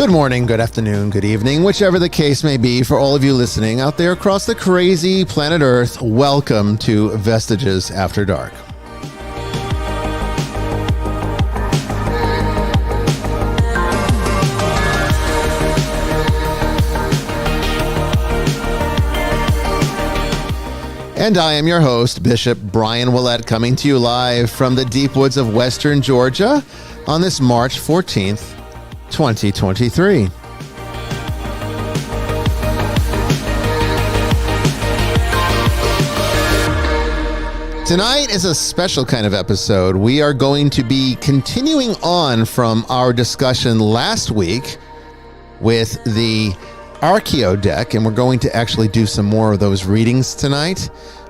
Good morning, good afternoon, good evening, whichever the case may be for all of you listening out there across the crazy planet Earth. Welcome to Vestiges After Dark. And I am your host, Bishop Bryan, coming to you live from the deep woods of Western Georgia on this March 14th, 2023. Tonight is a special kind of episode. We are going to be continuing on from our discussion last week with the Archeo deck, and we're going to actually do some more of those readings tonight.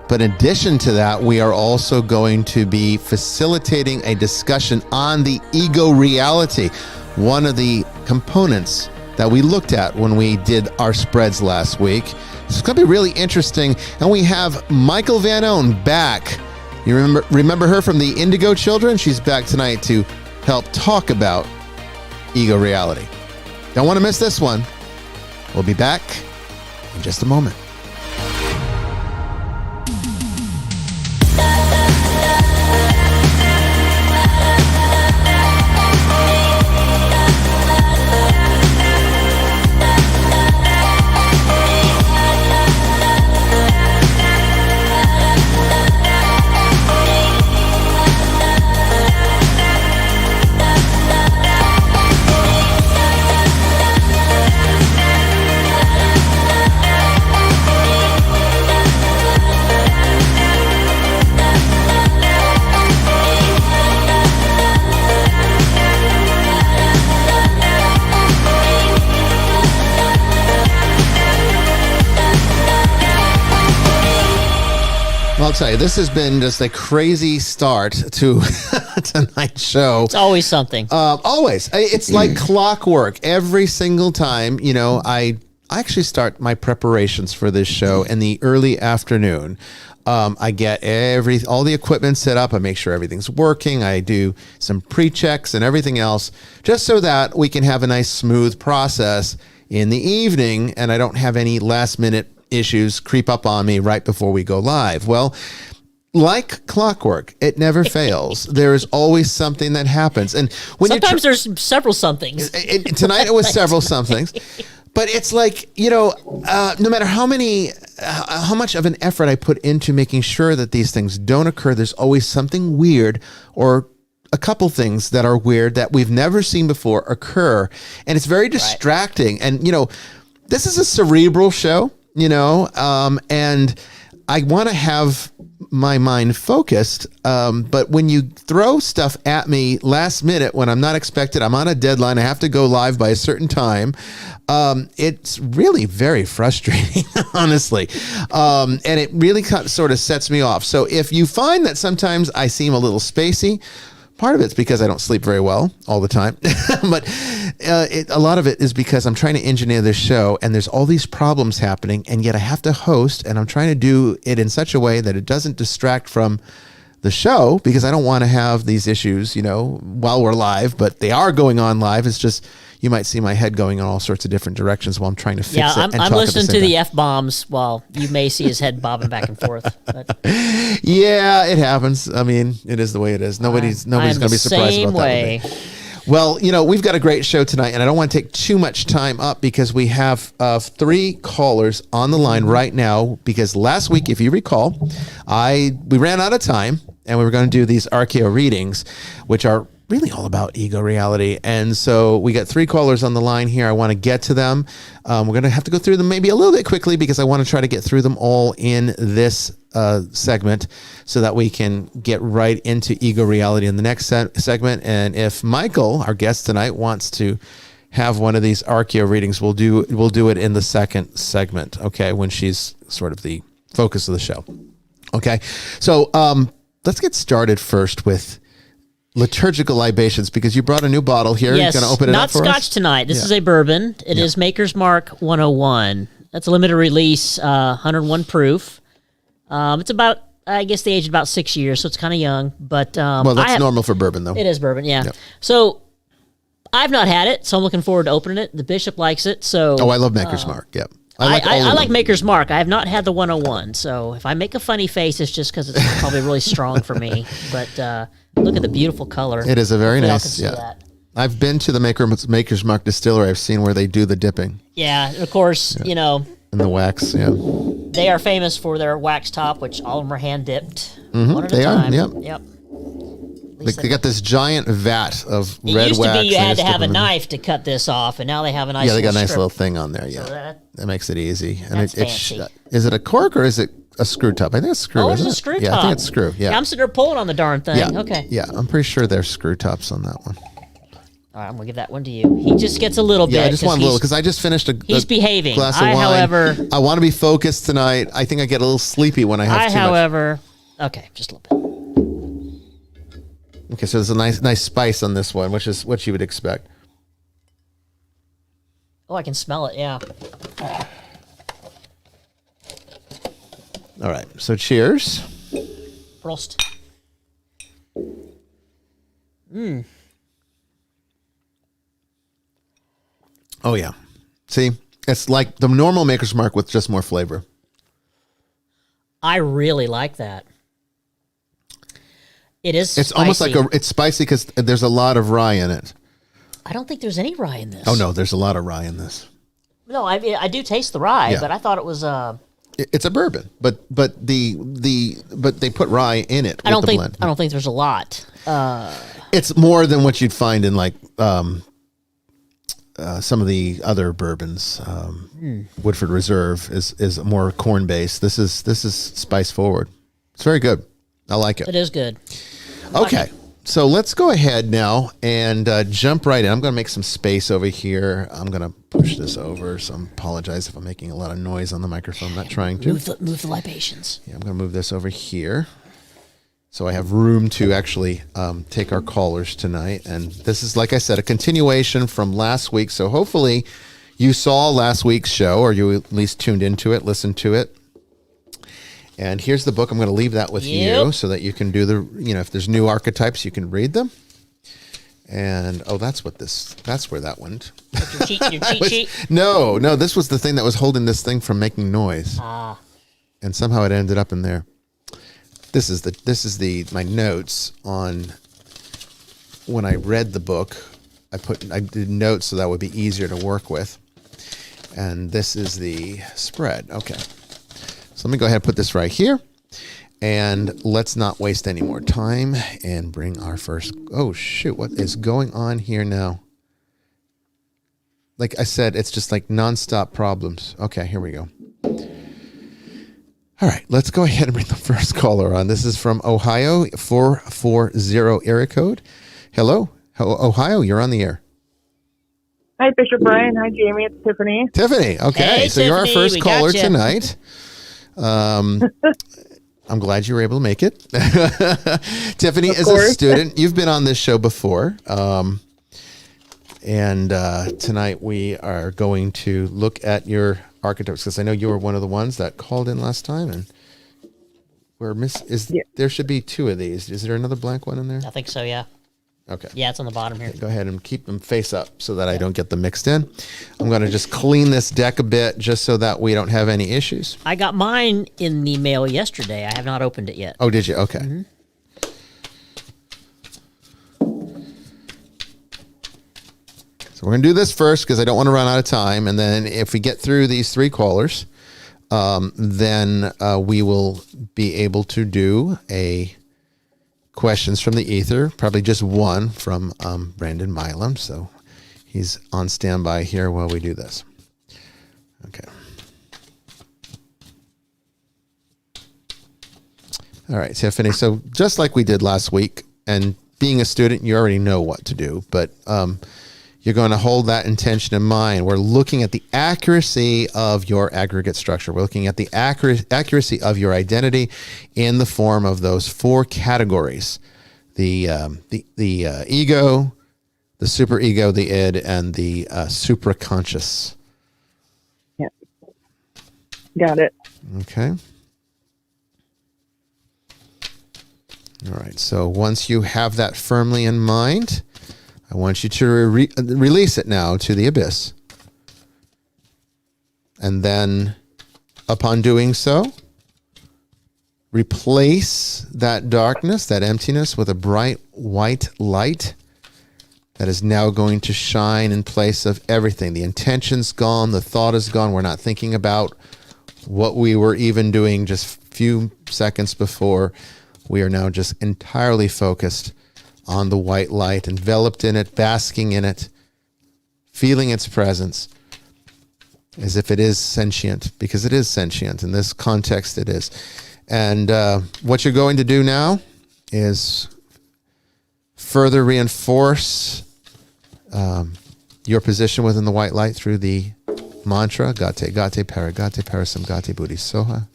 But in addition to that, we are also going to be facilitating a discussion on the ego reality, one of the components that we looked at when we did our spreads last week. It's going to be really interesting. And we have Mikal Van Oene back. You remember her from the Indigo Children? She's back tonight to help talk about ego reality. Don't want to miss this one. We'll be back in just a moment. I'll tell you, this has been just a crazy start to tonight's show. It's always something. Always. It's like clockwork. Every single time, I actually start my preparations for this show in the early afternoon. I get all the equipment set up. I make sure everything's working. I do some pre-checks and everything else just so that we can have a nice smooth process in the evening and I don't have any last minute issues creep up on me right before we go live. Well, like clockwork, it never fails. There is always something that happens. And when sometimes there's several somethings. Tonight it was several somethings. But it's like, no matter how much of an effort I put into making sure that these things don't occur, there's always something weird or a couple things that are weird that we've never seen before occur. And it's very distracting. Right. And, this is a cerebral show. And I want to have my mind focused. But when you throw stuff at me last minute, when I'm not expected, I'm on a deadline, I have to go live by a certain time. It's really very frustrating, honestly. And it really sort of sets me off. So if you find that sometimes I seem a little spacey, part of it's because I don't sleep very well all the time, but a lot of it is because I'm trying to engineer this show and there's all these problems happening and yet I have to host and I'm trying to do it in such a way that it doesn't distract from the show because I don't want to have these issues, while we're live, but they are going on live. It's just, you might see my head going in all sorts of different directions while I'm trying to fix it. Yeah, I'm listening to the F-bombs while you may see his head bobbing back and forth. But. Yeah, it happens. I mean, it is the way it is. Nobody's going to be surprised about that with me. Well, we've got a great show tonight, and I don't want to take too much time up because we have 3 callers on the line right now. Because last week, if you recall, we ran out of time, and we were going to do these Archeo readings, which are really all about ego reality. And so we got 3 callers on the line here. I want to get to them. We're going to have to go through them maybe a little bit quickly because I want to try to get through them all in this segment so that we can get right into ego reality in the next segment. And if Mikal, our guest tonight, wants to have one of these Archeo readings, we'll do it in the second segment, okay, when she's sort of the focus of the show. Okay, so let's get started first with liturgical libations, because you brought a new bottle here. Yes, you're going to open it up for us? Not Scotch tonight. This is a bourbon. It is Maker's Mark 101. That's a limited release, 101 proof. It's about, I guess they aged about 6 years, so it's kind of young. But well, that's normal for bourbon, though. It is bourbon, yeah. Yep. So I've not had it, so I'm looking forward to opening it. The Bishop likes it, so. Oh, I love Maker's Mark. Yep. I like Maker's Mark. I have not had the 101, so if I make a funny face, it's just because it's probably really strong for me. But look at the beautiful color. It is a very Hopefully y'all nice. can see Yeah. that. I've been to the Maker's Mark distillery. I've seen where they do the dipping Yeah, and of course, you know, in the wax. Yeah. they are famous for their wax top, which all of them are hand dipped, one at they a are, time. yep. Yep. They got this giant vat of It red used wax. to be you and had they to just have a dip 'em in. knife to cut this off, and now they have a nice. Yeah, they got a nice strip. little thing on there. Yeah, So that makes it easy. And That's it's fancy. is it a cork or is it a screw top? I think it's screw. Oh, it's isn't a it? screw Yeah, top. I think it's screw. Yeah. I'm sitting there pulling on the darn thing. Yeah. Okay. Yeah, I'm pretty sure there's screw tops on that one. All right, I'm gonna give that one to you. He just gets a little bit. Yeah, I just want a little he's- because I just finished he's a behaving. glass of I, wine. however- I want to be focused tonight. I think I get a little sleepy when I have too however, okay, just a little bit. much. Okay, so there's a nice spice on this one, which is what you would expect. Oh, I can smell it. Yeah. All right, so cheers. Prost. Oh yeah, see, it's like the normal Maker's Mark with just more flavor. I really like that. It is. It's almost like spicy. it's spicy because there's a lot of rye in it. I don't think there's any rye in this. Oh no, there's a lot of rye in this. No, I do taste the rye, Yeah. but I thought it was. It's a bourbon, but they put rye in it. I don't with the think. blend. I don't think there's a lot. It's more than what you'd find in like some of the other bourbons. Woodford Reserve is more corn based. This is spice forward. It's very good. I like it. It is good. Okay, so let's go ahead now and jump right in. I'm going to make some space over here. I'm going to push this over. So I apologize if I'm making a lot of noise on the microphone. I'm not trying to. Move the libations. Yeah, I'm going to move this over here. So I have room to actually take our callers tonight. And this is, like I said, a continuation from last week. So hopefully you saw last week's show, or you at least tuned into it, listened to it. And here's the book. I'm going to leave that with you so that you can do if there's new archetypes, you can read them. And, that's where that went. Your cheat sheet. No, this was the thing that was holding this thing from making noise. And somehow it ended up in there. This is my notes on when I read the book. I did notes so that would be easier to work with. And this is the spread. Okay. So let me go ahead and put this right here. And let's not waste any more time and bring our first. Oh shoot, what is going on here now? Like I said, it's just like nonstop problems. Okay, here we go. All right, let's go ahead and bring the first caller on. This is from Ohio, 440 area code. Hello, Ohio, you're on the air. Hi, Bishop Bryan. Hi, Jamie. It's Tiffany. Tiffany, okay. Hey, so you're our Tiffany, first we caller gotcha. tonight. I'm glad you were able to make it. Tiffany is a student. You've been on this show before. And tonight we are going to look at your archetypes because I know you were one of the ones that called in last time, and there should be two of these. Is there another blank one in there? I think so. Yeah. Okay. Yeah, it's on the bottom here. Go ahead and keep them face up so that I don't get them mixed in. I'm going to just clean this deck a bit just so that we don't have any issues. I got mine in the mail yesterday. I have not opened it yet. Oh, did you? Okay. Mm-hmm. So we're going to do this first because I don't want to run out of time. And then if we get through these three callers, then we will be able to do questions from the ether, probably just one from Brandon Milam. So he's on standby here while we do this. Okay. All right, Tiffany. So just like we did last week, and being a student, you already know what to do, but you're going to hold that intention in mind. We're looking at the accuracy of your aggregate structure. We're looking at the accuracy of your identity in the form of those four categories: the ego, the superego, the id, and the supraconscious. Yeah. Got it. Okay. All right. So once you have that firmly in mind, I want you to release it now to the abyss. And then upon doing so, replace that darkness, that emptiness, with a bright white light that is now going to shine in place of everything. The intention's gone. The thought is gone. We're not thinking about what we were even doing just a few seconds before. We are now just entirely focused on the white light, enveloped in it, basking in it, feeling its presence as if it is sentient, because it is sentient. In this context, it is. And what you're going to do now is further reinforce your position within the white light through the mantra, Gate, Gate, Para, Gate, Parasam, Gate, Buddhi, Soha.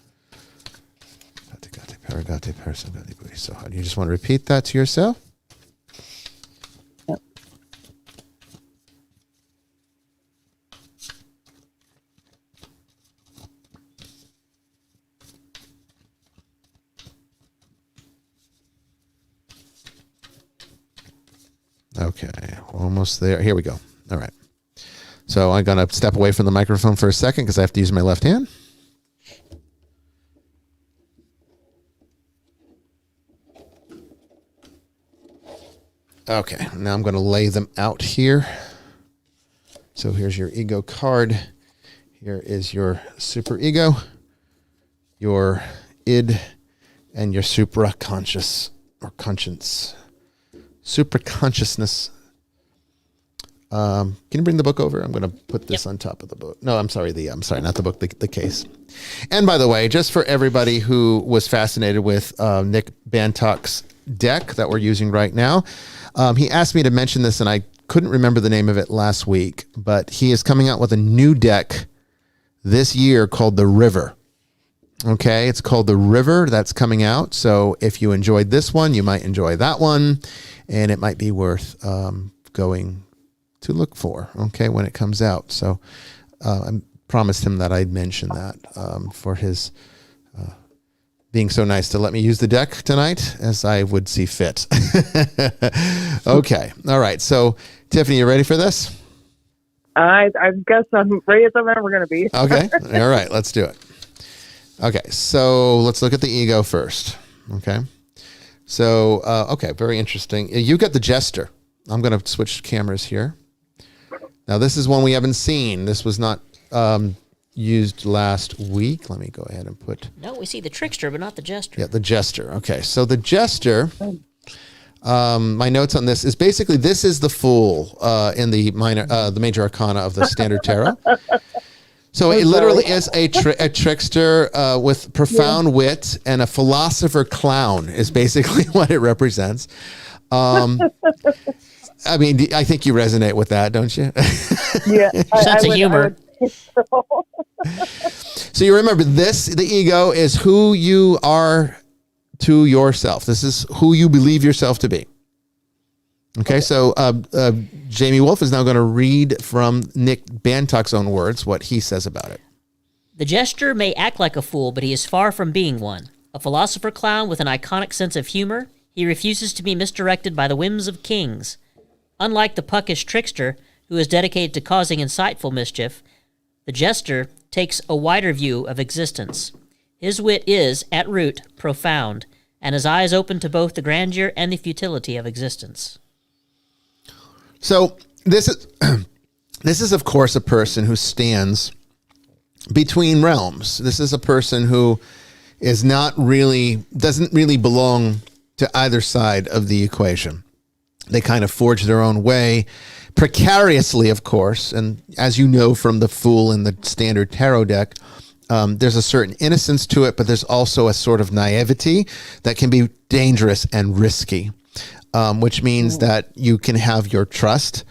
Gate, Gate, Para, Gate, Parasam, Gate, Buddhi, Soha. You just want to repeat that to yourself? Yep. Okay, almost there. Here we go. All right. So I'm going to step away from the microphone for a second because I have to use my left hand. Okay, now I'm going to lay them out here. So here's your ego card. Here is your super ego, your id, and your supra conscious or conscience. Super consciousness. Can you bring the book over? I'm going to put this on top of the book. No, I'm sorry, not the book, the case. And by the way, just for everybody who was fascinated with Nick Bantock's deck that we're using right now, he asked me to mention this, and I couldn't remember the name of it last week, but he is coming out with a new deck this year called The River. Okay, it's called The River. That's coming out. So if you enjoyed this one, you might enjoy that one, and it might be worth going to look for, okay, when it comes out. So I promised him that I'd mention that for his being so nice to let me use the deck tonight as I would see fit. Okay, all right. So Tiffany, you ready for this? I guess I'm ready as I'm ever going to be. Okay, all right, let's do it. Okay, so let's look at the ego first. Okay, so okay, very interesting. You got the Jester. I'm going to switch cameras here. Now this is one we haven't seen. This was not used last week. Let me go ahead and put. No, we see the Trickster, but not the Jester. Yeah, the Jester. Okay, so the Jester. My notes on this is basically this is the Fool in the major arcana of the Standard Tarot. So it literally is a trickster with profound wit, and a philosopher clown is basically what it represents. I mean, I think you resonate with that, don't you? Yeah. Sense of humor. So you remember this, the ego is who you are to yourself. This is who you believe yourself to be. Okay, so Jamie Wolf is now going to read from Nick Bantock's own words what he says about it. The Jester may act like a fool, but he is far from being one. A philosopher clown with an iconic sense of humor, he refuses to be misdirected by the whims of kings. Unlike the puckish trickster, who is dedicated to causing insightful mischief, the Jester takes a wider view of existence. His wit is, at root, profound, and his eyes open to both the grandeur and the futility of existence. So this is of course a person who stands between realms. This is a person who is doesn't really belong to either side of the equation. They kind of forge their own way precariously, of course. And as you know from the Fool in the Standard Tarot deck, there's a certain innocence to it, but there's also a sort of naivety that can be dangerous and risky. Which means that you can have your trust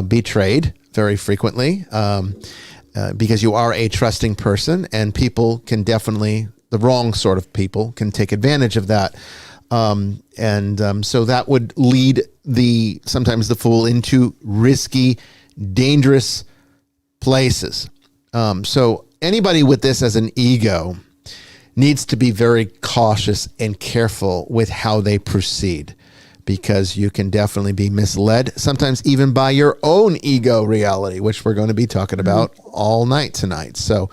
betrayed very frequently because you are a trusting person, and people can definitely, the wrong sort of people can take advantage of that. So that would lead sometimes the Fool into risky, dangerous places. So anybody with this as an ego needs to be very cautious and careful with how they proceed, because you can definitely be misled, sometimes even by your own ego reality, which we're going to be talking about all night tonight. So,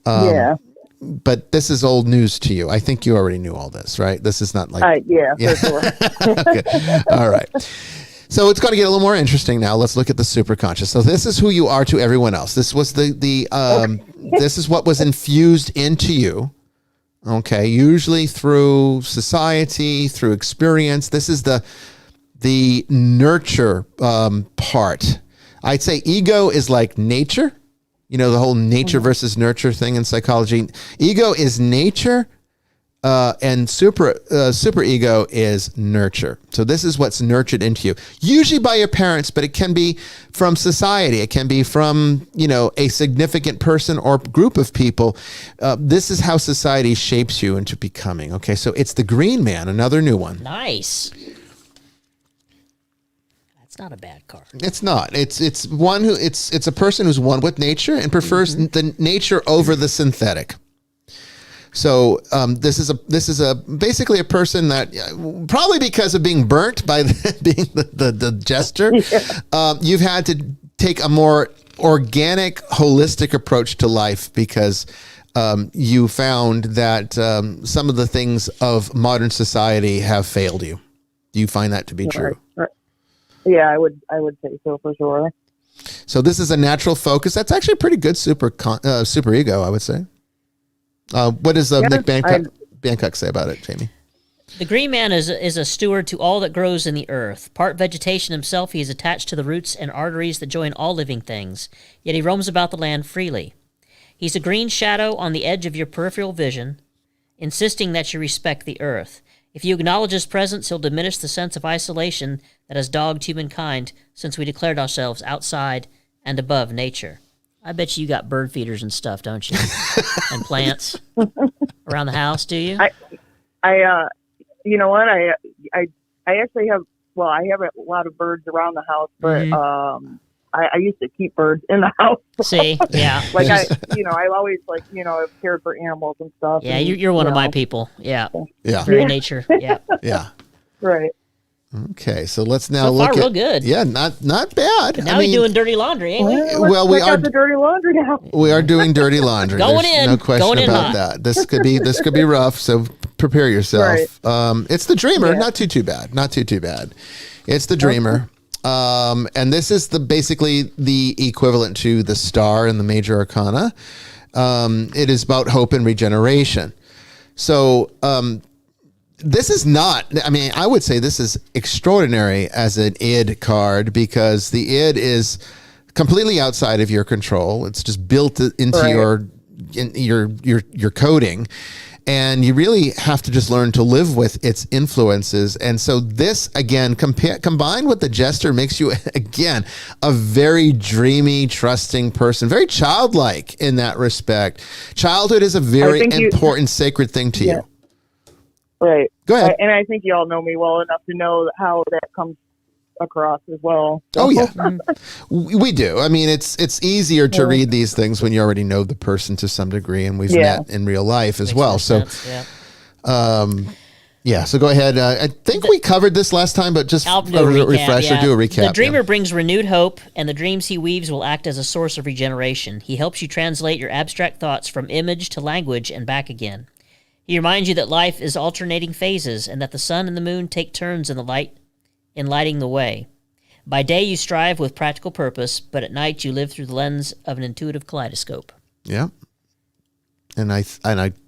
but this is old news to you. I think you already knew all this, right? This is not like... For sure. Okay. All right. So it's going to get a little more interesting now. Let's look at the superconscious. So this is who you are to everyone else. This was this is what was infused into you. Okay. Usually through society, through experience. This is the nurture part. I'd say ego is like nature. You know, the whole nature versus nurture thing in psychology. Ego is nature. And super ego is nurture. So this is what's nurtured into you, usually by your parents, but it can be from society. It can be from, a significant person or group of people. This is how society shapes you into becoming. Okay. So it's the Green Man, another new one. Nice. That's not a bad card. It's not. It's one who it's a person who's one with nature and prefers the nature over the synthetic. So this is basically a person that probably because of being burnt by being the jester, you've had to take a more organic, holistic approach to life because you found that some of the things of modern society have failed you. Do you find that to be true? Right. Yeah, I would say so for sure. So this is a natural focus. That's actually a pretty good super ego, I would say. What does Nick Bancock say about it, Jamie? The Green Man is a steward to all that grows in the earth. Part vegetation himself, he is attached to the roots and arteries that join all living things, yet he roams about the land freely. He's a green shadow on the edge of your peripheral vision, insisting that you respect the earth. If you acknowledge his presence, he'll diminish the sense of isolation that has dogged humankind since we declared ourselves outside and above nature. I bet you got bird feeders and stuff, don't you? And plants around the house, do you? I you know what? I actually have. Well, I have a lot of birds around the house, but I used to keep birds in the house. See, yeah. Like I always have cared for animals and stuff. Yeah, and, you're one of my people. Yeah. Yeah. Very nature. Yeah. Yeah. Right. Okay, so let's now so look far, real good. Yeah, not bad. Now we're doing dirty laundry, ain't we? Well, we are the dirty laundry now. We are doing dirty laundry. Going There's in. no question Going in about hot. that. This could be rough. So prepare yourself. Right. It's the Dreamer. Yeah. Not too bad. Not too bad. It's the Dreamer. And this is basically the equivalent to the Star in the Major Arcana. It is about hope and regeneration. So. This is not, I would say this is extraordinary as an id card because the id is completely outside of your control. It's just built into your coding. And you really have to just learn to live with its influences. And so this, again, combined with the Jester makes you, again, a very dreamy, trusting person, very childlike in that respect. Childhood is a very important, sacred thing to you. Right. Go ahead. And I think you all know me well enough to know how that comes across as well. Oh yeah, we do. It's easier to read these things when you already know the person to some degree, and we've met in real life as well. So, So go ahead. I think we covered this last time, but just I'll do a refresher. Do a recap. The Dreamer brings renewed hope, and the dreams he weaves will act as a source of regeneration. He helps you translate your abstract thoughts from image to language and back again. He reminds you that life is alternating phases and that the sun and the moon take turns in lighting the way. By day, you strive with practical purpose, but at night, you live through the lens of an intuitive kaleidoscope. Yeah. And I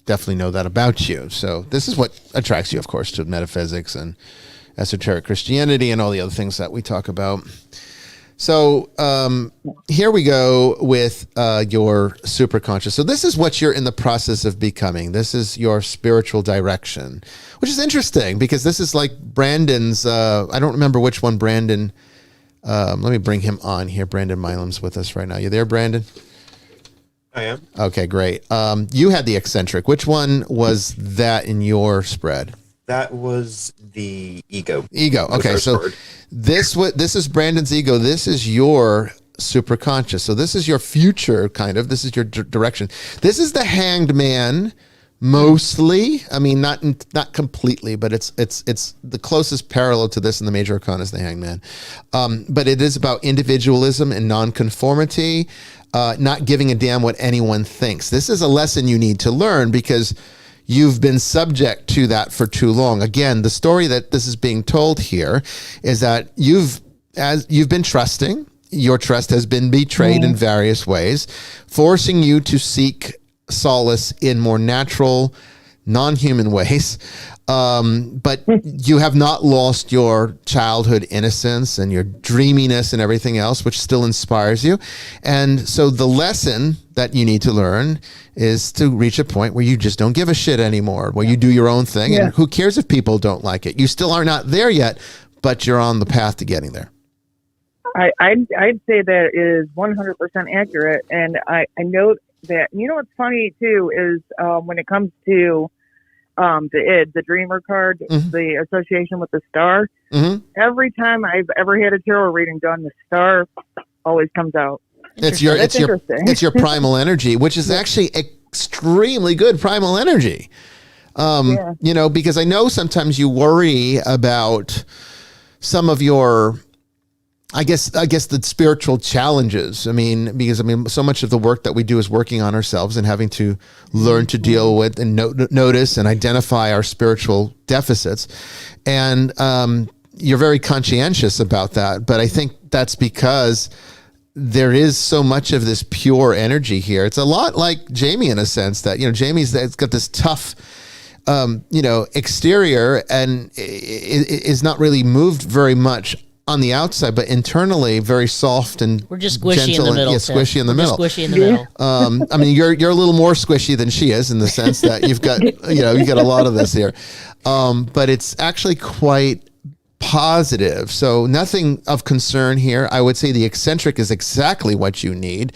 definitely know that about you. So this is what attracts you, of course, to metaphysics and esoteric Christianity and all the other things that we talk about. So here we go with your superconscious. So this is what you're in the process of becoming. This is your spiritual direction, which is interesting because this is like Brandon's. I don't remember which one Brandon. Let me bring him on here. Brandon Milam's with us right now. You there, Brandon? I am. Okay, great. You had the eccentric. Which one was that in your spread? That was the ego. Ego. Okay, so this is Brandon's ego. This is your superconscious. So this is your future, kind of. This is your direction. This is the Hanged Man mostly. I mean, not completely, but it's the closest parallel to this in the major arcana is the Hangman. But it is about individualism and nonconformity, not giving a damn what anyone thinks. This is a lesson you need to learn because you've been subject to that for too long. Again, the story that this is being told here is that you've been trusting. Your trust has been betrayed in various ways, forcing you to seek solace in more natural, non-human ways. But you have not lost your childhood innocence and your dreaminess and everything else, which still inspires you. And so the lesson that you need to learn is to reach a point where you just don't give a shit anymore, where you do your own thing. And who cares if people don't like it? You still are not there yet, but you're on the path to getting there. I'd say that is 100% accurate. And I know that, what's funny too is when it comes to the dreamer card, the association with the star, every time I've ever had a tarot reading done, the star always comes out. It's your primal energy, which is actually extremely good primal energy. Because I know sometimes you worry about some of your, I guess the spiritual challenges. Because so much of the work that we do is working on ourselves and having to learn to deal with and notice and identify our spiritual deficits. And you're very conscientious about that. But I think that's because there is so much of this pure energy here. It's a lot like Jamie in a sense that, Jamie's got this tough, exterior and is not really moved very much on the outside, but internally very soft and we're just squishy in the middle. Squishy in the middle. Squishy in the middle. You're a little more squishy than she is in the sense that you've got a lot of this here, but it's actually quite positive. So nothing of concern here. I would say the eccentric is exactly what you need.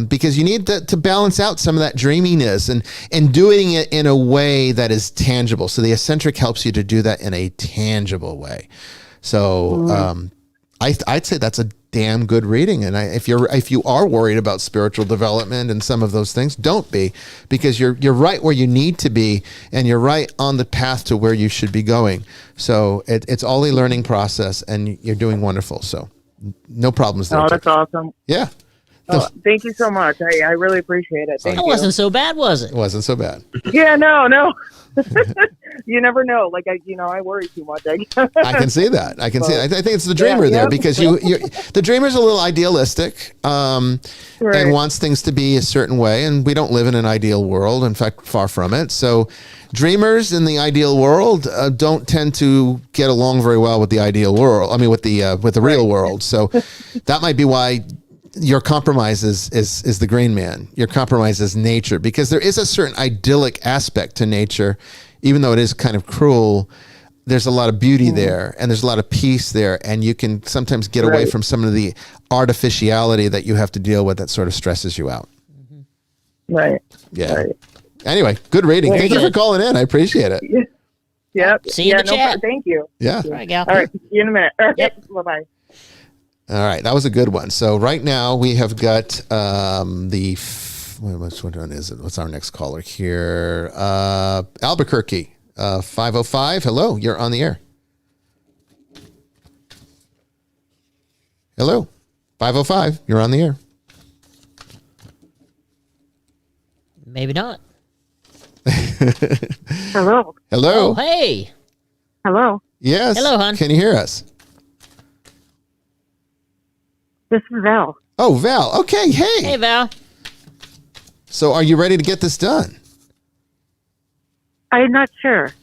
Because you need to balance out some of that dreaminess and doing it in a way that is tangible. So the eccentric helps you to do that in a tangible way. So I'd say that's a damn good reading. And if you are worried about spiritual development and some of those things, don't be, because you're right where you need to be, and you're right on the path to where you should be going. So it's all a learning process, and you're doing wonderful. So no problems there. Oh, that's awesome. Yeah. Thank you so much. I really appreciate it. Thank you. It wasn't so bad, was it? It wasn't so bad. Yeah, no. You never know. Like I worry too much. I can see that. I think it's the dreamer there, because the dreamer's a little idealistic, and wants things to be a certain way. And we don't live in an ideal world. In fact, far from it. So dreamers in the ideal world don't tend to get along very well with the ideal world. I mean, with the real world. So that might be why your compromise is the green man. Your compromise is nature, because there is a certain idyllic aspect to nature. Even though it is kind of cruel, there's a lot of beauty there, and there's a lot of peace there, and you can sometimes get away from some of the artificiality that you have to deal with that sort of stresses you out. Right. Yeah. Right. Anyway, good reading. Thank you for calling in. I appreciate it. Yep. See you in the chat. Thank you. Yeah. All right, gal. All right. See you in a minute. Yep. Bye-bye. All right, that was a good one. So right now we have got which one is it? What's our next caller here? Albuquerque, 505. Hello, you're on the air. Hello, 505. You're on the air. Maybe not. Hello. Hello. Oh, hey. Hello. Yes. Hello, hon. Can you hear us? This is Val. Oh, Val. Okay. Hey. Hey, Val. So are you ready to get this done? I'm not sure.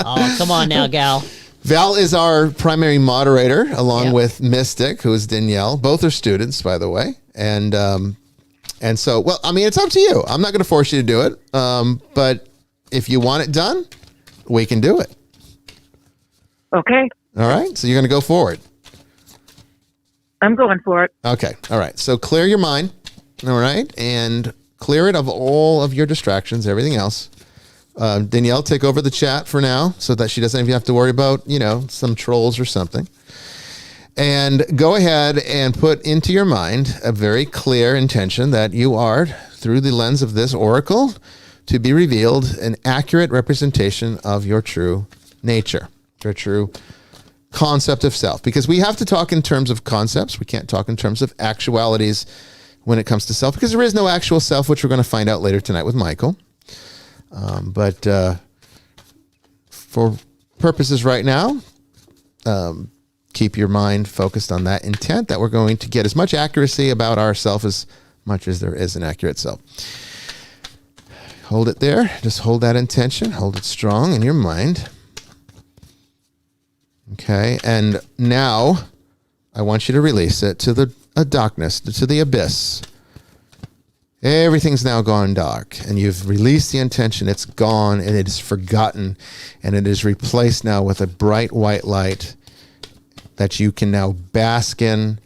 Oh, come on now, gal. Val is our primary moderator, along with Mystic, who is Danielle. Both are students, by the way. And so, well, I mean, it's up to you. I'm not going to force you to do it. But if you want it done, we can do it. Okay. All right. So you're going to go forward. I'm going for it. Okay. All right. So clear your mind. All right. And clear it of all of your distractions, everything else. Danielle, take over the chat for now so that she doesn't even have to worry about, some trolls or something. And go ahead and put into your mind a very clear intention that you are through the lens of this oracle to be revealed an accurate representation of your true nature, your true concept of self. Because we have to talk in terms of concepts. We can't talk in terms of actualities when it comes to self, because there is no actual self, which we're going to find out later tonight with Michael. But for purposes right now, keep your mind focused on that intent that we're going to get as much accuracy about ourself as much as there is an accurate self. Hold it there. Just hold that intention. Hold it strong in your mind. Okay. And now I want you to release it to the darkness, to the abyss. Everything's now gone dark, and you've released the intention. It's gone, and it is forgotten, and it is replaced now with a bright white light that you can now bask in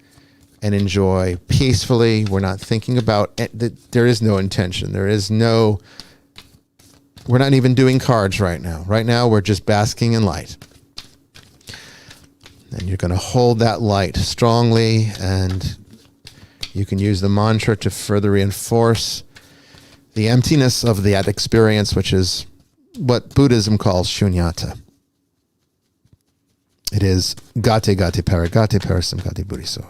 and enjoy peacefully. We're not thinking about it. There is no intention. We're not even doing cards right now. Right now, we're just basking in light. And you're going to hold that light strongly, and you can use the mantra to further reinforce the emptiness of that experience, which is what Buddhism calls shunyata. It is gate gate para gate parasam gate buddhiso.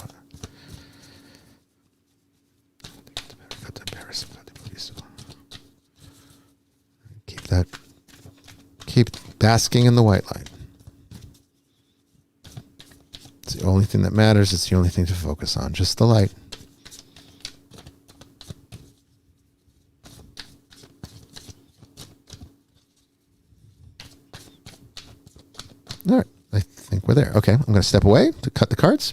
Keep basking in the white light. It's the only thing that matters. It's the only thing to focus on. Just the light. All right. I think we're there. Okay. I'm going to step away to cut the cards.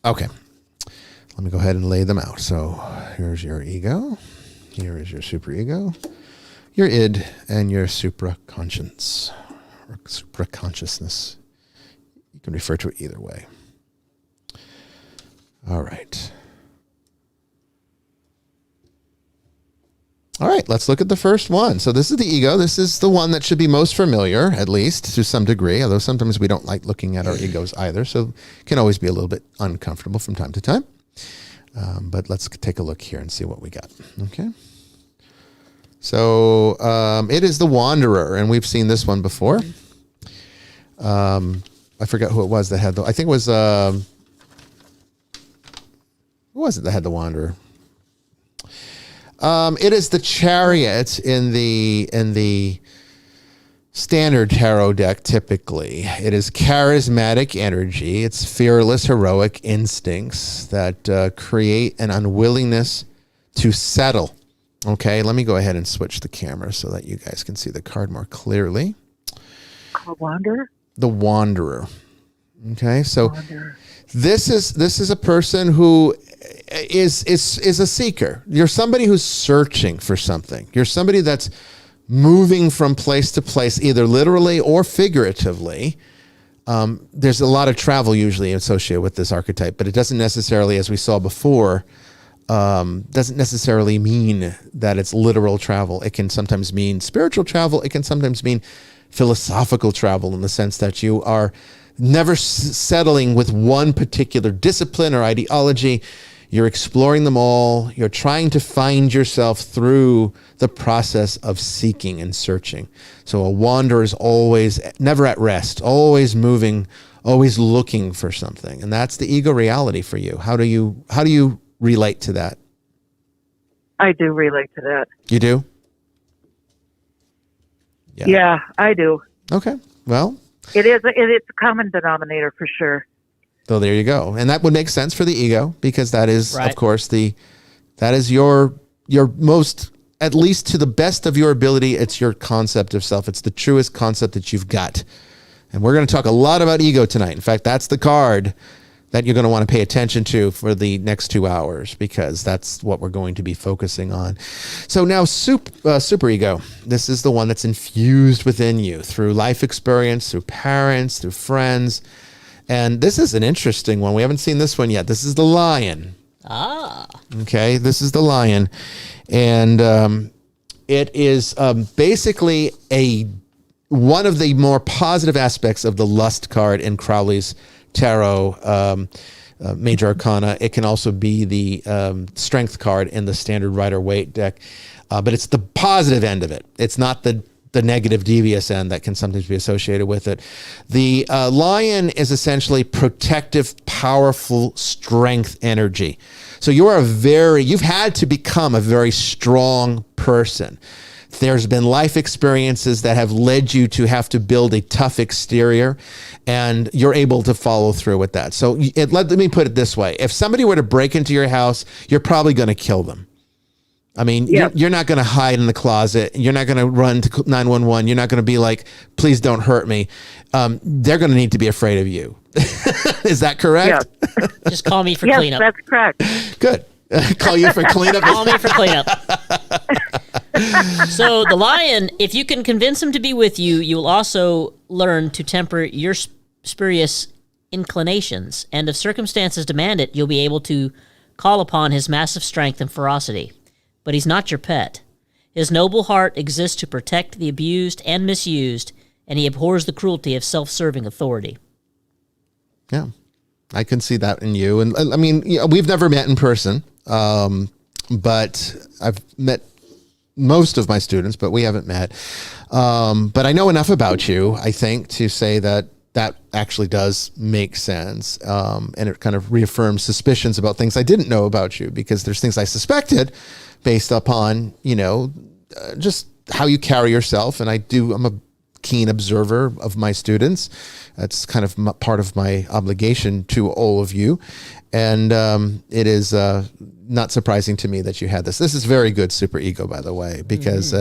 Okay. Let me go ahead and lay them out. So here's your ego. Here is your superego, your id, and your supraconscience, or supraconsciousness. You can refer to it either way. All right. All right, let's look at the first one. So this is the ego. This is the one that should be most familiar, at least to some degree, although sometimes we don't like looking at our egos either. So it can always be a little bit uncomfortable from time to time. But let's take a look here and see what we got. Okay. So it is the Wanderer, and we've seen this one before. I forgot who it was that had I think it was, who was it that had the Wanderer? It is the Chariot in the standard tarot deck. Typically, it is charismatic energy. It's fearless, heroic instincts that create an unwillingness to settle. Okay, let me go ahead and switch the camera so that you guys can see the card more clearly. The Wanderer. The Wanderer. Okay, so this is a person who is a seeker. You're somebody who's searching for something. You're somebody that's moving from place to place, either literally or figuratively. There's a lot of travel usually associated with this archetype, but it doesn't necessarily, as we saw before, doesn't necessarily mean that it's literal travel. It can sometimes mean spiritual travel. It can sometimes mean philosophical travel in the sense that you are never settling with one particular discipline or ideology. You're exploring them all. You're trying to find yourself through the process of seeking and searching. So a wanderer is always, never at rest, always moving, always looking for something. And that's the ego reality for you. How do you relate to that? I do relate to that. You do? Yeah, I do. Okay. Well, it's a common denominator for sure. So there you go. And that would make sense for the ego, because that is, right, of course, that is your most, at least to the best of your ability, it's your concept of self. It's the truest concept that you've got. And we're going to talk a lot about ego tonight. In fact, that's the card that you're going to want to pay attention to for the next 2 hours, because that's what we're going to be focusing on. So now superego. This is the one that's infused within you through life experience, through parents, through friends. And this is an interesting one. We haven't seen this one yet. This is the Lion. Ah. Okay, this is the Lion. And it is basically one of the more positive aspects of the Lust card in Crowley's tarot, major arcana. It can also be the strength card in the standard Rider-Waite deck, but it's the positive end of it. It's not the negative devious end that can sometimes be associated with it. The lion is essentially protective, powerful strength energy. So you've had to become a very strong person. There's been life experiences that have led you to have to build a tough exterior, and you're able to follow through with that. So let me put it this way. If somebody were to break into your house, you're probably going to kill them. I mean, you're not going to hide in the closet. You're not going to run to 911. You're not going to be like, please don't hurt me. They're going to need to be afraid of you. Is that correct? Yeah. Just call me for Yes, cleanup. that's correct. Good. Call you for cleanup. Call me for cleanup. So the lion, if you can convince him to be with you, you will also learn to temper your spurious inclinations. And if circumstances demand it, you'll be able to call upon his massive strength and ferocity. But he's not your pet. His noble heart exists to protect the abused and misused, and he abhors the cruelty of self-serving authority. Yeah, I can see that in you. And I mean, we've never met in person, but I've met most of my students, but we haven't met. But I know enough about you, I think, to say that actually does make sense. And it kind of reaffirms suspicions about things I didn't know about you, because there's things I suspected based upon, just how you carry yourself. And I'm a keen observer of my students. That's kind of part of my obligation to all of you. And it is not surprising to me that you had this. This is very good super ego, by the way, because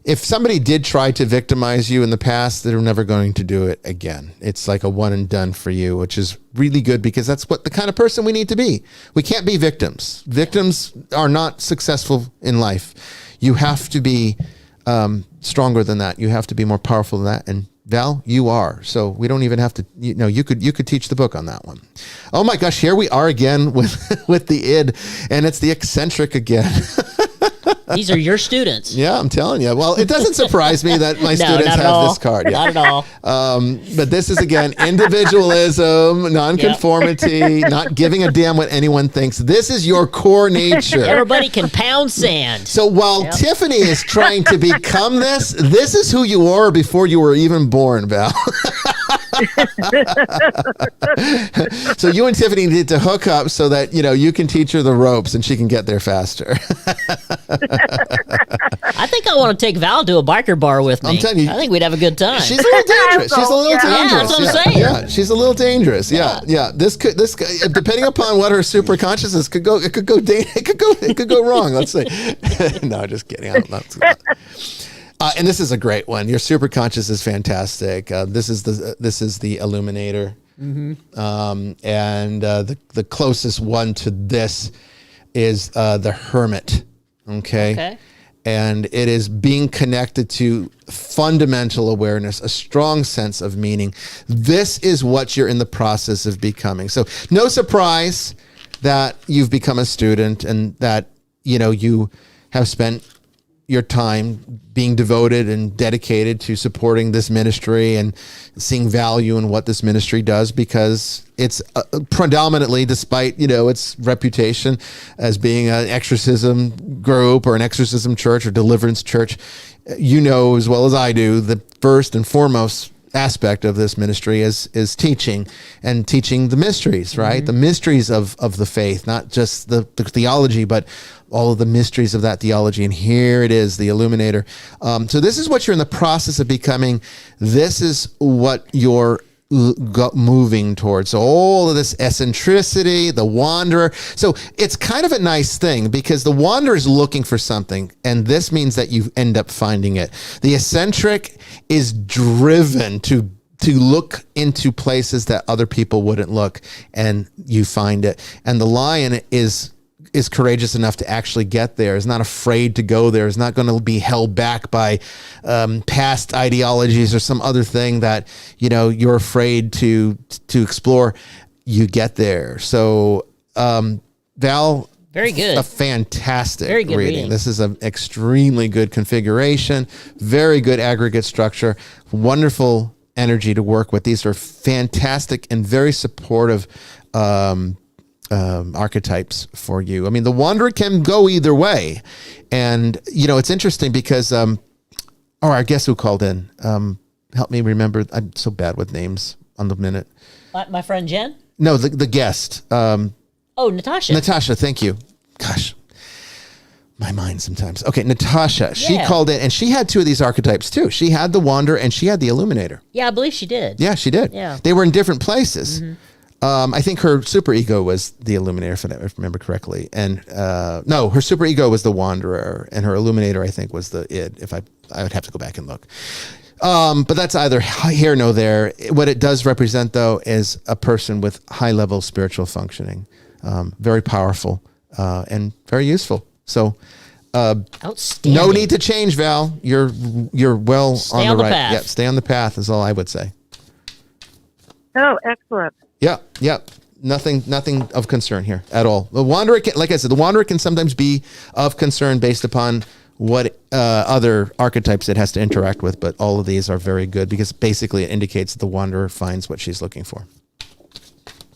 if somebody did try to victimize you in the past, they're never going to do it again. It's like a one and done for you, which is really good, because that's what the kind of person we need to be. We can't be victims. Victims are not successful in life. You have to be stronger than that. You have to be more powerful than that. And Val, you are. So we don't even have to, you could teach the book on that one. Oh my gosh, here we are again with the id, and it's the eccentric again. These are your students. Yeah, I'm telling you. Well, it doesn't surprise me that my students have this card. Yeah. Not at all. But this is, again, individualism, nonconformity, not giving a damn what anyone thinks. This is your core nature. Everybody can pound sand. So while Tiffany is trying to become this is who you are before you were even born, Val. So you and Tiffany need to hook up so that, you can teach her the ropes and she can get there faster. I think I want to take Val to a biker bar with me. I'm telling you, I think we'd have a good time. She's a little dangerous. Yeah, that's what I'm saying. Yeah, she's a little dangerous. Yeah. This could, depending upon what her super consciousness could go wrong. Let's say. No, just kidding. I don't know. And this is a great one. Your super conscious is fantastic. This is the Illuminator, and the closest one to this is the Hermit. Okay. And it is being connected to fundamental awareness, a strong sense of meaning. This is what you're in the process of becoming. So no surprise that you've become a student, and that you have spent your time being devoted and dedicated to supporting this ministry and seeing value in what this ministry does, because it's predominantly, despite its reputation as being an exorcism group or an exorcism church or deliverance church, as well as I do, the first and foremost aspect of this ministry is teaching the mysteries, right? The mysteries of the faith, not just the theology, but all of the mysteries of that theology. And here it is, the Illuminator. So this is what you're in the process of becoming. This is what you're moving towards. So all of this eccentricity, the wanderer. So it's kind of a nice thing, because the wanderer is looking for something, and this means that you end up finding it. The eccentric is driven to look into places that other people wouldn't look, and you find it. And the lion is courageous enough to actually get there, is not afraid to go there, is not going to be held back by past ideologies or some other thing that you're afraid to explore. You get there. So Val, very good, a fantastic very good reading. This is an extremely good configuration, very good aggregate structure, wonderful energy to work with. These are fantastic and very supportive archetypes for you. I mean, the Wanderer can go either way. And, it's interesting because, I guess who called in? Help me remember. I'm so bad with names on the minute. My friend Jen? No, the guest. Natasha. Natasha, thank you. Gosh, my mind sometimes. Okay, Natasha. She called in, and she had two of these archetypes too. She had the Wanderer, and she had the Illuminator. Yeah, I believe she did. Yeah, she did. Yeah. They were in different places. I think her super ego was the Illuminator, if I remember correctly. And no, her super ego was the Wanderer, and her Illuminator, I think, was the id. I would have to go back and look. But that's either here nor there. What it does represent, though, is a person with high level spiritual functioning, very powerful and very useful. So, outstanding. No need to change, Val. You're well Stay on the right. path. Yep, stay on the path is all I would say. Oh, excellent. Yep. Nothing of concern here at all. The Wanderer can, like I said, the Wanderer can sometimes be of concern based upon what other archetypes it has to interact with, but all of these are very good because basically it indicates the Wanderer finds what she's looking for.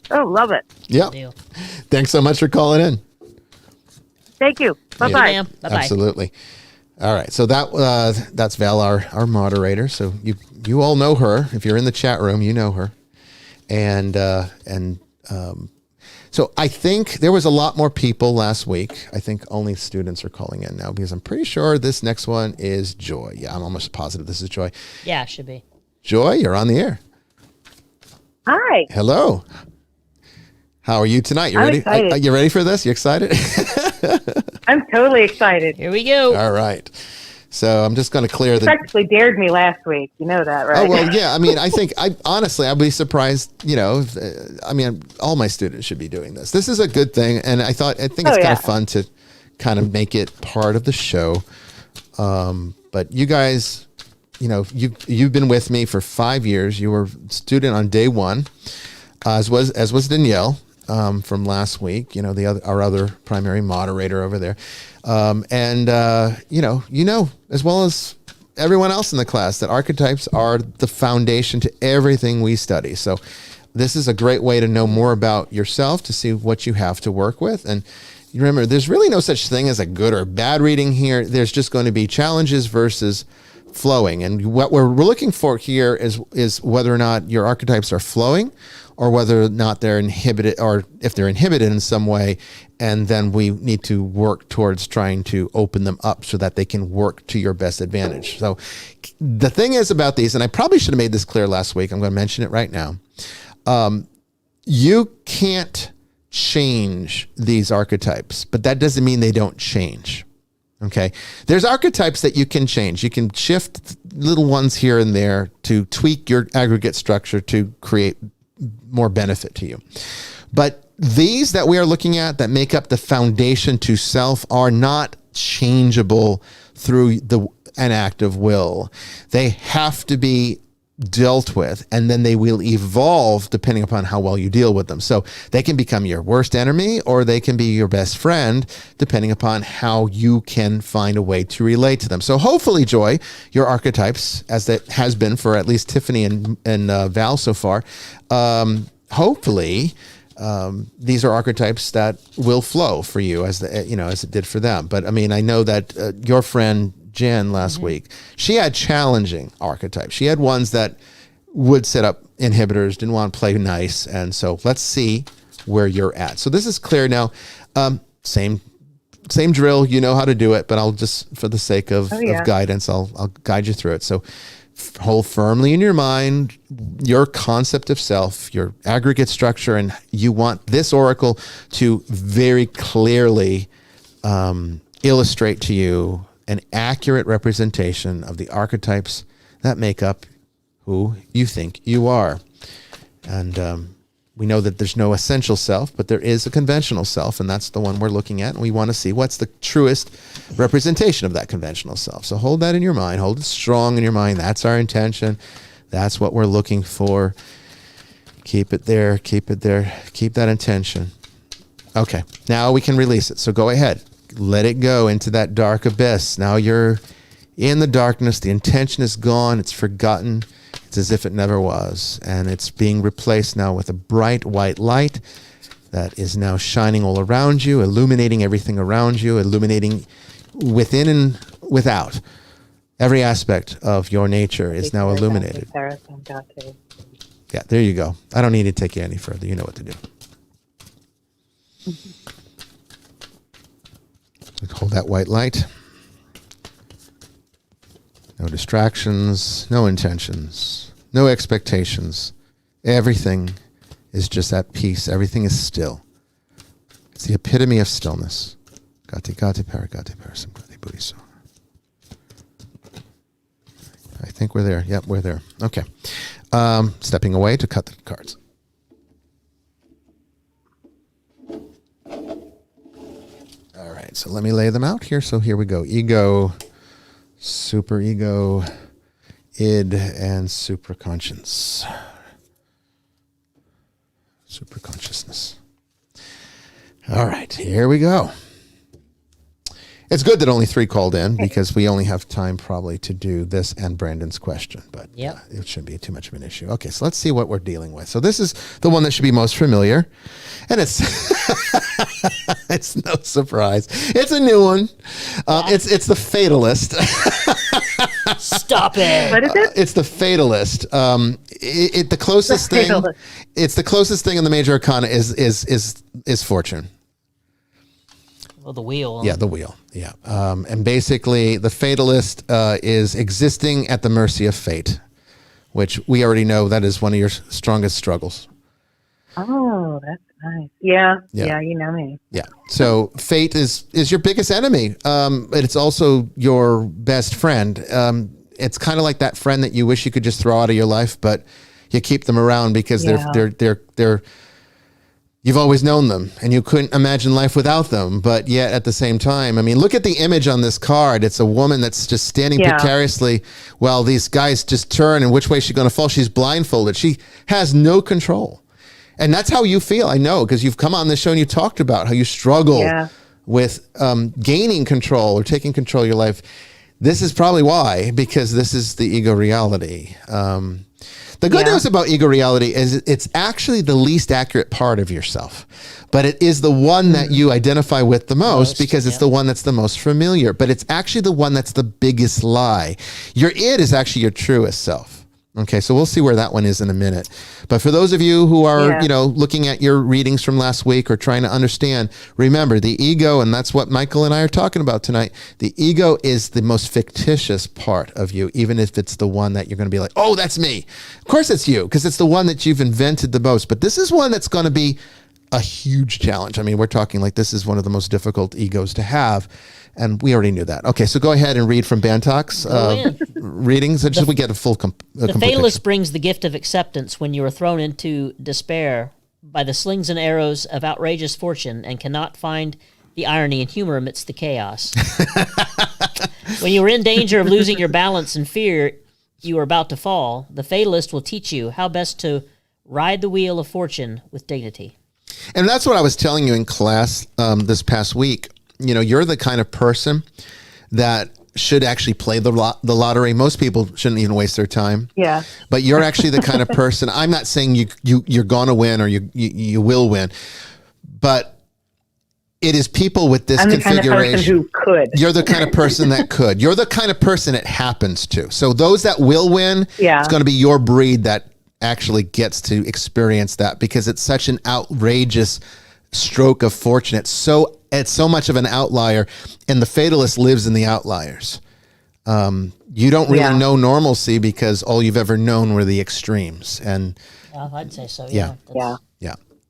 Oh, love it. Yeah. Thanks so much for calling in. Thank you. Bye-bye. Bye, ma'am. Bye-bye. Absolutely. All right. So that's Val, our moderator. So you all know her. If you're in the chat room, you know her. So I think there was a lot more people last week. I think only students are calling in now because I'm pretty sure this next one is Joy. Yeah, I'm almost positive this is Joy. Yeah, it should be. Joy, you're on the air. Hi. Hello. How are you tonight? You I'm ready? excited. Are you ready for this? You excited? I'm totally excited. Here we go. All right. So I'm just going to clear You the... practically dared me last week. You know that, right? Oh, well, yeah. I mean, honestly, I'd be surprised, all my students should be doing this. This is a good thing. And I think it's kind of fun to kind of make it part of the show. But you guys, you've been with me for 5 years. You were a student on day one, as was Danielle from last week, our other primary moderator over there. As well as everyone else in the class, that archetypes are the foundation to everything we study. So this is a great way to know more about yourself, to see what you have to work with. And you remember, there's really no such thing as a good or bad reading here. There's just going to be challenges versus flowing. And what we're looking for here is whether or not your archetypes are flowing, or whether or not they're inhibited, or if they're inhibited in some way. And then we need to work towards trying to open them up so that they can work to your best advantage. So the thing is about these, and I probably should have made this clear last week, I'm going to mention it right now. You can't change these archetypes, but that doesn't mean they don't change. Okay. There's archetypes that you can change. You can shift little ones here and there to tweak your aggregate structure to create more benefit to you. But these that we are looking at that make up the foundation to self are not changeable through an act of will. They have to be dealt with, and then they will evolve depending upon how well you deal with them. So they can become your worst enemy, or they can be your best friend, depending upon how you can find a way to relate to them. So hopefully, Joy, your archetypes, as that has been for at least Tiffany and Val so far, hopefully these are archetypes that will flow for you as it did for them. But I mean, I know that your friend Jen last week, she had challenging archetypes. She had ones that would set up inhibitors, didn't want to play nice. And so let's see where you're at. So this is clear now. Same drill, you know how to do it, but I'll just, for the sake of guidance, I'll guide you through it. So hold firmly in your mind your concept of self, your aggregate structure, and you want this oracle to very clearly illustrate to you an accurate representation of the archetypes that make up who you think you are. And we know that there's no essential self, but there is a conventional self, and that's the one we're looking at. And we want to see what's the truest representation of that conventional self. So hold that in your mind. Hold it strong in your mind. That's our intention. That's what we're looking for. Keep it there. Keep it there. Keep that intention. Okay, now we can release it. So go ahead. Let it go into that dark abyss. Now you're in the darkness. The intention is gone. It's forgotten. It's as if it never was. And it's being replaced now with a bright white light that is now shining all around you, illuminating everything around you, illuminating within and without. Every aspect of your nature is now illuminated. Yeah, there you go. I don't need to take you any further. You know what to do. Hold that white light. No distractions, no intentions, no expectations. Everything is just at peace. Everything is still. It's the epitome of stillness. Gati gati paragati parasam gati buddhiso. I think we're there. Yep, we're there. Okay. Stepping away to cut the cards. All right, so let me lay them out here. So here we go. Ego, superego, id, and supraconscience. Superconsciousness. All right, here we go. It's good that only 3 called in because we only have time probably to do this and Brandon's question, but it shouldn't be too much of an issue. Okay, so let's see what we're dealing with. So this is the one that should be most familiar, and it's it's no surprise. It's a new one. It's the Fatalist. Stop it. What is it? It's the Fatalist. The closest thing. Fatalist. It's the closest thing in the major arcana is fortune. Well, the wheel. Yeah, the wheel. Yeah. And basically, the Fatalist is existing at the mercy of fate, which we already know that is one of your strongest struggles. Oh, that's nice. Yeah, you know me. Yeah. So fate is your biggest enemy. It's also your best friend. It's kind of like that friend that you wish you could just throw out of your life, but you keep them around because they're you've always known them and you couldn't imagine life without them. But yet at the same time, I mean, look at the image on this card. It's a woman that's just standing precariously while these guys just turn and which way she's going to fall. She's blindfolded. She has no control. And that's how you feel. I know, because you've come on this show and you talked about how you struggle with gaining control or taking control of your life. This is probably why, because this is the ego reality. The good news about ego reality is it's actually the least accurate part of yourself, but it is the one that you identify with the most because it's the one that's the most familiar, but it's actually the one that's the biggest lie. Your id is actually your truest self. Okay, so we'll see where that one is in a minute. But for those of you who are, looking at your readings from last week or trying to understand, remember the ego, and that's what Michael and I are talking about tonight. The ego is the most fictitious part of you, even if it's the one that you're going to be like, oh, that's me. Of course it's you, because it's the one that you've invented the most. But this is one that's going to be a huge challenge. I mean, we're talking like this is one of the most difficult egos to have. And we already knew that. Okay, so go ahead and read from Bantock's readings. Just we get a full The Fatalist brings the gift of acceptance when you are thrown into despair by the slings and arrows of outrageous fortune and cannot find the irony and humor amidst the chaos. When you are in danger of losing your balance and fear you are about to fall, the Fatalist will teach you how best to ride the wheel of fortune with dignity. And that's what I was telling you in class this past week. You know, you're the kind of person that should actually play the lottery. Most people shouldn't even waste their time. Yeah. But you're actually the kind of person. I'm not saying you're going to win or you will win, but it is people with this configuration. I'm the kind of person who could. You're the kind of person that could. You're the kind of person it happens to. So those that will win, it's going to be your breed that actually gets to experience that because it's such an outrageous stroke of fortune. It's so much of an outlier, and the Fatalist lives in the outliers. You don't really know normalcy because all you've ever known were the extremes. And I'd say so. Yeah.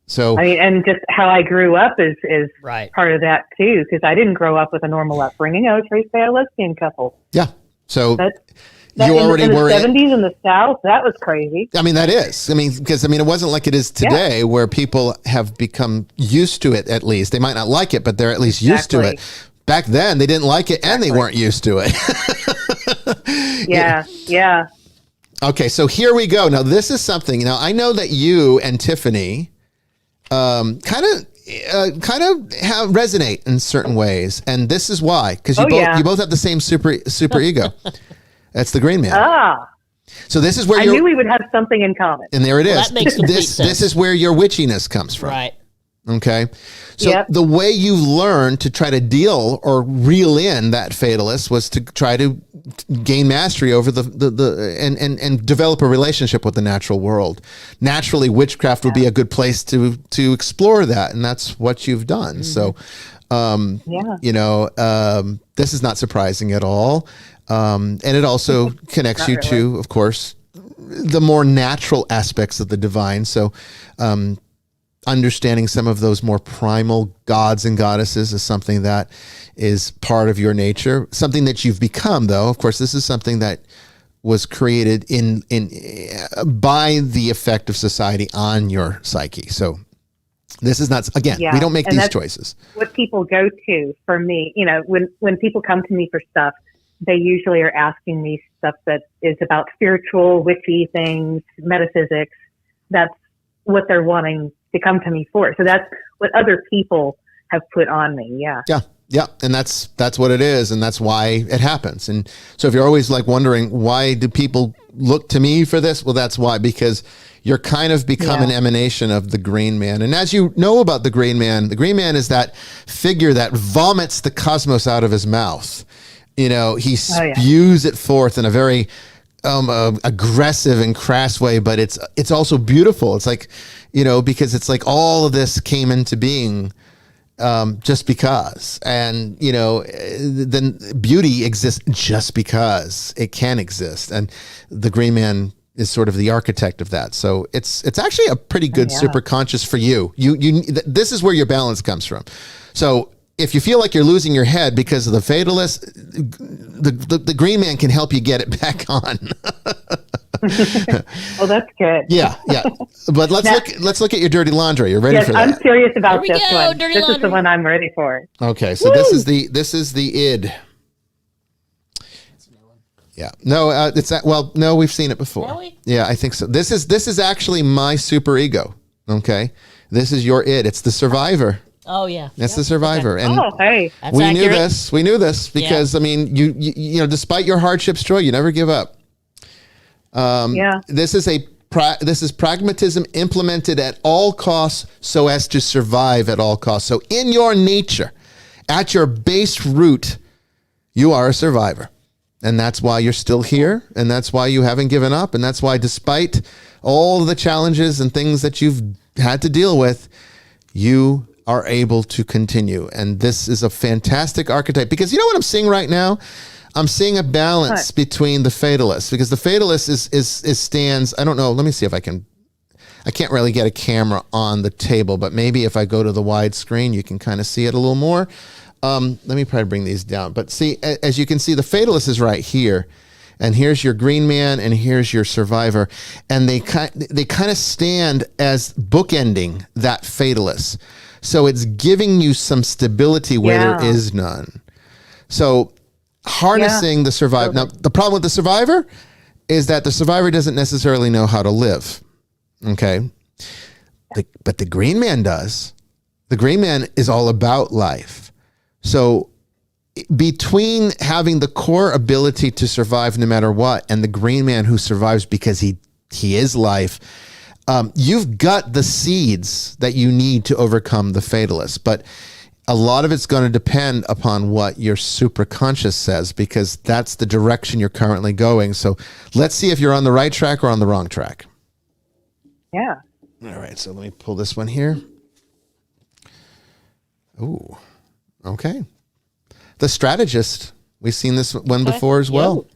So I mean, and just how I grew up is right. part of that too, because I didn't grow up with a normal upbringing. I was raised by a lesbian couple. Yeah. So you already were in the 70s in the South. That was crazy. I mean, that is. I mean, because it wasn't like it is today where people have become used to it. At least they might not like it, but they're at least used to it. Back then, they didn't like it and they weren't used to it. Yeah. Okay, so here we go. Now, this is something. Now, I know that you and Tiffany kind of have resonate in certain ways, and this is why. Because you both have the same super ego. That's the green man. So this is where I knew we would have something in common. and there it is. Well, that makes complete This sense. is where your witchiness comes from. Right. Okay. So Yep. the way you learned to try to deal or reel in that fatalist was to try to gain mastery over and develop a relationship with the natural world. Naturally, witchcraft would be a good place to explore that. And that's what you've done. So, this is not surprising at all. And it also connects you to, of course, the more natural aspects of the divine. So, understanding some of those more primal gods and goddesses is something that is part of your nature. Something that you've become, though. Of course, this is something that was created by the effect of society on your psyche. So this is not, again, we don't make these choices. What people go to for me, when people come to me for stuff, they usually are asking me stuff that is about spiritual, witchy things, metaphysics. That's what they're wanting to come to me for. So that's what other people have put on me. Yeah. Yeah. And that's what it is. And that's why it happens. And so if you're always like wondering, why do people look to me for this? Well, that's why, because you're kind of become an emanation of the Green Man. And as you know about the Green Man is that figure that vomits the cosmos out of his mouth. He spews it forth in a very aggressive and crass way, but it's also beautiful. It's like, because it's like all of this came into being just because. And, then beauty exists just because it can exist. And the Green Man is sort of the architect of that. So it's actually a pretty good super conscious for you. This is where your balance comes from. So if you feel like you're losing your head because of the fatalist, the Green Man can help you get it back on. Well, that's good. Yeah. But let's look at your dirty laundry. You're ready for that? I'm serious about Here we this go, one. dirty This is laundry. the one I'm ready for. Okay, so this is the id. Yeah. No, it's that. Well, no, we've seen it before. Have we? Yeah, I think so. This is actually my super ego. Okay, this is your id. It's the survivor. Oh yeah. That's the survivor. And Hey. That's we accurate. knew this. We knew this because I mean, you despite your hardships, Troy, you never give up. This is pragmatism implemented at all costs so as to survive at all costs. So in your nature, at your base root, you are a survivor. And that's why you're still here. And that's why you haven't given up. And that's why despite all the challenges and things that you've had to deal with, you are able to continue. And this is a fantastic archetype because you know what I'm seeing right now? I'm seeing a balance between the fatalist, because the fatalist is stands. I don't know. Let me see if I can't really get a camera on the table, but maybe if I go to the wide screen, you can kind of see it a little more. Let me probably bring these down. But see, as you can see, the fatalist is right here. And here's your Green Man, and here's your survivor. And they kind of stand as bookending that fatalist. So it's giving you some stability where there is none. So harnessing the survivor. Now, the problem with the survivor is that the survivor doesn't necessarily know how to live. Okay. But the Green Man does. The Green Man is all about life. So between having the core ability to survive no matter what and the Green Man who survives because he is life, you've got the seeds that you need to overcome the fatalist. But a lot of it's going to depend upon what your superconscious says, because that's the direction you're currently going. So let's see if you're on the right track or on the wrong track. Yeah. All right, so let me pull this one here. Ooh, okay. The strategist. We've seen this one before as well.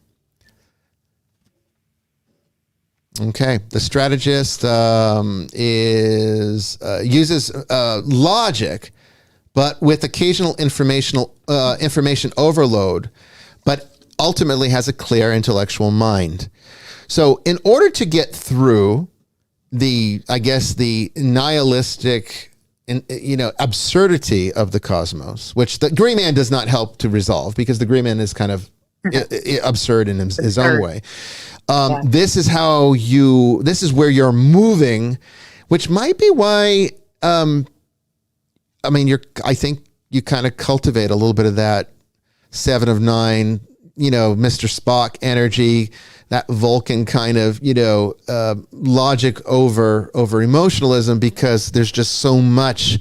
Okay, the strategist uses logic, but with occasional information overload, but ultimately has a clear intellectual mind. So in order to get through the nihilistic absurdity of the cosmos, which the Green Man does not help to resolve, because the Green Man is kind of absurd in his own way. This is where you're moving, which might be why, I think you kind of cultivate a little bit of that 7 of 9, Mr. Spock energy, that Vulcan kind of, logic over emotionalism, because there's just so much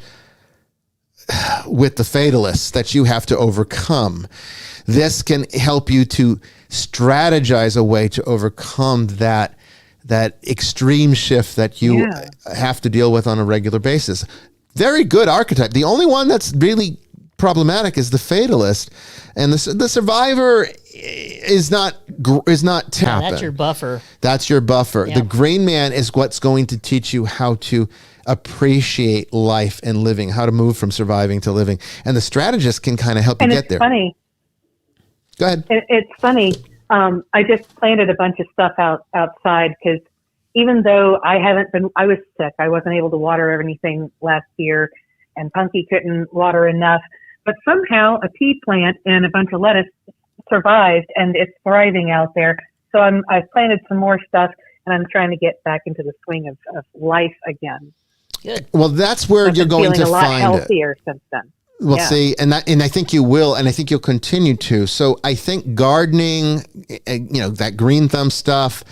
with the fatalists that you have to overcome. This can help you to strategize a way to overcome that extreme shift that you have to deal with on a regular basis. Very good archetype. The only one that's really problematic is the fatalist, and the survivor is not tapping. That's your buffer. That's your buffer. Yeah. The green man is what's going to teach you how to appreciate life and living, how to move from surviving to living. And the strategist can kind of help you get there. Funny. Go ahead. It's funny. I just planted a bunch of stuff outside because even though I was sick. I wasn't able to water anything last year, and Punky couldn't water enough. But somehow a pea plant and a bunch of lettuce survived, and it's thriving out there. So I've planted some more stuff, and I'm trying to get back into the swing of life again. Good. Well, that's where you're going to a lot find healthier it. Since then. Well, see, and I think you will, and I think you'll continue to. So I think gardening, that green thumb stuff,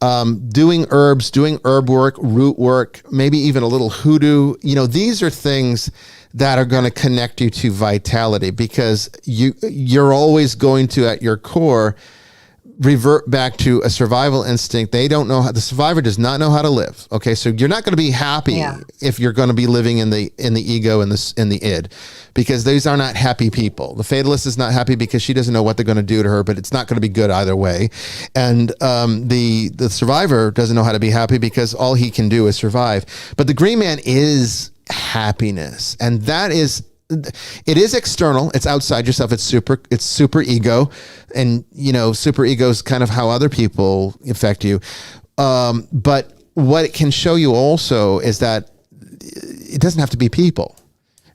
doing herbs, doing herb work, root work, maybe even a little hoodoo, these are things that are going to connect you to vitality, because you're always going to, at your core, revert back to a survival instinct. The survivor does not know how to live. Okay. So you're not going to be happy if you're going to be living in the ego and in the id, because these are not happy people. The fatalist is not happy because she doesn't know what they're going to do to her, but it's not going to be good either way. And the survivor doesn't know how to be happy because all he can do is survive. But the green man is happiness, and it is external. It's outside yourself. It's super ego, and super ego is kind of how other people affect you. But what it can show you also is that it doesn't have to be people.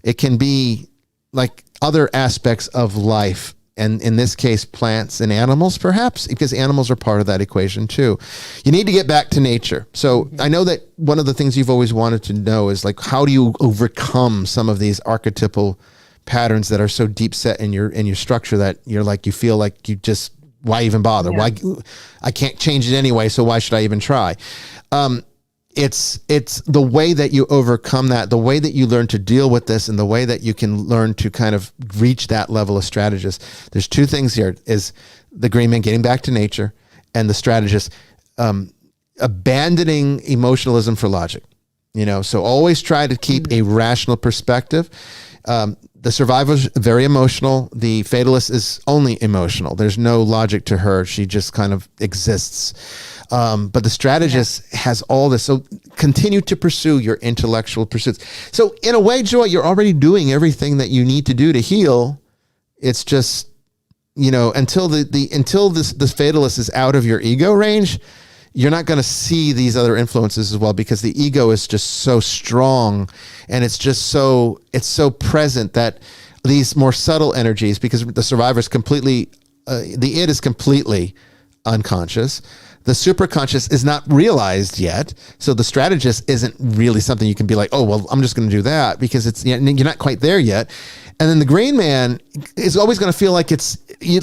It can be like other aspects of life, and in this case, plants and animals, perhaps, because animals are part of that equation too. You need to get back to nature. So I know that one of the things you've always wanted to know is, like, how do you overcome some of these archetypal patterns that are so deep set in your structure that you feel like why even bother? Why I can't change it anyway, so why should I even try? It's the way that you overcome that, the way that you learn to deal with this, and the way that you can learn to kind of reach that level of strategist. There's two things here: is the green man getting back to nature, and the strategist abandoning emotionalism for logic. So always try to keep a rational perspective. The survivor's very emotional. The fatalist is only emotional. There's no logic to her. She just kind of exists. But the strategist has all this. So continue to pursue your intellectual pursuits. So in a way, Joy, you're already doing everything that you need to do to heal. It's just, until this fatalist is out of your ego range, you're not going to see these other influences as well, because the ego is just so strong, and it's so present that these more subtle energies, because the survivor is completely, the id is completely unconscious. The superconscious is not realized yet. So the strategist isn't really something you can be like, oh, well, I'm just going to do that, because you're not quite there yet. And then the green man is always going to feel like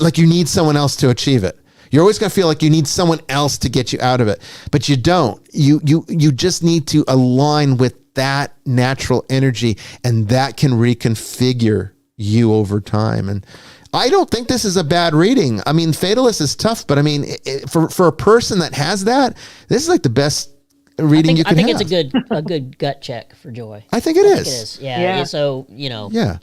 like you need someone else to achieve it. You're always going to feel like you need someone else to get you out of it, but you don't. You just need to align with that natural energy, and that can reconfigure you over time. And I don't think this is a bad reading. I mean, Fatalist is tough, but I mean, for a person that has that, this is like the best reading you can have. I think it's a good gut check for Joy. I think it is. Yeah. So, Yeah.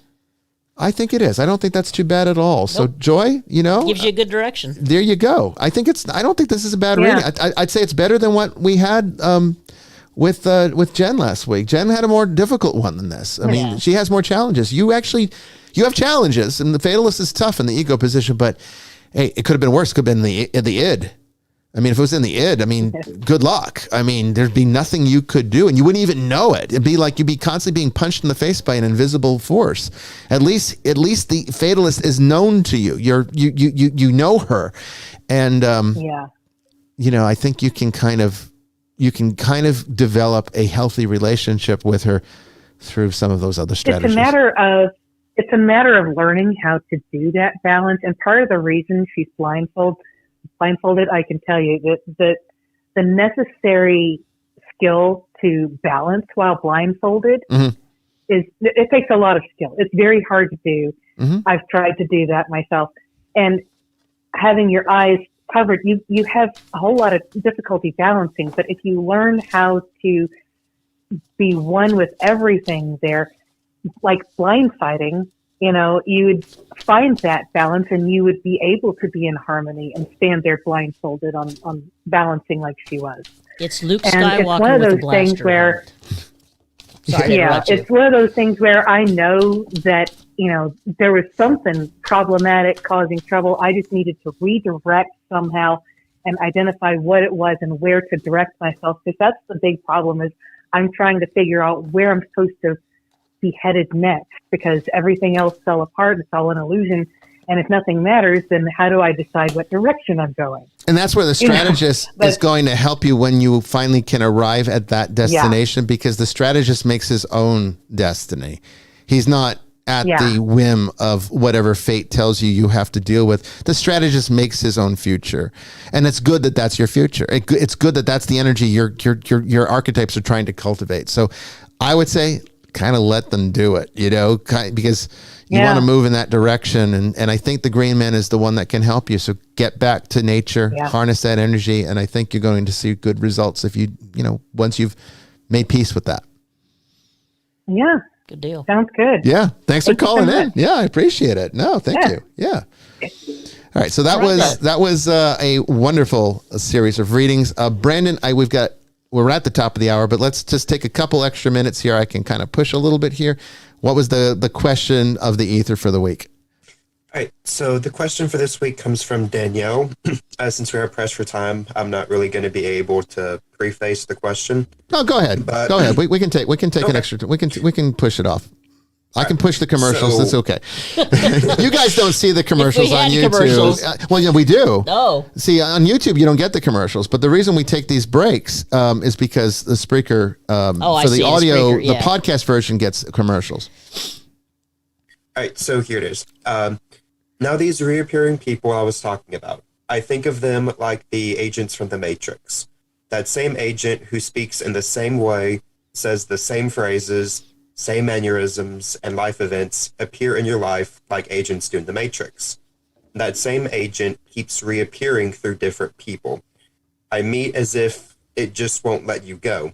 I think it is. I don't think that's too bad at all. So Joy, gives you a good direction. There you go. I don't think this is a bad reading. I'd say it's better than what we had with Jen last week. Jen had a more difficult one than this. I mean, she has more challenges. You have challenges, and the Fatalist is tough in the ego position, but hey, it could have been worse. It could have been the id. I mean, if it was in the id, I mean, good luck. I mean, there'd be nothing you could do, and you wouldn't even know it. It'd be like you'd be constantly being punched in the face by an invisible force. At least the Fatalist is known to you. You know her, and I think you can kind of develop a healthy relationship with her through some of those other strategies. it's a matter of learning how to do that balance. And part of the reason she's blindfolded, I can tell you that the necessary skill to balance while blindfolded it takes a lot of skill. It's very hard to do. I've tried to do that myself. And having your eyes covered, you have a whole lot of difficulty balancing. But if you learn how to be one with everything there, like blind fighting, you would find that balance and you would be able to be in harmony and stand there blindfolded on balancing like she was. It's Luke And Skywalker it's one of with a those blaster. things where, Sorry to interrupt you. it's one of those things where I know that, there was something problematic causing trouble. I just needed to redirect somehow and identify what it was and where to direct myself. Because that's the big problem is I'm trying to figure out where I'm supposed to be headed next, because everything else fell apart. It's all an illusion. And if nothing matters, then how do I decide what direction I'm going? And that's where the strategist is going to help you when you finally can arrive at that destination, because the strategist makes his own destiny. He's not at the whim of whatever fate tells you have to deal with. The strategist makes his own future. And it's good that that's your future. It's good that that's the energy your archetypes are trying to cultivate. So I would say kind of let them do it, because you want to move in that direction. And I think the green man is the one that can help you. So get back to nature, harness that energy. And I think you're going to see good results if once you've made peace with that. Yeah. Good deal. Sounds good. Yeah. Thanks for calling so in. much. Yeah. I appreciate it. No, thank you. Yeah. All right. So that was a wonderful series of readings. Brandon, we're at the top of the hour, but let's just take a couple extra minutes here. I can kind of push a little bit here. What was the question of the ether for the week? All right, so the question for this week comes from Danielle. Since we are pressed for time, I'm not really going to be able to preface the question. No, go ahead. Go ahead. We can take an extra. We can push it off. I can push the commercials. That's okay. You guys don't see the commercials on YouTube. Commercials. Well, yeah, we do. No. See, on YouTube, you don't get the commercials. But the reason we take these breaks is because the Spreaker, for the audio, the podcast version gets commercials. All right, so here it is. Now these reappearing people I was talking about, I think of them like the agents from the Matrix. That same agent who speaks in the same way, says the same phrases, same mannerisms, and life events appear in your life like agents do in the Matrix. That same agent keeps reappearing through different people. I meet as if it just won't let you go.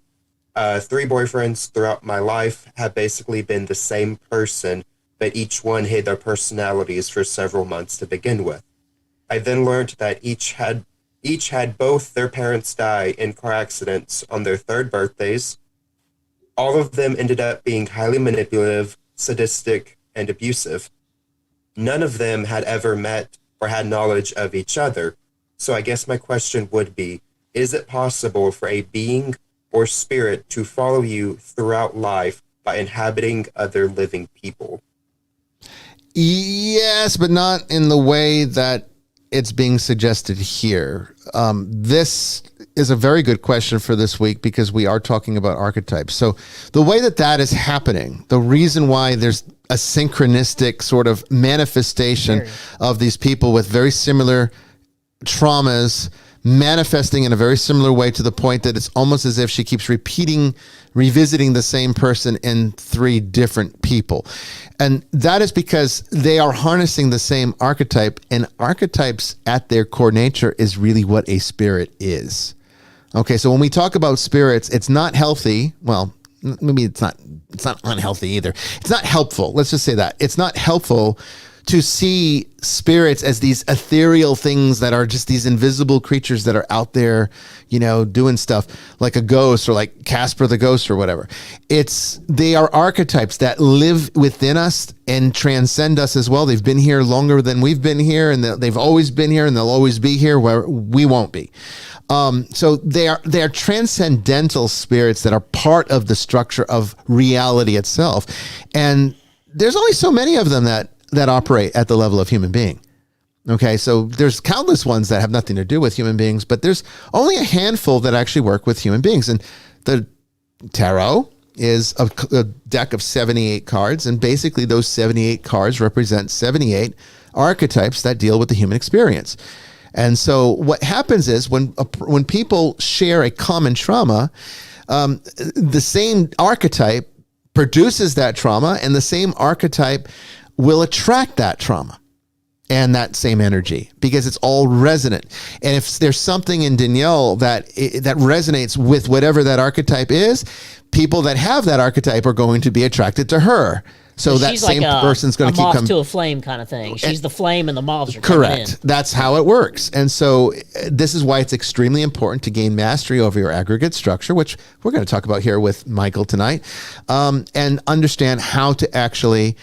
3 boyfriends throughout my life have basically been the same person, but each one hid their personalities for several months to begin with. I then learned that each had both their parents die in car accidents on their 3rd birthdays. All of them ended up being highly manipulative, sadistic, and abusive. None of them had ever met or had knowledge of each other. So I guess my question would be, is it possible for a being or spirit to follow you throughout life by inhabiting other living people? Yes, but not in the way that it's being suggested here. This is a very good question for this week because we are talking about archetypes. So the way that is happening, the reason why there's a synchronistic sort of manifestation of these people with very similar traumas manifesting in a very similar way, to the point that it's almost as if she keeps revisiting the same person in 3 different people. And that is because they are harnessing the same archetype, and archetypes at their core nature is really what a spirit is. Okay, so when we talk about spirits, it's not healthy. Well, maybe it's not unhealthy either. It's not helpful. Let's just say that. It's not helpful to see spirits as these ethereal things that are just these invisible creatures that are out there, doing stuff like a ghost or like Casper the Ghost or whatever. They are archetypes that live within us and transcend us as well. They've been here longer than we've been here, and they've always been here, and they'll always be here where we won't be. So they are transcendental spirits that are part of the structure of reality itself. And there's only so many of them that operate at the level of human being. Okay, so there's countless ones that have nothing to do with human beings, but there's only a handful that actually work with human beings. And the tarot is a deck of 78 cards, and basically those 78 cards represent 78 archetypes that deal with the human experience. And so what happens is when people share a common trauma, the same archetype produces that trauma, and the same archetype will attract that trauma and that same energy, because it's all resonant. And if there's something in Danielle that resonates with whatever that archetype is, people that have that archetype are going to be attracted to her. So that she's same like person's going to keep moth coming to a flame kind of thing. She's the flame, and the moths are coming in. Correct. That's how it works. And so this is why it's extremely important to gain mastery over your aggregate structure, which we're going to talk about here with Mikal tonight, and understand how to actually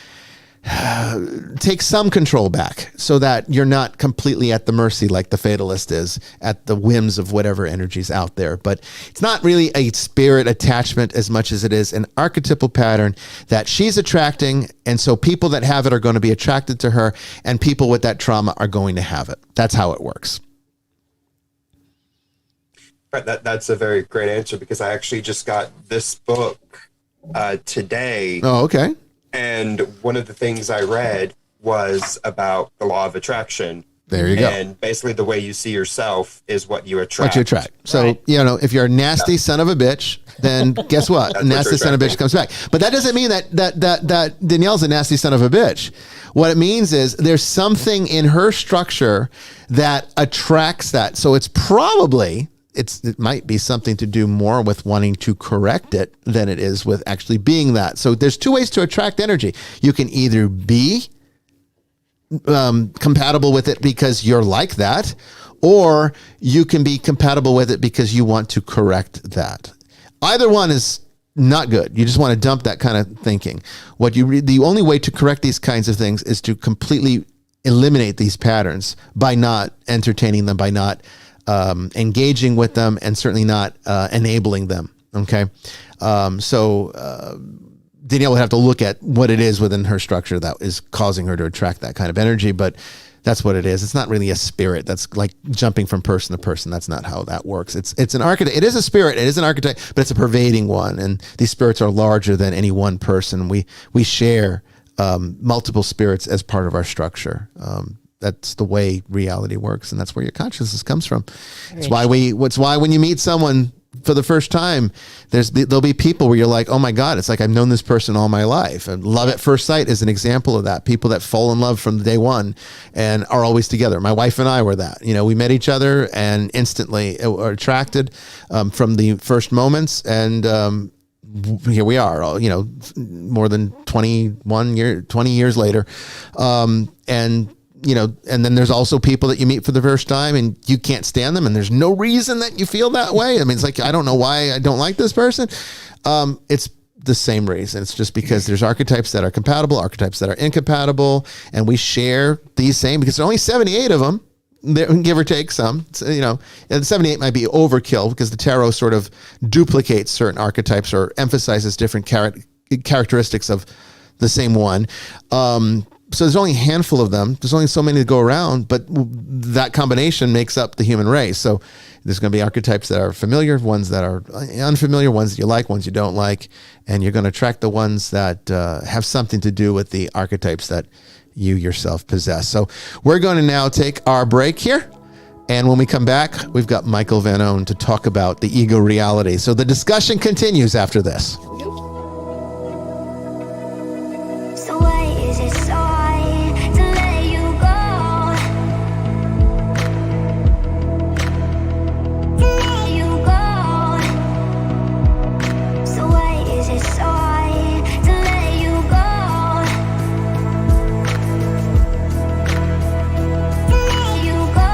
take some control back so that you're not completely at the mercy like the Fatalist is, at the whims of whatever energy's out there. But it's not really a spirit attachment as much as it is an archetypal pattern that she's attracting. And so people that have it are going to be attracted to her, and people with that trauma are going to have it. That's how it works. Right, that's a very great answer, because I actually just got this book today. Oh, okay. And one of the things I read was about the law of attraction. There you go. And basically the way you see yourself is what you attract. What you attract. So, if you're a nasty son of a bitch, then guess what? A nasty son of a bitch comes back. But that doesn't mean that Danielle's a nasty son of a bitch. What it means is there's something in her structure that attracts that. So it's probably... It might be something to do more with wanting to correct it than it is with actually being that. So there's two ways to attract energy. You can either be compatible with it because you're like that, or you can be compatible with it because you want to correct that. Either one is not good. You just want to dump that kind of thinking. The only way to correct these kinds of things is to completely eliminate these patterns by not entertaining them, by not engaging with them, and certainly not enabling them. Okay. So Danielle would have to look at what it is within her structure that is causing her to attract that kind of energy, but that's what it is. It's not really a spirit that's like jumping from person to person. That's not how that works. It's an archetype. It is a spirit. It is an archetype, but it's a pervading one. And these spirits are larger than any one person. We share multiple spirits as part of our structure. That's the way reality works, and that's where your consciousness comes from. It's why when you meet someone for the first time, there'll be people where you're like, oh my God, it's like I've known this person all my life. And love at first sight is an example of that. People that fall in love from day one and are always together. My wife and I were that. We met each other and instantly were attracted from the first moments, and here we are, more than 20 years later, and then there's also people that you meet for the first time and you can't stand them, and there's no reason that you feel that way. I mean, it's like, I don't know why I don't like this person. It's the same reason. It's just because there's archetypes that are compatible, archetypes that are incompatible, and we share these same, because there's only 78 of them, give or take some. And 78 might be overkill because the tarot sort of duplicates certain archetypes or emphasizes different characteristics of the same one. So there's only a handful of them. There's only so many to go around, but that combination makes up the human race. So there's going to be archetypes that are familiar, ones that are unfamiliar, ones that you like, ones you don't like, and you're going to attract the ones that have something to do with the archetypes that you yourself possess. So we're going to now take our break here. And when we come back, we've got Mikal Van Oene to talk about the ego reality. So the discussion continues after this. So why is it so hard to let you go? To let you go. So why is it so hard to let you go? To let you go.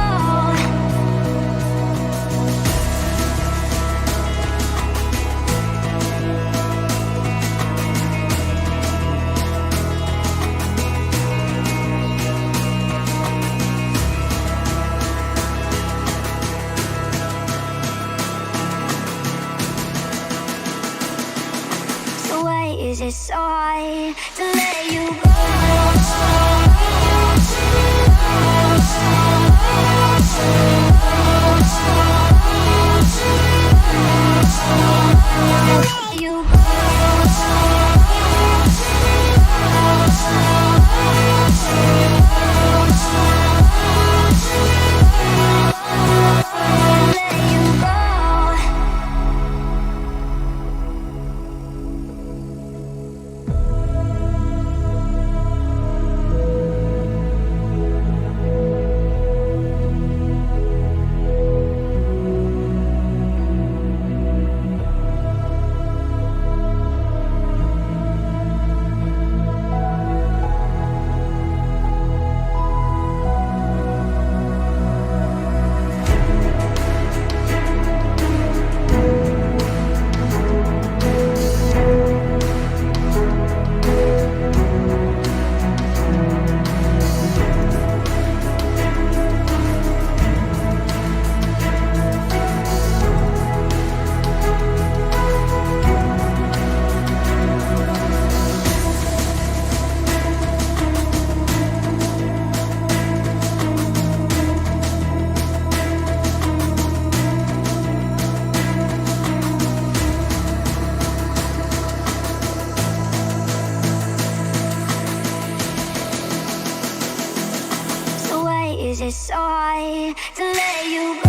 is it so hard to let you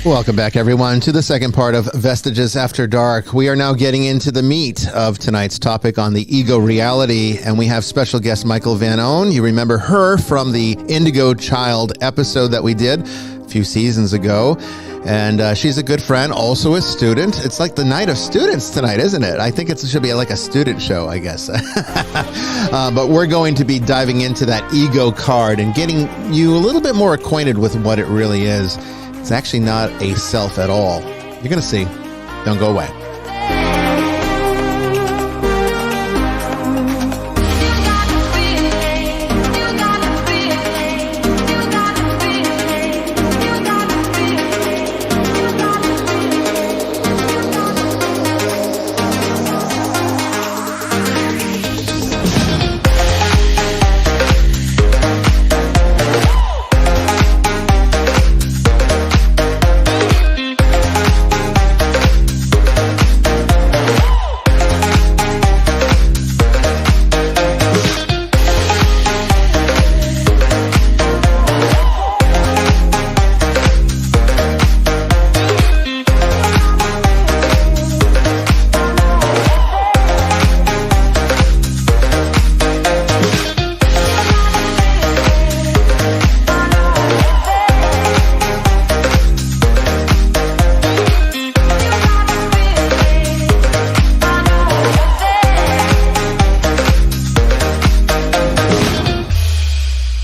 Welcome back, everyone, to the second part of Vestiges After Dark. We are now getting into the meat of tonight's topic on the ego reality, and we have special guest Mikal Van Oene. You remember her from the Indigo Child episode that we did a few seasons ago, and she's a good friend, also a student. It's like the night of students tonight, isn't it? I think it should be like a student show, I guess. But we're going to be diving into that ego card and getting you a little bit more acquainted with what it really is. It's actually not a self at all. You're going to see. Don't go away.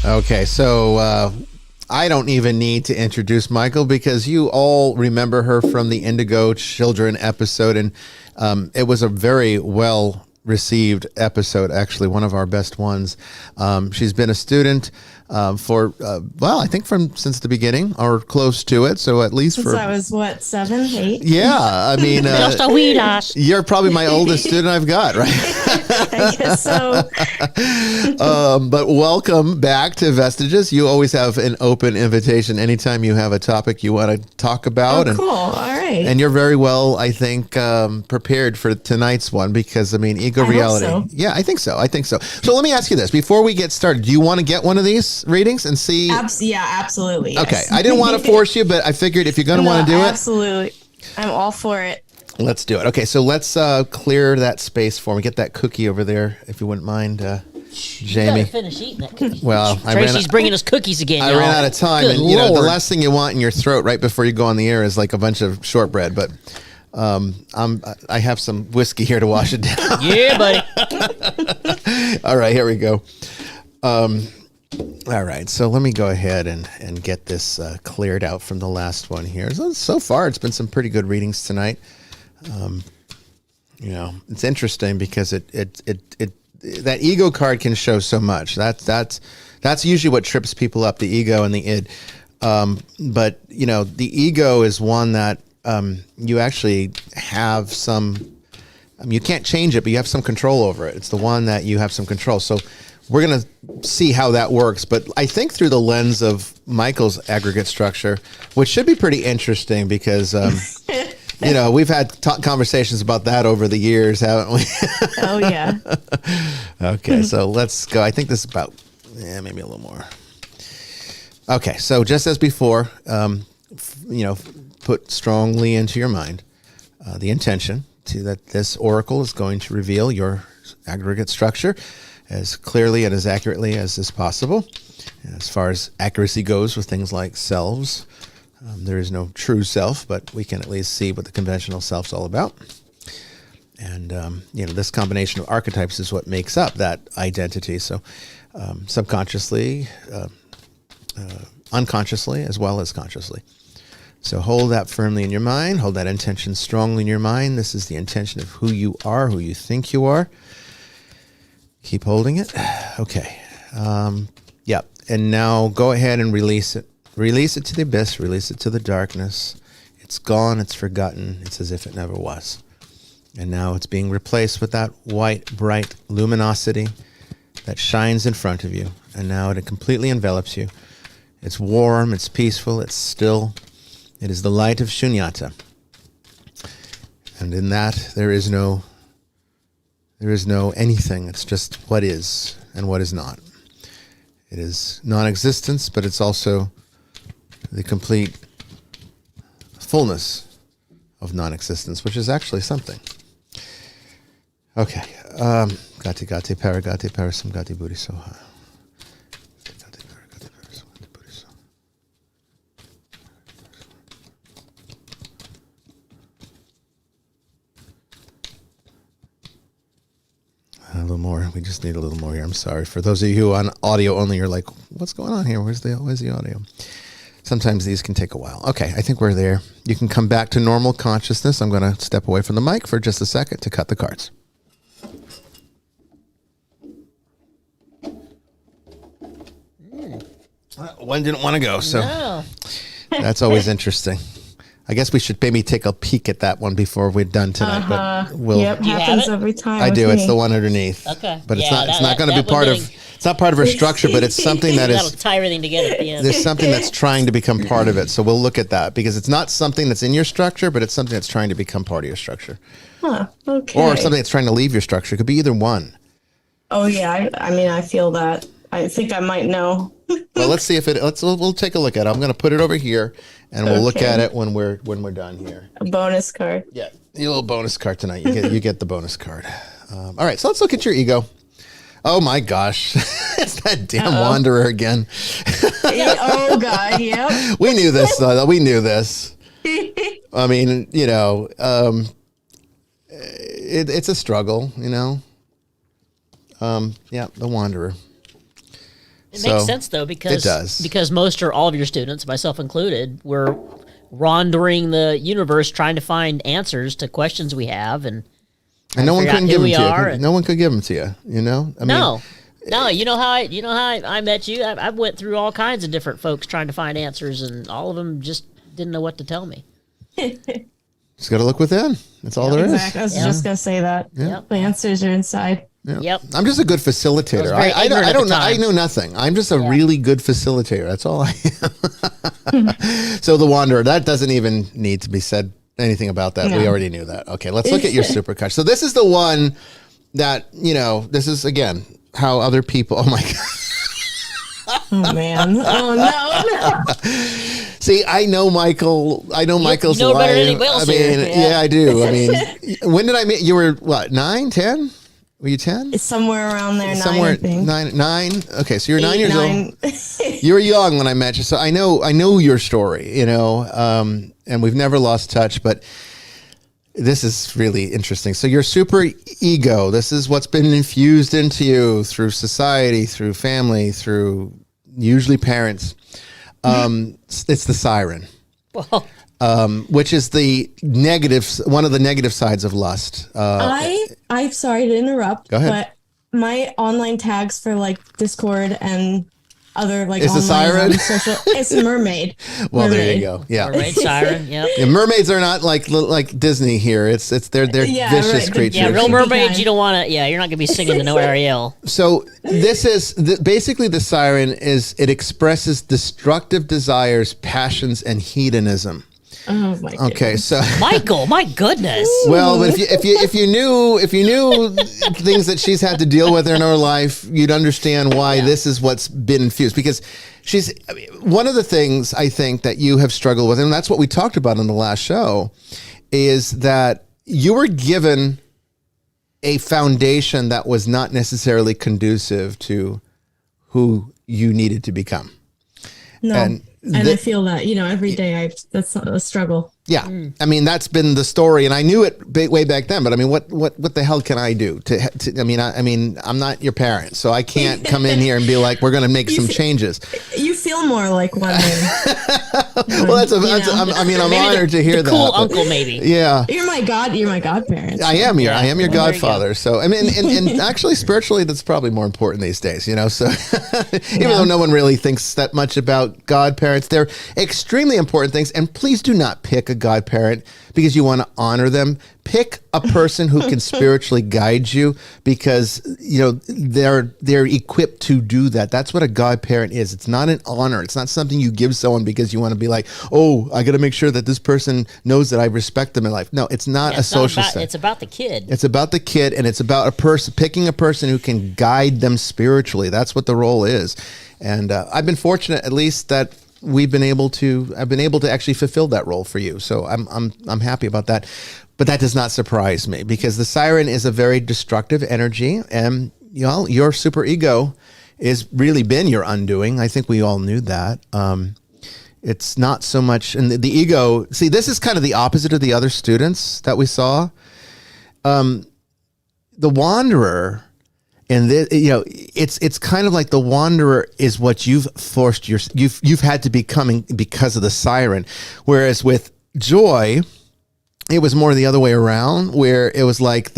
Okay, so I don't even need to introduce Mikal because you all remember her from the Indigo Children episode, and it was a very well received episode, actually one of our best ones. She's been a student for I think since the beginning or close to it, so at least since I was 7, 8. Yeah, I mean Just a wee dash. You're probably my oldest student I've got, right? I guess so. But welcome back to Vestiges. You always have an open invitation anytime you have a topic you want to talk about. Oh, cool. All right. And you're very well, I think, prepared for tonight's one because, I mean, ego reality. Hope so. Yeah, I think so. So let me ask you this. Before we get started, do you want to get one of these readings and see? Yeah, absolutely. Yes. Okay. I didn't want to force you, but I figured if you're going to want to do it. Absolutely. I'm all for it. Let's do it. Okay, so let's clear that space for me. Get that cookie over there, if you wouldn't mind, Jamie. You gotta finish eating that cookie. Well, Tracy's bringing us cookies again. I y'all. ran out of time, Good and you know the Lord. last thing you want in your throat right before you go on the air is like a bunch of shortbread. But I have some whiskey here to wash it down. Yeah, buddy. All right, here we go. All right, so let me go ahead and get this cleared out from the last one here. So far, it's been some pretty good readings tonight. You know, it's interesting because it that ego card can show so much. That's usually what trips people up, the ego and the id. But you know, the ego is one that you actually have some. You can't change it, but you have some control over it. It's the one that you have some control. So we're going to see how that works. But I think through the lens of Mikal's aggregate structure, which should be pretty interesting because, you know, we've had conversations about that over the years, haven't we? Oh, yeah. Okay, so let's go. I think this is about, maybe a little more. Okay, so just as before, you know, put strongly into your mind the intention that this oracle is going to reveal your aggregate structure as clearly and as accurately as is possible. As far as accuracy goes with things like selves, there is no true self, but we can at least see what the conventional self's all about. And, you know, this combination of archetypes is what makes up that identity. So subconsciously, unconsciously, as well as consciously. So hold that firmly in your mind. Hold that intention strongly in your mind. This is the intention of who you are, who you think you are. Keep holding it. Okay. Yeah. And now go ahead and release it. Release it to the abyss. Release it to the darkness. It's gone. It's forgotten. It's as if it never was. And now it's being replaced with that white, bright luminosity that shines in front of you. And now it completely envelops you. It's warm. It's peaceful. It's still. It is the light of Shunyata. And in that, there is no anything. It's just what is and what is not. It is non-existence, but it's also the complete fullness of non-existence, which is actually something. Okay. Gati gati paragati parasam gati buddhi soha. A little more. We just need a little more here. I'm sorry. For those of you who on audio only, you're like, what's going on here? Where's the audio? Sometimes these can take a while. Okay, I think we're there. You can come back to normal consciousness. I'm going to step away from the mic for just a second to cut the cards. One didn't want to go, so No. that's always interesting. I guess we should maybe take a peek at that one before we're done tonight. But we'll. Yep, Do you have happens it? every time. I with do. me. It's the one underneath. Okay. But it's Yeah, not. It's that- not going to that be part one of. It's not part of her structure, but it's something that That'll is. tie everything together at the end. There's something that's trying to become part of it. So we'll look at that because it's not something that's in your structure, but it's something that's trying to become part of your structure, Huh, okay. or something that's trying to leave your structure. It could be either one. Oh yeah, I mean, I feel that. I think I might know. Well, let's see if it. We'll take a look at it. I'm going to put it over here, and we'll look Okay. at it when we're done here. A bonus card. Yeah, your little bonus card tonight. You get the bonus card. All right, so let's look at your ego. Oh my gosh, it's that damn wanderer again. Oh God, yep. We knew this. We knew this. I mean, it's a struggle, Yeah, the wanderer. It makes sense though because it does. because most or all of your students, myself included, were wandering the universe trying to find answers to questions we have, and no one figure out couldn't who give them we to are you. and- No one could give them to you. I mean, no, you know how I met you. I went through all kinds of different folks trying to find answers, and all of them just didn't know what to tell me. just got to look within. That's all there is. Exactly. I was just gonna say that. Yep. The answers are inside. Yep. I'm just a good facilitator. very I ignorant at don't the know. I time. know nothing. I'm just a really good facilitator. That's all I am. So the wanderer, that doesn't even need to be said anything about that. We No. already knew that. Okay, let's look at your supercard. So this is the one that, this is again how other people, oh my God. Oh man. Oh no. See, I know Michael. I know Michael's know better than life. anybody else I mean, here. yeah, I do. I mean, when did I meet you? Were what, 9, 10? Were you 10? It's somewhere around there. Somewhere 9, I think. 9. Okay, so you're 9 years 9. old. You were young when I met you, so I know your story. And we've never lost touch. But this is really interesting. So your super ego. This is what's been infused into you through society, through family, through usually parents. It's the siren. Well, Which is the negative, one of the negative sides of lust. I'm sorry to interrupt. Go ahead. But my online tags for like Discord and other like Is the online siren? social, it's mermaid. Well, there Mermaid. you go. Yeah. mermaid siren. Yep. Yeah, mermaids are not like Disney here. It's they're Yeah, vicious right. creatures. Yeah, real Be mermaids. kind. You don't want to. Yeah, you're not gonna be singing the No Ariel. So this is basically the siren is it expresses destructive desires, passions, and hedonism. Oh my god. Okay, so Michael, my goodness. well, but if you knew things that she's had to deal with in her life, you'd understand why this is what's been infused. Because one of the things I think that you have struggled with, and that's what we talked about in the last show, is that you were given a foundation that was not necessarily conducive to who you needed to become. No. And And I feel that, every day that's a struggle. Yeah, I mean that's been the story, and I knew it way back then. But I mean, what the hell can I do? I mean, I'm not your parent, so I can't come in here and be like, we're going to make some changes. You feel more like one. Well, I'm honored to hear the that. cool but- uncle, maybe. Yeah, You're my godparent. I am your Yeah. I am your Well, there you godfather. So I mean, and actually spiritually, that's probably more important these days. So even though no one really thinks that much about godparents, they're extremely important things. And please do not pick a godparent because you want to honor them. Pick a person who can spiritually guide you because they're equipped to do that. That's what a godparent is. It's not an honor. It's not something you give someone because you want to be like, oh, I got to make sure that this person knows that I respect them in life. No, it's not a It's not social about, thing. it's about the kid. It's about the kid, and it's about a person picking a person who can guide them spiritually. That's what the role is. And I've been fortunate, at least, that I've been able to actually fulfill that role for you. So I'm happy about that. But that does not surprise me, because the siren is a very destructive energy, and your super ego is really been your undoing. I think we all knew that. It's not so much, and the ego, see, this is kind of the opposite of the other students that we saw. The wanderer, and it's kind of like the wanderer is what you've forced you've had to become because of the siren. Whereas with Joy, it was more the other way around, where it was like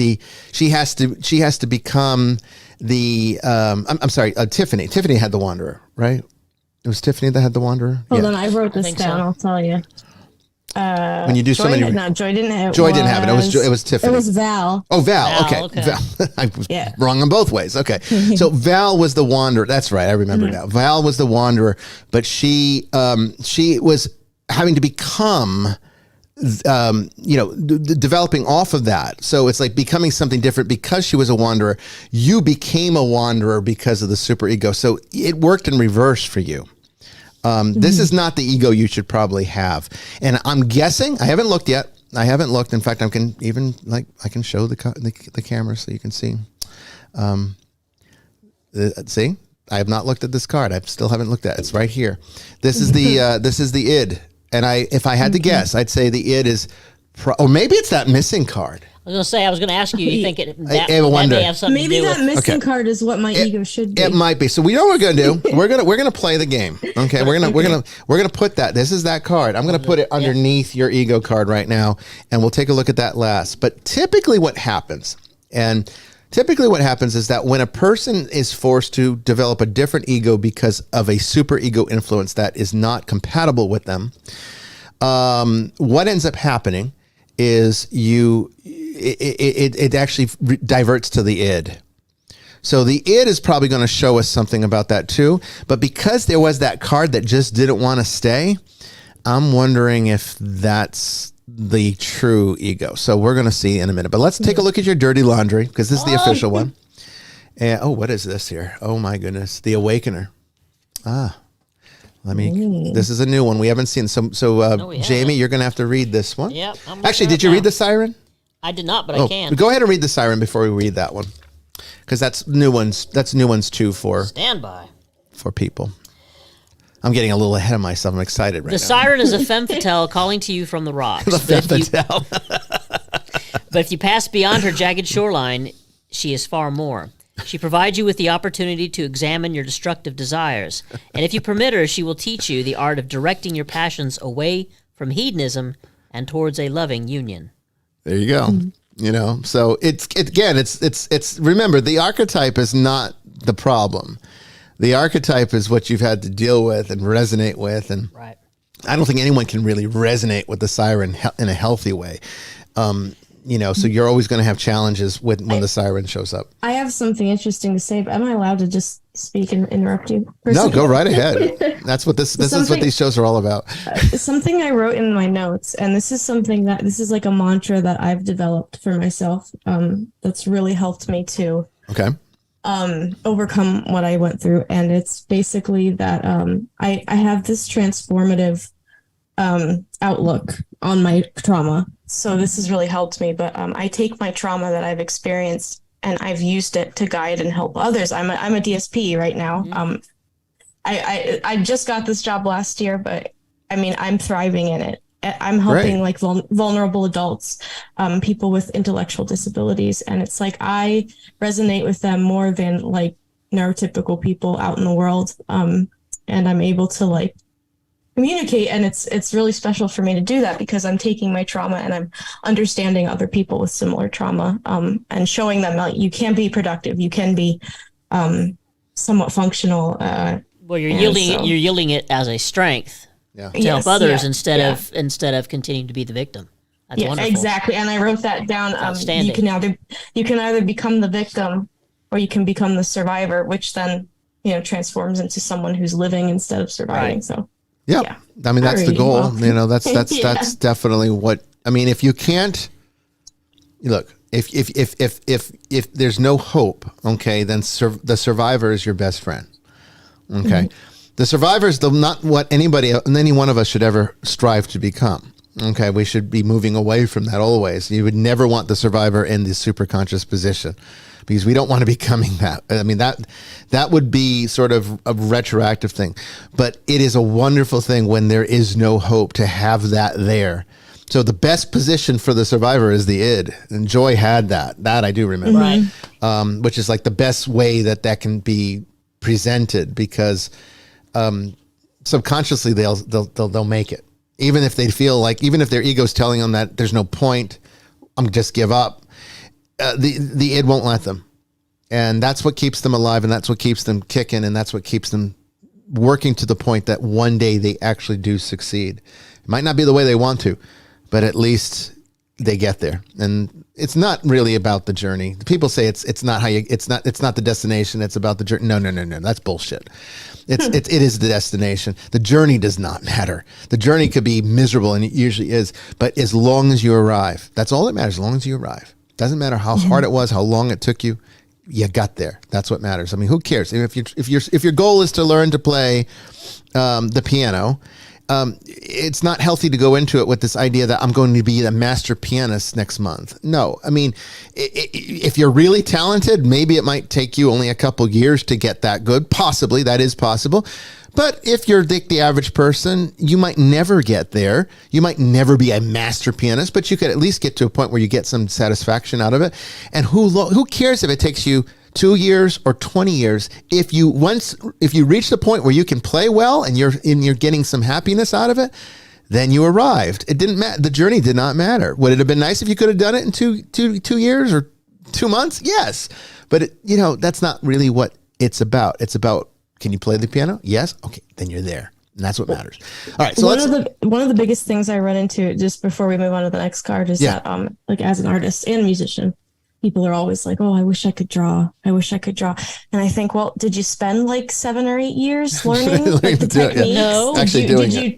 she has to become the I'm sorry, Tiffany. Tiffany had the wanderer, right? It was Tiffany that had the wanderer. Hold on, I wrote this down. so. I'll tell you. When you do Joy, so many, Joy didn't have it. Joy didn't have it. It was Tiffany. It was Val. Oh, Val. Val, Okay. okay. Val. I was wrong on both ways. Okay. So Val was the wanderer. That's right. I remember now. Val was the wanderer, but she was having to become, developing off of that. So it's like becoming something different because she was a wanderer. You became a wanderer because of the superego. So it worked in reverse for you. This is not the ego you should probably have. And I'm guessing, I haven't looked yet. In fact, I can show the camera so you can see. See, I have not looked at this card. I still haven't looked at it. It's right here. This is the id. And if I had to guess, I'd say the id is, or maybe it's that missing card. I was going to say, I was going to ask you, you think that wonder. may have something Maybe to do that with... missing card is what my ego should be. It might be. So we know what we're going to do. We're going to play the game. Okay. We're going to put that. This is that card. I'm going to put it underneath your ego card right now, and we'll take a look at that last. But typically what happens is that when a person is forced to develop a different ego because of a super ego influence that is not compatible with them, what ends up happening is it actually diverts to the id. So the id is probably going to show us something about that too. But because there was that card that just didn't want to stay, I'm wondering if that's the true ego. So we're going to see in a minute. But let's take a look at your dirty laundry, because this is the official one. And what is this here? Oh my goodness, the Awakener. This is a new one we haven't seen. So Jamie, you're going to have to read this one. Yep. Actually, did you read the siren? I did not, but I can. Go ahead and read the siren before we read that one, because that's new ones. That's new ones too for people. I'm getting a little ahead of myself. I'm excited right now. The siren is a femme fatale calling to you from the rocks. The femme fatale. But if you pass beyond her jagged shoreline, she is far more. She provides you with the opportunity to examine your destructive desires. And if you permit her, she will teach you the art of directing your passions away from hedonism and towards a loving union. There you go. So it's remember, the archetype is not the problem. The archetype is what you've had to deal with and resonate with. And right. I don't think anyone can really resonate with the siren in a healthy way. So you're always going to have challenges when the siren shows up. I have something interesting to say, but am I allowed to just speak and interrupt you? No, go right ahead. That's what this is what these shows are all about. Something I wrote in my notes, and this is like a mantra that I've developed for myself. That's really helped me to overcome what I went through. And it's basically that I have this transformative outlook on my trauma. So this has really helped me, but I take my trauma that I've experienced and I've used it to guide and help others. I'm a DSP right now. Mm-hmm. I just got this job last year, but I mean, I'm thriving in it. I'm helping like vulnerable adults, people with intellectual disabilities. And it's like, I resonate with them more than like neurotypical people out in the world. And I'm able to like communicate, and it's really special for me to do that because I'm taking my trauma and I'm understanding other people with similar trauma, and showing them like you can be productive, you can be somewhat functional. Well, you're yielding it as a strength to help others instead of continuing to be the victim. That's wonderful. Exactly. And I wrote that down. You can either become the victim or you can become the survivor, which then transforms into someone who's living instead of surviving. Right. So. Yeah. I mean, that's the goal. That's definitely what, I mean, if you can't look, if there's no hope, okay, then the survivor is your best friend. Okay. The survivor is not what any one of us should ever strive to become. Okay, we should be moving away from that always. You would never want the survivor in the superconscious position because we don't want to be becoming that. I mean, that would be sort of a retroactive thing. But it is a wonderful thing when there is no hope to have that there. So the best position for the survivor is the id. And Joy had that. That I do remember. Right. Which is like the best way that can be presented because subconsciously they'll make it. Even if they feel like, even if their ego's telling them that there's no point, I'm just give up, the id won't let them. And that's what keeps them alive, and that's what keeps them kicking, and that's what keeps them working to the point that one day they actually do succeed. It might not be the way they want to, but at least they get there. And it's not really about the journey. People say it's not the destination, it's about the journey. No, that's bullshit. It is the destination. The journey does not matter. The journey could be miserable, and it usually is, but as long as you arrive, that's all that matters. As long as you arrive, doesn't matter how hard it was, how long it took you. You got there. That's what matters. I mean, who cares if your goal is to learn to play the piano? It's not healthy to go into it with this idea that I'm going to be the master pianist next month. No, I mean, if you're really talented, maybe it might take you only a couple years to get that good. Possibly, that is possible. But if you're the average person, you might never get there. You might never be a master pianist, but you could at least get to a point where you get some satisfaction out of it. And who cares if it takes you 2 years or 20 years? If you reach the point where you can play well and you're getting some happiness out of it, then you arrived. It didn't matter. The journey did not matter. Would it have been nice if you could have done it in two years or 2 months? Yes, but that's not really what it's about. It's about, can you play the piano? Yes. Okay, then you're there. And that's what matters. All right. So one of the biggest things I run into just before we move on to the next card is that like as an artist and a musician, people are always like, "Oh, I wish I could draw. I wish I could draw." And I think, well, did you spend like 7 or 8 years learning like the techniques? No.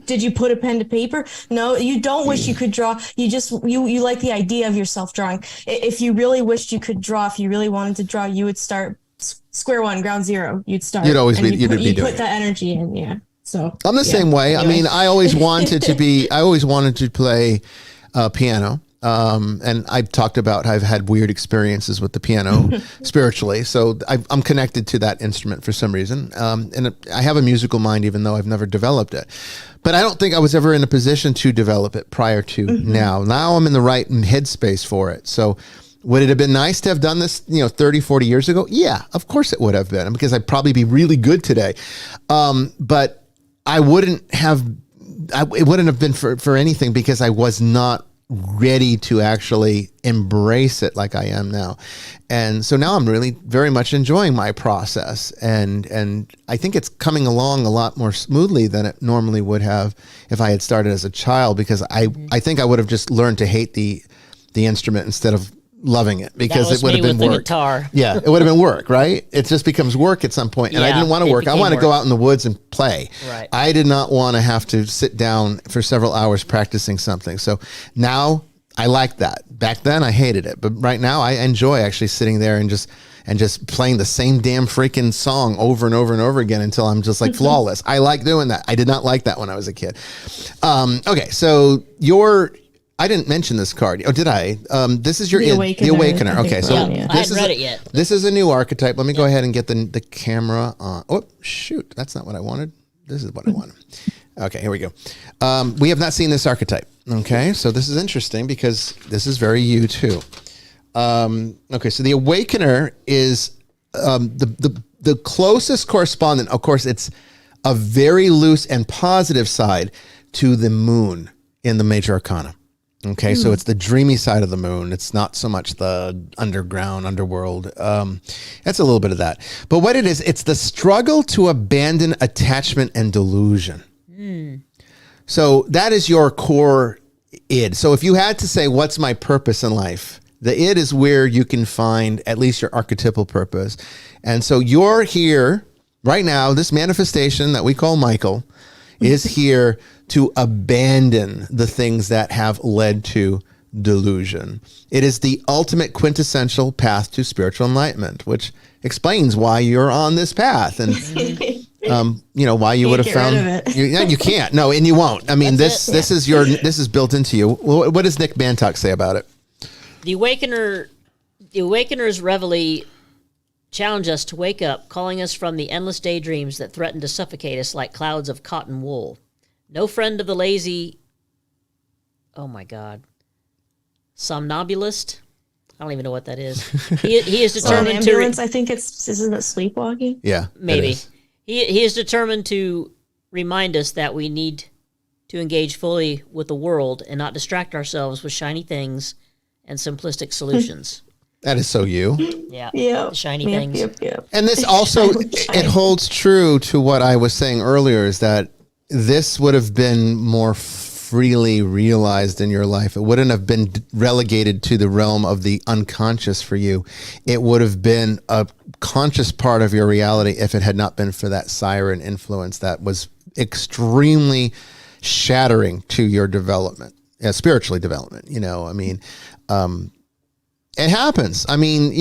Did you put a pen to paper? No, you don't wish you could draw. You just you like the idea of yourself drawing. If you really wished you could draw, if you really wanted to draw, you would start square one, ground zero. You'd start. You'd always you'd doing put that energy in. Yeah. So I'm the same way. Anyway. I mean, I always wanted to play piano. And I've talked about, I've had weird experiences with the piano spiritually. So I'm connected to that instrument for some reason. And I have a musical mind, even though I've never developed it. But I don't think I was ever in a position to develop it prior to now. Now I'm in the right headspace for it. So would it have been nice to have done this, 30, 40 years ago? Yeah, of course it would have been, because I'd probably be really good today. But it wouldn't have been for anything, because I was not ready to actually embrace it like I am now. And so now I'm really very much enjoying my process. And I think it's coming along a lot more smoothly than it normally would have if I had started as a child, because I think I would have just learned to hate the instrument instead of loving it, because it would have been work. Guitar. Yeah, it would have been work, right? It just becomes work at some point. And I didn't want to work. I want to go out in the woods and play. Right. I did not want to have to sit down for several hours practicing something. So now I like that. Back then I hated it, but right now I enjoy actually sitting there and just playing the same damn freaking song over and over and over again until I'm just like flawless. I like doing that. I did not like that when I was a kid. Okay, so I didn't mention this card. Oh, did I? This is The Awakener. Okay, so I hadn't read it yet. This is a new archetype. Let me go ahead and get the camera on. Oh, shoot. That's not what I wanted. This is what I wanted. Okay, here we go. We have not seen this archetype. Okay, so this is interesting because this is very you too. Okay, so the Awakener is the closest correspondent. Of course, it's a very loose and positive side to the moon in the major arcana. Okay, so it's the dreamy side of the moon. It's not so much the underworld. That's a little bit of that. But what it is, it's the struggle to abandon attachment and delusion. So that is your core id. So if you had to say, what's my purpose in life? The id is where you can find at least your archetypal purpose. And so you're here right now, this manifestation that we call Michael is here to abandon the things that have led to delusion. It is the ultimate quintessential path to spiritual enlightenment, which explains why you're on this path. And why you would have get found rid of it. you can't. No, and you won't. I mean, That's this is built into you. What does Nick Bantock say about it? The Awakener's Reveille challenge us to wake up, calling us from the endless daydreams that threaten to suffocate us like clouds of cotton wool. No friend of the lazy... Oh, my God. Somnambulist? I don't even know what that is. He is determined to... Ambulance, I think isn't it sleepwalking? Yeah, Maybe. He is determined to remind us that we need to engage fully with the world and not distract ourselves with shiny things and simplistic solutions. That is so you. Yeah. Yeah. The shiny things. Yep. And this also, it holds true to what I was saying earlier, is that this would have been more freely realized in your life. It wouldn't have been relegated to the realm of the unconscious for you. It would have been a conscious part of your reality if it had not been for that siren influence that was extremely shattering to your development, spiritually development. It happens. I mean,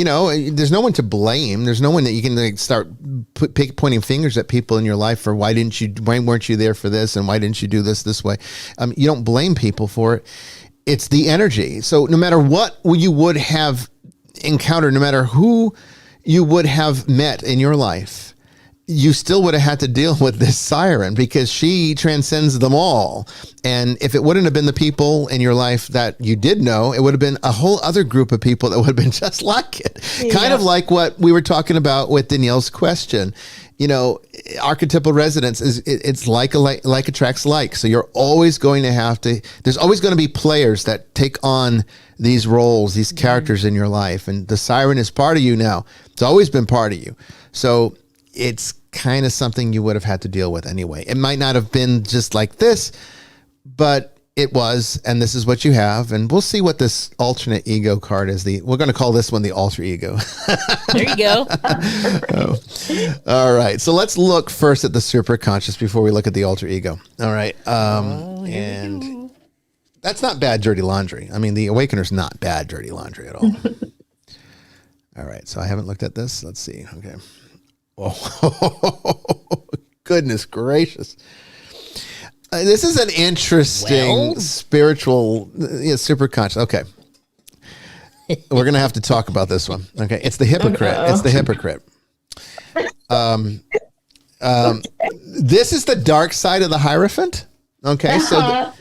there's no one to blame. There's no one that you can start pointing fingers at people in your life for why weren't you there for this, and why didn't you do this way? You don't blame people for it. It's the energy. So no matter what you would have encountered, no matter who you would have met in your life, you still would have had to deal with this siren because she transcends them all. And if it wouldn't have been the people in your life that you did know, it would have been a whole other group of people that would have been just like it. Yeah. Kind of like what we were talking about with Danielle's question. Archetypal resonance it's like attracts like. So you're always going to there's always going to be players that take on these roles, these characters in your life. And the siren is part of you now. It's always been part of you. So it's kind of something you would have had to deal with anyway. It might not have been just like this, but it was, and this is what you have. And we'll see what this alternate ego card is. We're going to call this one the alter ego. There you go. All right. So let's look first at the superconscious before we look at the alter ego. All right. And that's not bad dirty laundry. I mean, the Awakener's not bad dirty laundry at all. All right. So I haven't looked at this. Let's see. Okay. Oh, goodness gracious. This is an interesting spiritual superconscious. Okay. We're going to have to talk about this one. Okay. It's the hypocrite. It's the hypocrite. This is the dark side of the Hierophant. Okay. So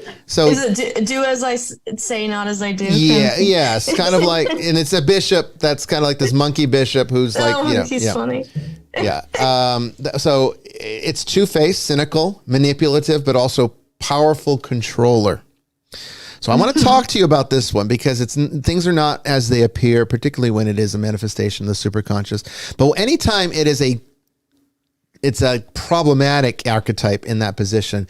is it do as I say, not as I do? Yeah. Yeah. It's kind of like, and it's a bishop that's kind of like this monkey bishop who's like, he's funny. Yeah. So it's two-faced, cynical, manipulative, but also powerful controller. So I want to talk to you about this one because things are not as they appear, particularly when it is a manifestation of the superconscious. But anytime it's a problematic archetype in that position,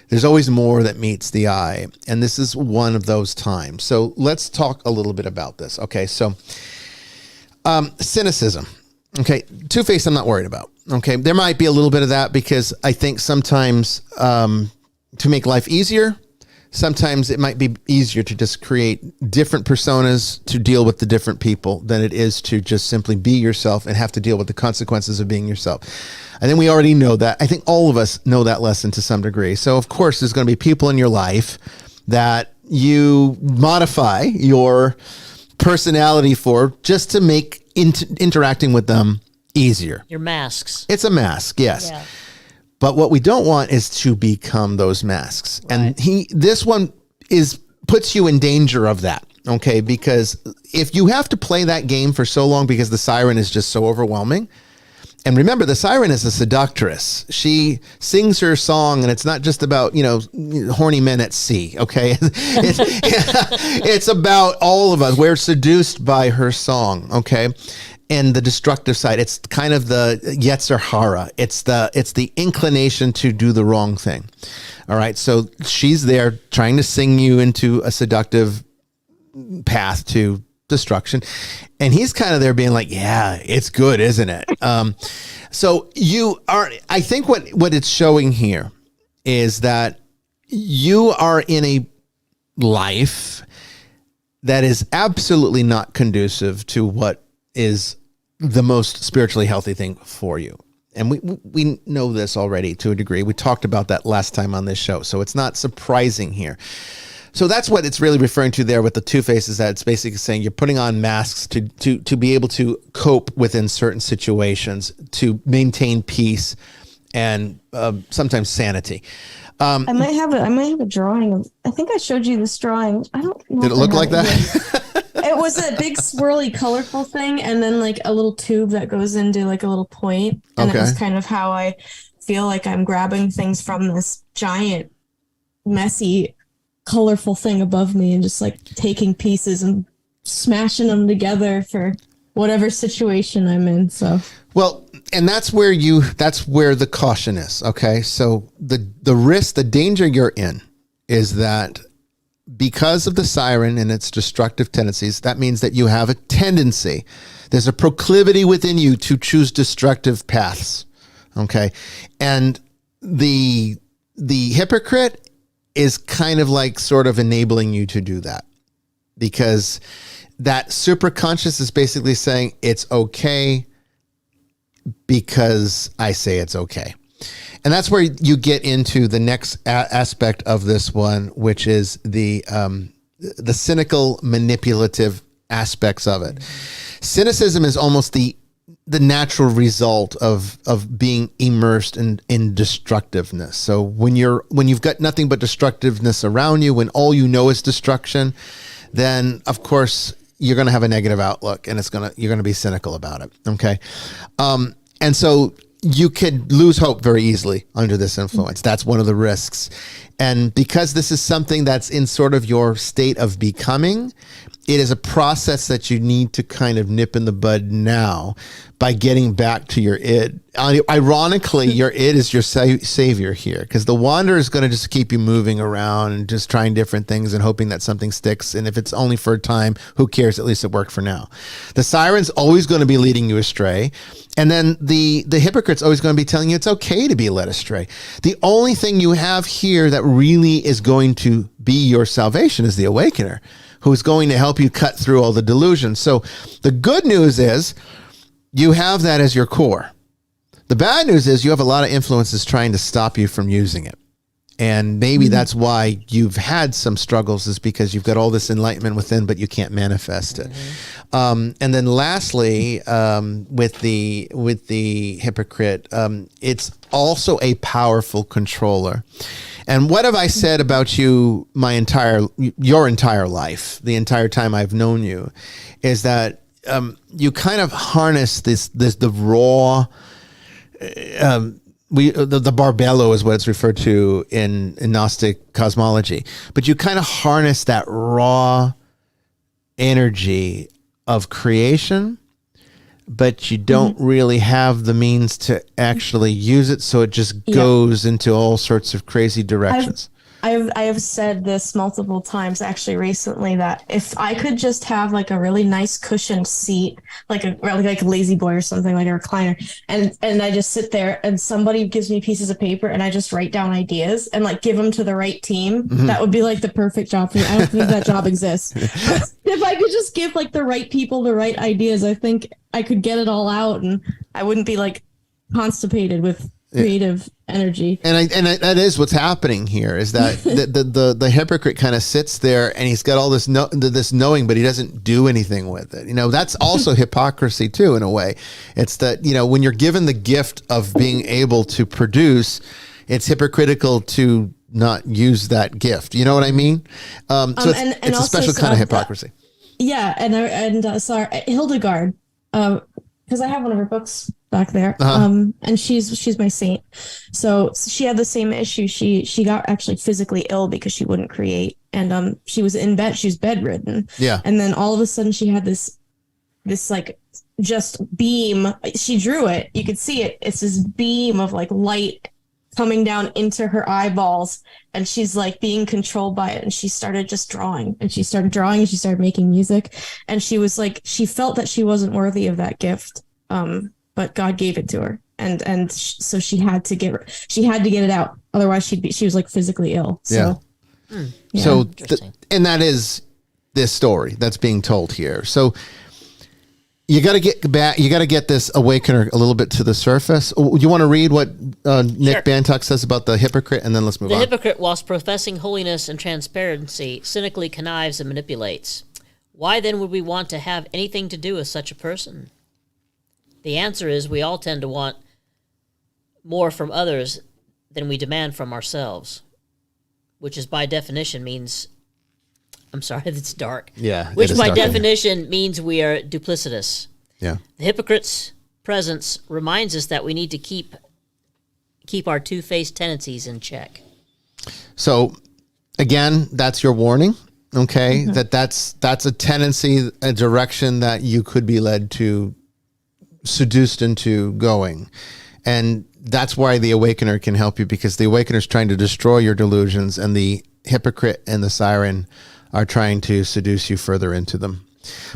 there's always more that meets the eye. And this is one of those times. So let's talk a little bit about this. Okay. So cynicism. Okay, two-faced I'm not worried about. Okay, there might be a little bit of that because I think sometimes to make life easier, sometimes it might be easier to just create different personas to deal with the different people than it is to just simply be yourself and have to deal with the consequences of being yourself. I think we already know that. I think all of us know that lesson to some degree. So, of course, there's going to be people in your life that you modify your personality for just to make interacting with them easier. Your masks. It's a mask, yes. Yeah. But what we don't want is to become those masks. Right. And this one puts you in danger of that. Okay, because if you have to play that game for so long because the siren is just so overwhelming. And remember, the siren is a seductress. She sings her song, and it's not just about, horny men at sea, okay? It's about all of us. We're seduced by her song, okay? And the destructive side, it's kind of the Yetzer Hara. It's the inclination to do the wrong thing, all right? So she's there trying to sing you into a seductive path to destruction, and he's kind of there being like, yeah, it's good, isn't it? So I think what it's showing here is that you are in a life that is absolutely not conducive to what is the most spiritually healthy thing for you. And we know this already to a degree. We talked about that last time on this show, so it's not surprising here. So that's what it's really referring to there with the two faces, that it's basically saying you're putting on masks to be able to cope within certain situations, to maintain peace and sometimes sanity. I might have a drawing of. I think I showed you this drawing. I don't know. Did it look like that? It was a big swirly colorful thing, and then like a little tube that goes into like a little point, and it was kind of how I feel like I'm grabbing things from this giant, messy, colorful thing above me and just like taking pieces and smashing them together for whatever situation I'm in. So well, and that's where the caution is. Okay. So the risk, the danger you're in is that because of the siren and its destructive tendencies, that means that you have a tendency, there's a proclivity within you to choose destructive paths. Okay. And the hypocrite is kind of like sort of enabling you to do that, because that superconscious is basically saying it's okay because I say it's okay. And that's where you get into the next aspect of this one, which is the cynical, manipulative aspects of it. Cynicism is almost the natural result of being immersed in destructiveness. So when you've got nothing but destructiveness around you, when all you know is destruction, then of course you're going to have a negative outlook, and you're going to be cynical about it. Okay. And so you could lose hope very easily under this influence. That's one of the risks. And because this is something that's in sort of your state of becoming, it is a process that you need to kind of nip in the bud now by getting back to your id. Ironically, your id is your savior here, because the wander is going to just keep you moving around and just trying different things and hoping that something sticks. And if it's only for a time, who cares? At least it worked for now. The siren's always going to be leading you astray. And then the hypocrite's always going to be telling you it's okay to be led astray. The only thing you have here that really is going to be your salvation is the awakener, who's going to help you cut through all the delusions. So the good news is you have that as your core. The bad news is you have a lot of influences trying to stop you from using it. And maybe that's why you've had some struggles, is because you've got all this enlightenment within, but you can't manifest it. And then lastly, with the hypocrite, it's also a powerful controller. And what have I said about you your entire life, the entire time I've known you, is that you kind of harness the raw, the barbello is what it's referred to in Gnostic cosmology, but you kind of harness that raw energy of creation, but you don't really have the means to actually use it, so it just goes into all sorts of crazy directions. I have said this multiple times actually recently, that if I could just have like a really nice cushioned seat, like a lazy boy or something, like a recliner, and I just sit there and somebody gives me pieces of paper and I just write down ideas and like give them to the right team, that would be like the perfect job for me. I don't think that job exists. If I could just give like the right people the right ideas, I think I could get it all out and I wouldn't be like constipated with creative energy. And that is what's happening here, is that the hypocrite kind of sits there and he's got all this knowing, but he doesn't do anything with it. That's also hypocrisy too, in a way. It's that, when you're given the gift of being able to produce, it's hypocritical to not use that gift. You know what I mean? So it's a special kind of hypocrisy. Sorry, Hildegard, because I have one of her books back there, and she's my saint. So she had the same issue. She got actually physically ill because she wouldn't create, and she was in bed. She was bedridden. Yeah. And then all of a sudden she had this like just beam. She drew it. You could see it. It's this beam of like light coming down into her eyeballs, and she's like being controlled by it, and she started just drawing, and she started making music, and she was like, she felt that she wasn't worthy of that gift, but God gave it to her, and so she had to get it out, otherwise she was like physically ill. So and that is this story that's being told here. So You got to get back. You got to get this awakener a little bit to the surface. You want to read what Nick Sure. Bantuck says about the hypocrite, and then let's move The on. hypocrite, whilst professing holiness and transparency, cynically connives and manipulates. Why then would we want to have anything to do with such a person? The answer is we all tend to want more from others than we demand from ourselves, which is by definition means, I'm sorry, it's dark. Yeah, Which it is by dark in here. definition means we are duplicitous. Yeah. The hypocrite's presence reminds us that we need to keep our two-faced tendencies in check. So, again, that's your warning. Okay, that's a tendency, a direction that you could be led to, seduced into going, and that's why the awakener can help you, because the awakener is trying to destroy your delusions, and the hypocrite and the siren are trying to seduce you further into them.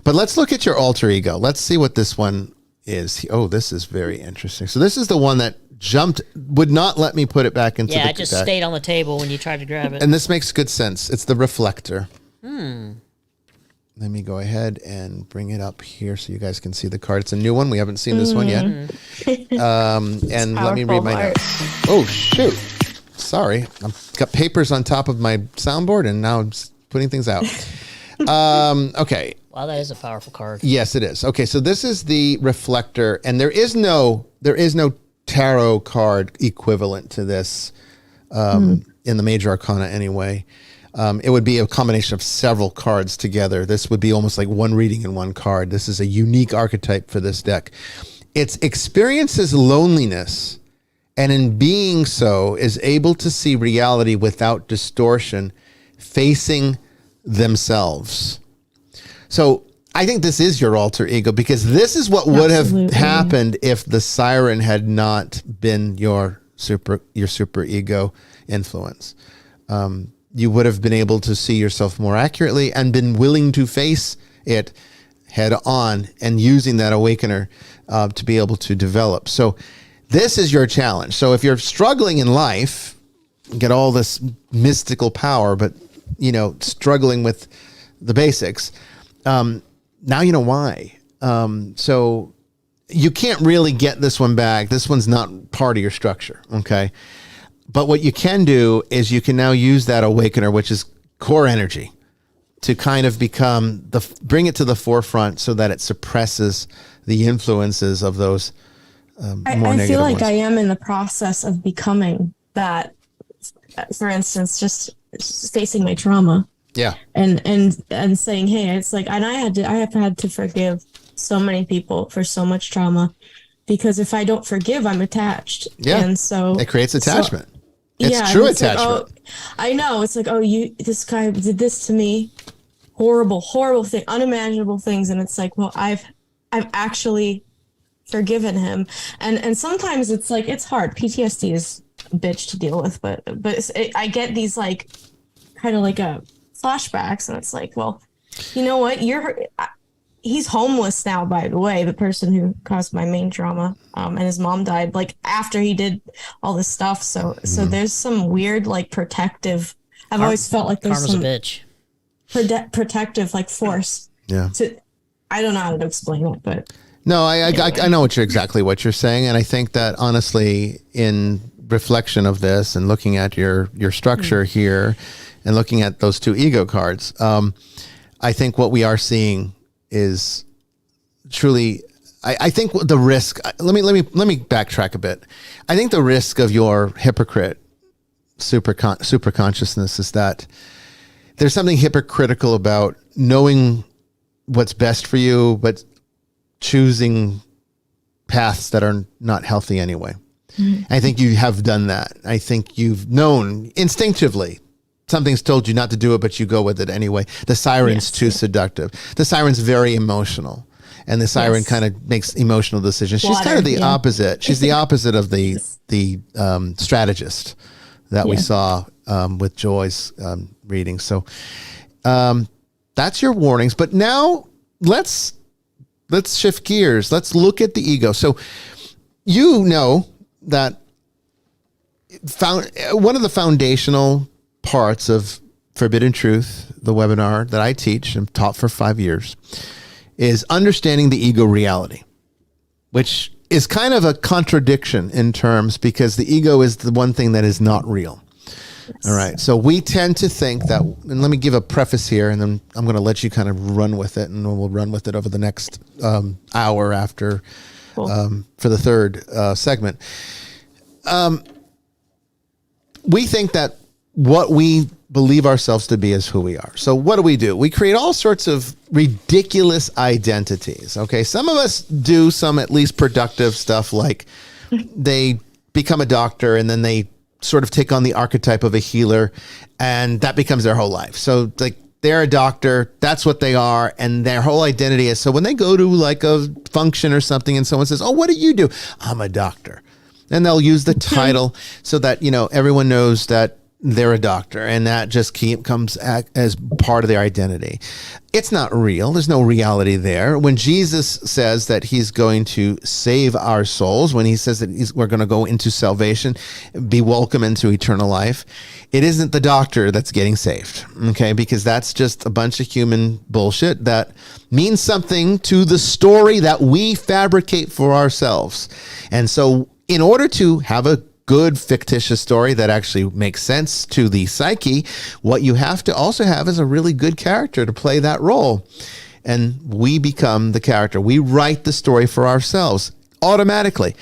But let's look at your alter ego. Let's see what this one is. Oh, this is very interesting. So this is the one that would not let me put it back into Yeah, the it just deck. stayed on the table when you tried to grab it. And this makes good sense. It's the reflector. Let me go ahead and bring it up here so you guys can see the card. It's a new one. We haven't seen this one yet. And let me read my Powerful notes. Oh, shoot. Sorry. I've got papers on top of my soundboard, and now I'm just putting things out. Okay. Wow, that is a powerful card. Yes, it is. Okay, so this is the reflector, and there is no tarot card equivalent to this in the major arcana anyway. It would be a combination of several cards together. This would be almost like one reading in one card. This is a unique archetype for this deck. It experiences loneliness, and in being so is able to see reality without distortion, facing themselves. So I think this is your alter ego, because this is what would have Absolutely. happened if the siren had not been your super ego influence. You would have been able to see yourself more accurately and been willing to face it head on, and using that awakener to be able to develop. So this is your challenge. So if you're struggling in life, get all this mystical power, but struggling with the basics, now you know why. So you can't really get this one back. This one's not part of your structure. Okay. But what you can do is you can now use that awakener, which is core energy, to kind of bring it to the forefront so that it suppresses the influences of those more I negative feel like ones. I am in the process of becoming that. For instance, just facing my trauma Yeah. and saying, hey, it's like, and I have had to forgive so many people for so much trauma, because if I don't forgive, I'm attached. Yeah. And so It creates attachment. It's yeah, true and like, attachment. I know. It's like, this guy did this to me. Horrible thing, unimaginable things. And it's like, well, I've actually forgiven him. And sometimes it's like, it's hard. PTSD is a bitch to deal with, but I get these like kind of like flashbacks, and it's like, well, you know what? He's homeless now, by the way, the person who caused my main trauma, and his mom died like after he did all this stuff. So there's some weird like protective. I've always felt like there's Karma's a some bitch. protective like force. Yeah. I don't know how to explain it, but No, I know exactly what you're saying, and I think that honestly, in reflection of this and looking at your structure here, and looking at those two ego cards, I think what we are seeing is truly. I think the risk. Let me backtrack a bit. I think the risk of your hypocrite super consciousness is that there's something hypocritical about knowing what's best for you, but choosing paths that are not healthy anyway. I think you have done that. I think you've known instinctively something's told you not to do it, but you go with it anyway. The siren's too seductive. The siren's very emotional, and the siren kind of makes emotional decisions. She's kind of the opposite. She's the opposite of the strategist that we saw with Joy's reading. So that's your warnings. But now let's shift gears. Let's look at the ego. So you know that one of the foundational parts of Forbidden Truth, the webinar that I teach and taught for 5 years, is understanding the ego reality, which is kind of a contradiction in terms because the ego is the one thing that is not real. All right. So we tend to think that, and let me give a preface here, and then I'm going to let you kind of run with it, and we'll run with it over the next hour after for the third segment. We think that what we believe ourselves to be is who we are. So what do? We create all sorts of ridiculous identities. Okay. Some of us do some at least productive stuff, like they become a doctor and then they sort of take on the archetype of a healer, and that becomes their whole life. So like they're a doctor, that's what they are, and their whole identity is. So when they go to like a function or something and someone says, "Oh, what do you do?" "I'm a doctor." And they'll use the title so that, everyone knows that they're a doctor, and that just comes as part of their identity. It's not real. There's no reality there. When Jesus says that he's going to save our souls, when he says that we're going to go into salvation, be welcome into eternal life, it isn't the doctor that's getting saved, okay? Because that's just a bunch of human bullshit that means something to the story that we fabricate for ourselves. And so in order to have a good fictitious story that actually makes sense to the psyche, what you have to also have is a really good character to play that role. And we become the character. We write the story for ourselves automatically.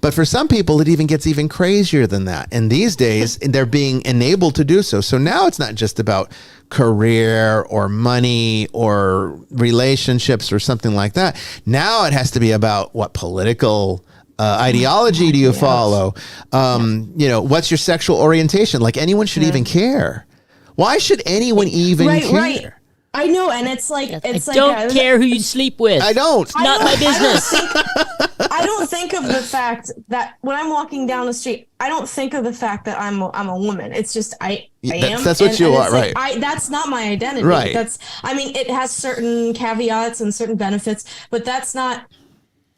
But for some people, it even gets even crazier than that. And these days, they're being enabled to do so. So now it's not just about career or money or relationships or something like that. Now it has to be about what political ideology do you follow? What's your sexual orientation? Like anyone should even care. Why should anyone even care? Right. I know, and it's like I don't care who you sleep with. I don't. It's not my business. I don't think of the fact that when I'm walking down the street, I don't think of the fact that I'm a woman. It's just I am. That's what you are, right? That's not my identity. Right. It has certain caveats and certain benefits, but that's not.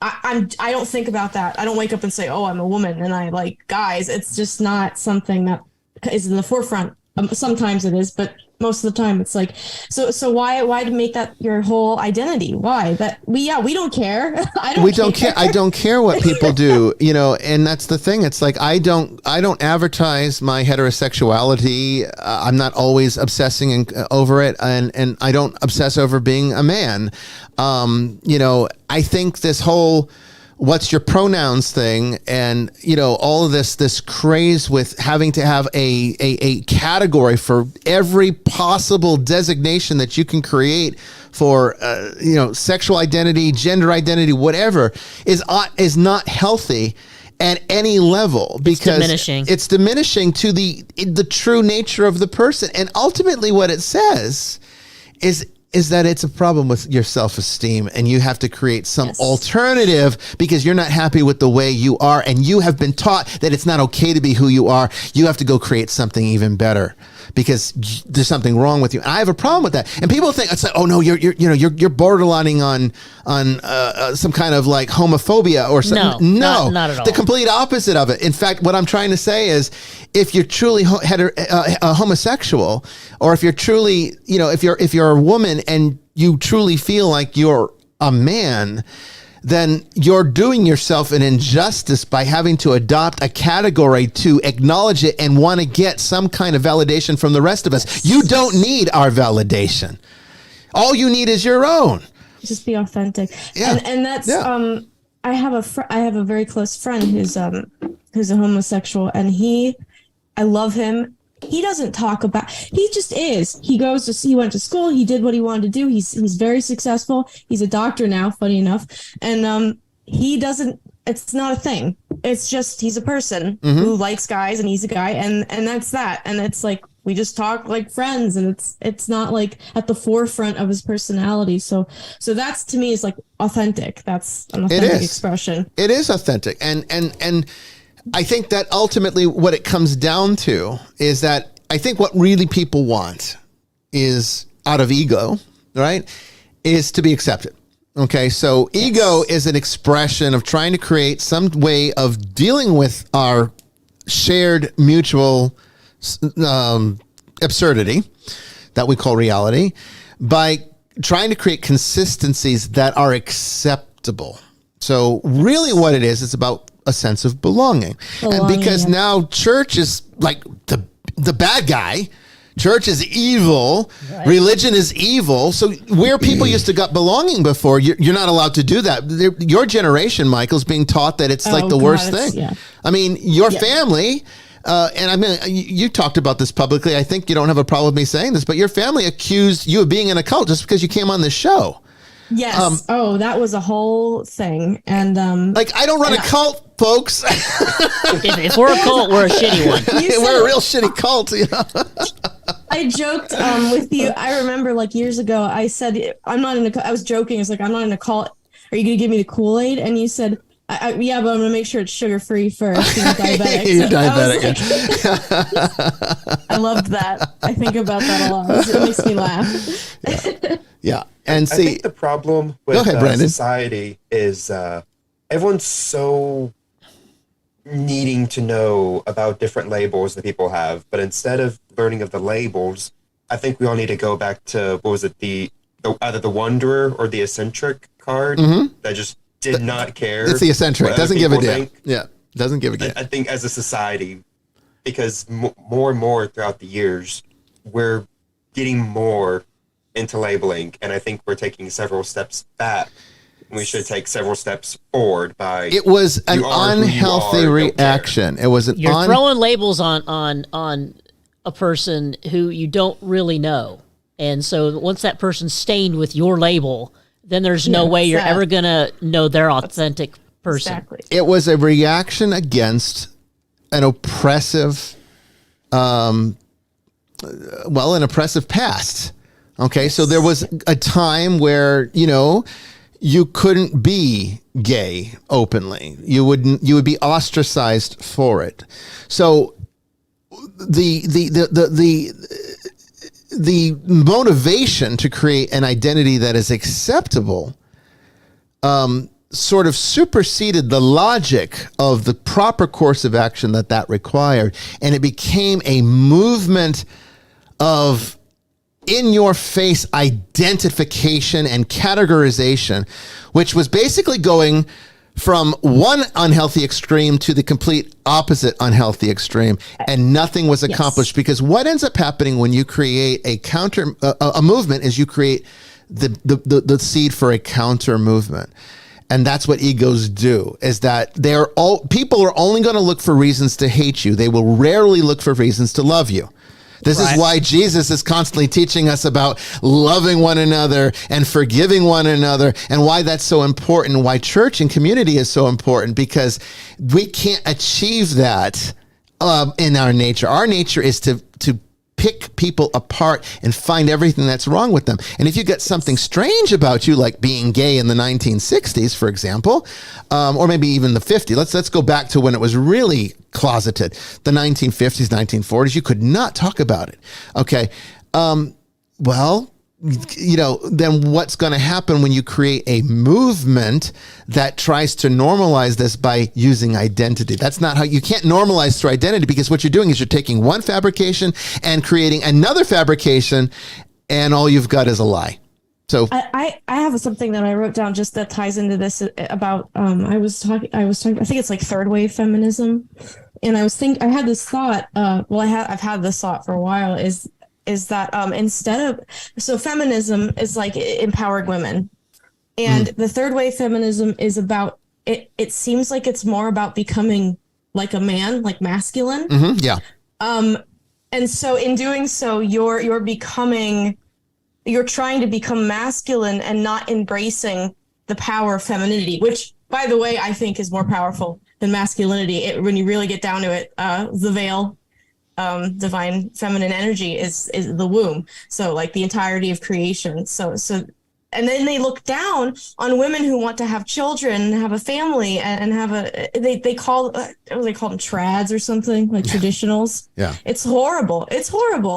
I don't think about that. I don't wake up and say, "Oh, I'm a woman and I like guys." It's just not something that is in the forefront. Sometimes it is, but most of the time it's like, so why to make that your whole identity? Why that we don't care. We don't care. I don't care what people do, and that's the thing. It's like I don't advertise my heterosexuality. I'm not always obsessing over it, and I don't obsess over being a man. I think this whole what's your pronouns thing, and all of this craze with having to have a category for every possible designation that you can create for sexual identity, gender identity, whatever is not healthy at any level, because it's diminishing to the true nature of the person. And ultimately what it says is that it's a problem with your self-esteem, and you have to create some alternative because you're not happy with the way you are, and you have been taught that it's not okay to be who you are. You have to go create something even better because there's something wrong with you. And I have a problem with that. And people think it's like, "Oh no, you're borderlining on some kind of like homophobia or something." No, not at all. The complete opposite of it. In fact, what I'm trying to say is, if you're truly homosexual, or if you're truly, if you're a woman and you truly feel like you're a man, then you're doing yourself an injustice by having to adopt a category to acknowledge it and want to get some kind of validation from the rest of us. You don't need our validation. All you need is your own. Just be authentic. Yeah. And that's I have a very close friend who's a homosexual, and I love him. He doesn't talk about, he just is. He went to school. He did what he wanted to do. He's very successful. He's a doctor now, funny enough. And it's not a thing. It's just, he's a person who likes guys, and he's a guy, and that's that. And it's like, we just talk like friends, and it's not like at the forefront of his personality. So that's, to me, is like authentic. That's an authentic expression. It is authentic. And I think that ultimately what it comes down to is that I think what really people want is, out of ego, right, is to be accepted. Okay, so ego is an expression of trying to create some way of dealing with our shared mutual absurdity that we call reality by trying to create consistencies that are acceptable. So really what it is, it's about a sense of belonging. And because now church is like the bad guy, church is evil, religion is evil. So where people used to get belonging before, you're not allowed to do that. Your generation, Michael's being taught that it's like the worst thing. Yeah. I mean, your family, and I mean, you talked about this publicly. I think you don't have a problem with me saying this, but your family accused you of being in a cult just because you came on this show. Yes. That was a whole thing. And like, I don't run a cult, folks. if we're a cult, we're a shitty one. We're a real shitty cult. You know? I joked with you. I remember like years ago, I said, I'm not in a cult. I was joking. It's like, I'm not in a cult. Are you going to give me the Kool-Aid? And you said, yeah, but I'm going to make sure it's sugar-free first. You're diabetic. You're diabetic. I loved that. I think about that a lot. It makes me laugh. Yeah. And I think the problem with society is everyone's so needing to know about different labels that people have, but instead of learning of the labels, I think we all need to go back to, what was it, either the Wanderer or the Eccentric card that just did not care. It's the Eccentric. Doesn't give a damn. Yeah. Doesn't give a damn. I think as a society, because more and more throughout the years, we're getting more into labeling, and I think we're taking several steps back. We should take several steps forward by. It was an unhealthy reaction. It was you're throwing labels on a person who you don't really know, and so once that person's stained with your label, then there's no way you're ever gonna know their authentic person. Exactly. It was a reaction against an oppressive, an oppressive past. Okay, so there was a time where, you couldn't be gay openly. You would be ostracized for it. So the motivation to create an identity that is acceptable sort of superseded the logic of the proper course of action that required, and it became a movement of in-your-face identification and categorization, which was basically going from one unhealthy extreme to the complete opposite unhealthy extreme, and nothing was accomplished. Because what ends up happening when you create a movement is you create the seed for a counter movement. And that's what egos do, is that people are only going to look for reasons to hate you. They will rarely look for reasons to love you. This is why Jesus is constantly teaching us about loving one another and forgiving one another, and why that's so important, why church and community is so important, because we can't achieve that in our nature. Our nature is to pick people apart and find everything that's wrong with them. And if you get something strange about you, like being gay in the 1960s, for example, or maybe even the 50s, let's go back to when it was really closeted, the 1950s, 1940s, you could not talk about it. Okay. Then what's going to happen when you create a movement that tries to normalize this by using identity? That's not how you can't normalize through identity, because what you're doing is you're taking one fabrication and creating another fabrication, and all you've got is a lie. So I have something that I wrote down just that ties into this about, I was talking, I think it's like third wave feminism. And I had this thought, I've had this thought for a while, is that feminism is like empowering women, and the third wave feminism is about it seems like it's more about becoming like a man, like masculine. And so in doing so, you're trying to become masculine and not embracing the power of femininity, which, by the way, I think is more powerful than masculinity. When you really get down to it, the veil, divine feminine energy is the womb. So like the entirety of creation. So and then they look down on women who want to have children and have a family and have they call them trads or something, like traditionals. Yeah. It's horrible.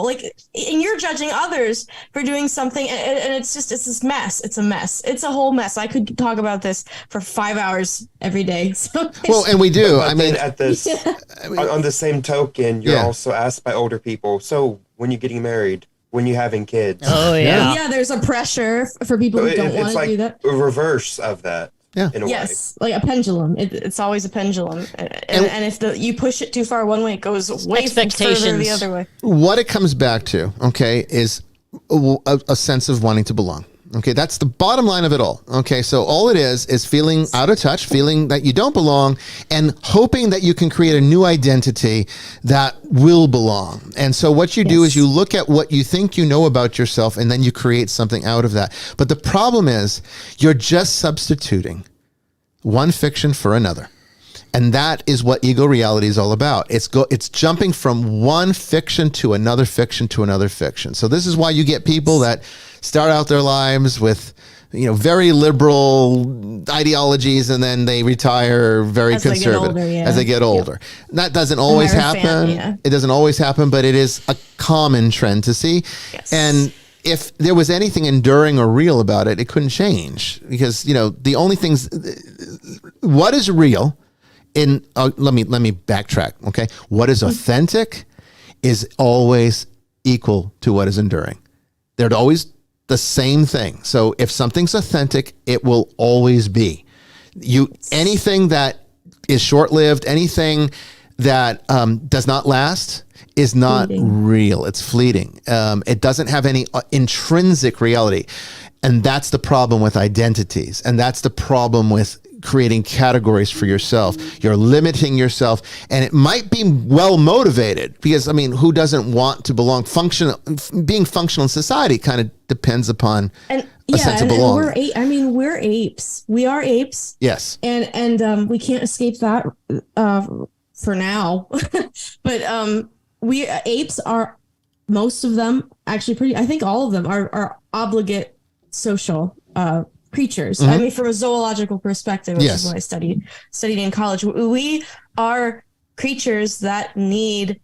Like, and you're judging others for doing something, and it's this mess. It's a mess. It's a whole mess. I could talk about this for 5 hours every day. So and we do. But at this, on the same token, you're also asked by older people, so when you're getting married, when you're having kids. Oh yeah. Yeah, there's a pressure for people who don't want It's to like do that. a reverse of that. Yeah. In a way. Yes, like a pendulum. It's always a pendulum, and if you push it too far one way, it goes way further Expectations. the other way. What it comes back to, okay, is a sense of wanting to belong. Okay, that's the bottom line of it all. Okay, so all it is feeling out of touch, feeling that you don't belong, and hoping that you can create a new identity that will belong. And so what you do is you look at what you think you know about yourself, and then you create something out of that. But the problem is you're just substituting one fiction for another. And that is what ego reality is all about. It's jumping from one fiction to another fiction to another fiction. So this is why you get people that start out their lives with, very liberal ideologies, and then they retire very As they get conservative older, yeah. as they get older. That doesn't always Higher happen. yeah. It doesn't always happen, but it is a common trend to see. Yes. And if there was anything enduring or real about it, it couldn't change, because the only things, what is real in let me backtrack. Okay, what is authentic is always equal to what is enduring. They're always the same thing. So if something's authentic, it will always be. Anything that is short-lived, anything that does not last, is not real. It's fleeting. It doesn't have any intrinsic reality. And that's the problem with identities. And that's the problem with creating categories for yourself. You're limiting yourself, and it might be well motivated, because who doesn't want to belong? Being functional in society kind of depends upon a sense of belonging. And we're apes. We are apes. Yes. And we can't escape that for now. But we apes are, most of them actually I think all of them are obligate social creatures. Mm-hmm. From a zoological perspective, which is what I studied in college. We are creatures that need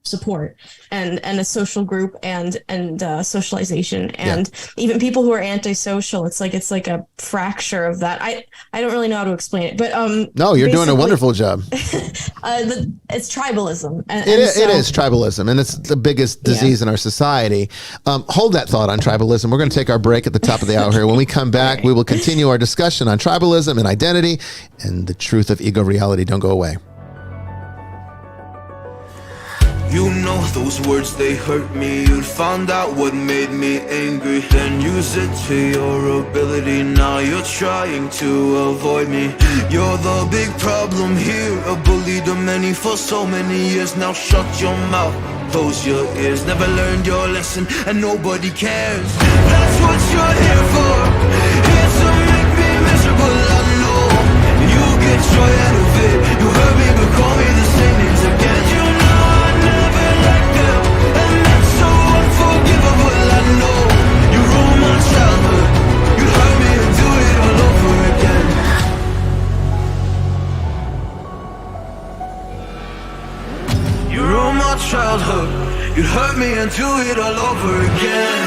support and a social group and socialization, and even people who are antisocial. It's like a fracture of that. I don't really know how to explain it, but no, you're doing a wonderful job. It's tribalism. It is tribalism, and it's the biggest disease in our society. Hold that thought on tribalism. We're going to take our break at the top of the hour here. When we come back, we will continue our discussion on tribalism and identity and the truth of ego reality. Don't go away. You know those words, they hurt me. You'd found out what made me angry, then use it to your ability. Now you're trying to avoid me. You're the big problem here, a bully to many for so many years. Now shut your mouth, close your ears. Never learned your lesson and nobody cares. That's what you're here for, here to make me miserable. I know you get joy out of it. You hurt me but call me the same names again. You know I never liked them, and that's so unforgivable. I know you ruined my childhood. You hurt me and do it all over again. You ruined my childhood. You hurt me and do it all over again.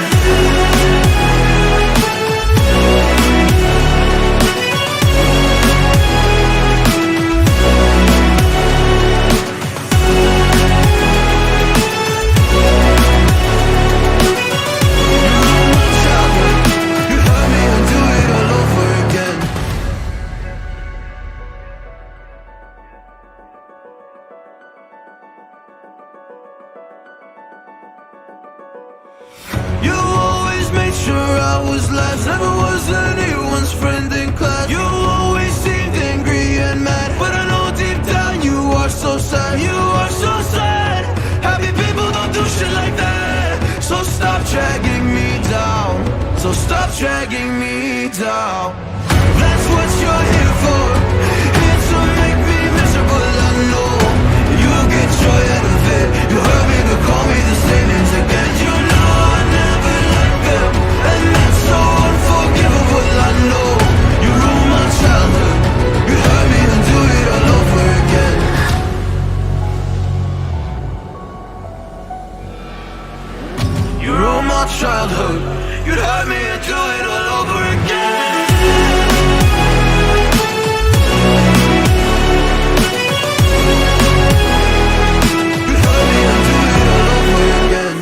You always made sure I was last, never was anyone's friend in class. You always seemed angry and mad, but I know deep down you are so sad. You are so sad. Happy people don't do shit like that. So stop dragging me down. So stop dragging me down. That's what you're here for, here to make me miserable. I know you get joy out of it. You hurt me but call me the same names again. You know I never liked them, and that's so unforgivable. I know you ruined my childhood. You hurt me and do it all over again. You ruined my childhood. You hurt me and do it all over again. You hurt me and do it all over again.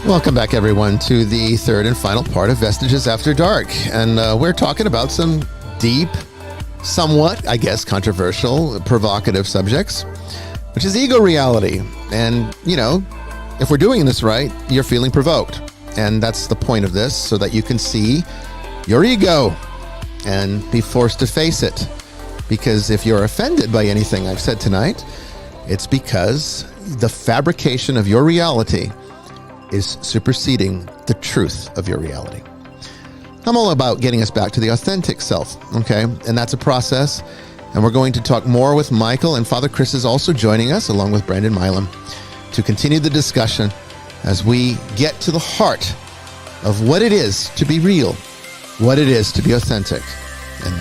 Welcome back, everyone, to the third and final part of Vestiges After Dark. And we're talking about some deep, somewhat, I guess, controversial, provocative subjects, which is ego reality. And, you know, if we're doing this right, you're feeling provoked. And that's the point of this, so that you can see your ego and be forced to face it. Because if you're offended by anything I've said tonight, it's because the fabrication of your reality is superseding the truth of your reality. I'm all about getting us back to the authentic self, okay? And that's a process. And we're going to talk more with Michael, and Father Chris is also joining us, along with Brandon Milam, to continue the discussion as we get to the heart of what it is to be real, what it is to be authentic. And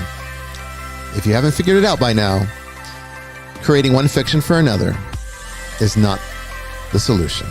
if you haven't figured it out by now, creating one fiction for another is not the solution.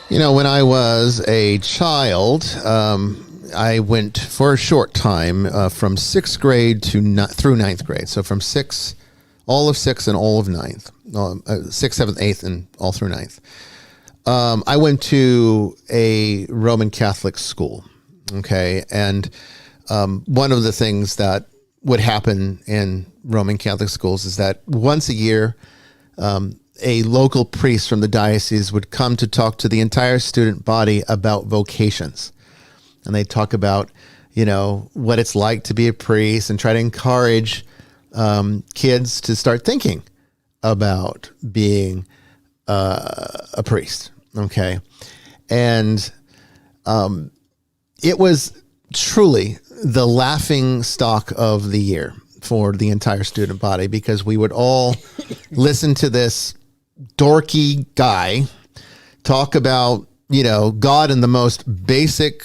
You know, when I was a child, I went for a short time from 6th grade to through 9th grade. So from all of 6th and all of 9th, 6th, 7th, 8th, and all through 9th. I went to a Roman Catholic school. Okay. And one of the things that would happen in Roman Catholic schools is that once a year, a local priest from the diocese would come to talk to the entire student body about vocations. And they talk about, you know, what it's like to be a priest and try to encourage kids to start thinking about being a priest. Okay. And it was truly the laughing stock of the year for the entire student body, because we would all listen to this dorky guy talk about, you know, God in the most basic,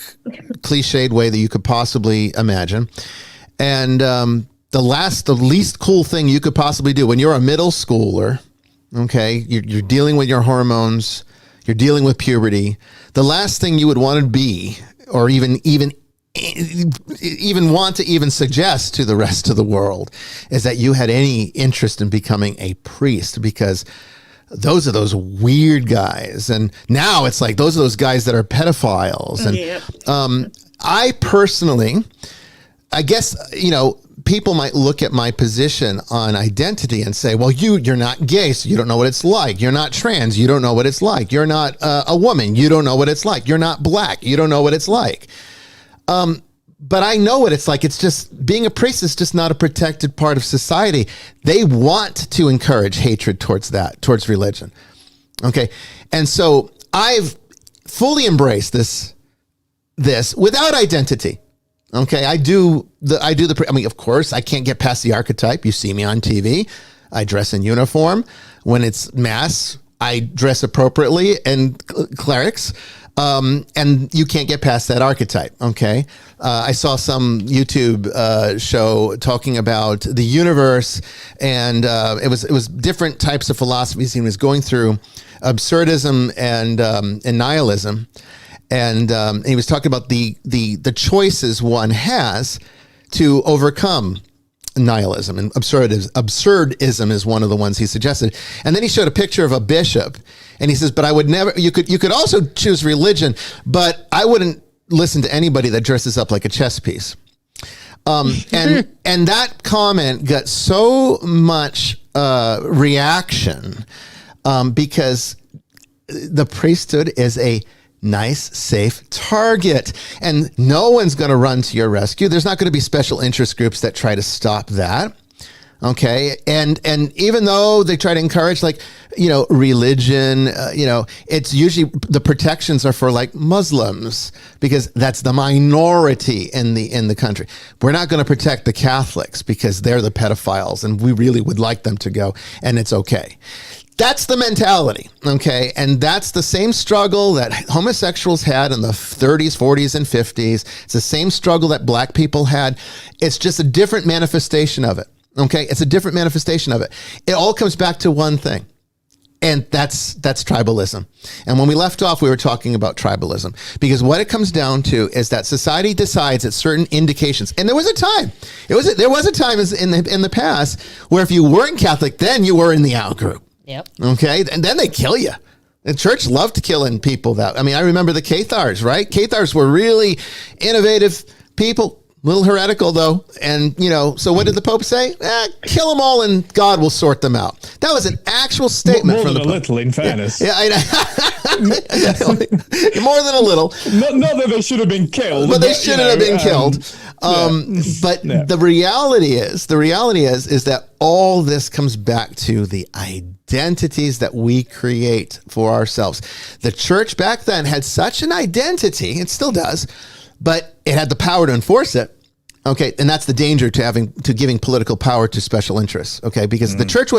cliched way that you could possibly imagine. And the least cool thing you could possibly do when you're a middle schooler, okay, you're dealing with your hormones, you're dealing with puberty. The last thing you would want to be, or even want to even suggest to the rest of the world, is that you had any interest in becoming a priest, because those are those weird guys. And now it's like, those are those guys that are pedophiles. And I personally, I guess, you know, people might look at my position on identity and say, well, you're not gay, so you don't know what it's like. You're not trans, you don't know what it's like. You're not a woman, you don't know what it's like. You're not black, you don't know what it's like. But I know what it's like. It's just, being a priest is just not a protected part of society. They want to encourage hatred towards religion. Okay. And so I've fully embraced this without identity. Okay. I mean, of course, I can't get past the archetype. You see me on TV. I dress in uniform. When it's mass, I dress appropriately, and clerics. And you can't get past that archetype. Okay. I saw some YouTube show talking about the universe, and it was different types of philosophies. He was going through absurdism and nihilism, and he was talking about the choices one has to overcome nihilism, and absurdism is one of the ones he suggested. And then he showed a picture of a bishop, and he says, but I would never, you could also choose religion, but I wouldn't listen to anybody that dresses up like a chess piece. And that comment got so much reaction because the priesthood is a nice, safe target, and no one's going to run to your rescue. There's not going to be special interest groups that try to stop that. Okay. And even though they try to encourage, like, religion, it's usually the protections are for like Muslims, because that's the minority in the country. We're not going to protect the Catholics because they're the pedophiles and we really would like them to go, and it's okay. That's the mentality, okay? And that's the same struggle that homosexuals had in the 30s, 40s, and 50s. It's the same struggle that black people had. It's just a different manifestation of it, okay? It's a different manifestation of it. It all comes back to one thing, and that's tribalism. And when we left off, we were talking about tribalism, because what it comes down to is that society decides at certain indications. And there was a time in the past where if you weren't Catholic, then you were in the out group. Yep. Okay. And then they kill you. The church loved killing people. I remember the Cathars, right? Cathars were really innovative people, a little heretical though. And, so what did the Pope say? Kill them all and God will sort them out. That was an actual statement from the Pope. More than a little, in fairness. Yeah, more than a little. Not that they should have been killed. But they shouldn't have been killed. The reality is that all this comes back to the identities that we create for ourselves. The church back then had such an identity, it still does, but it had the power to enforce it. Okay, and that's the danger to giving political power to special interests. Okay, because the church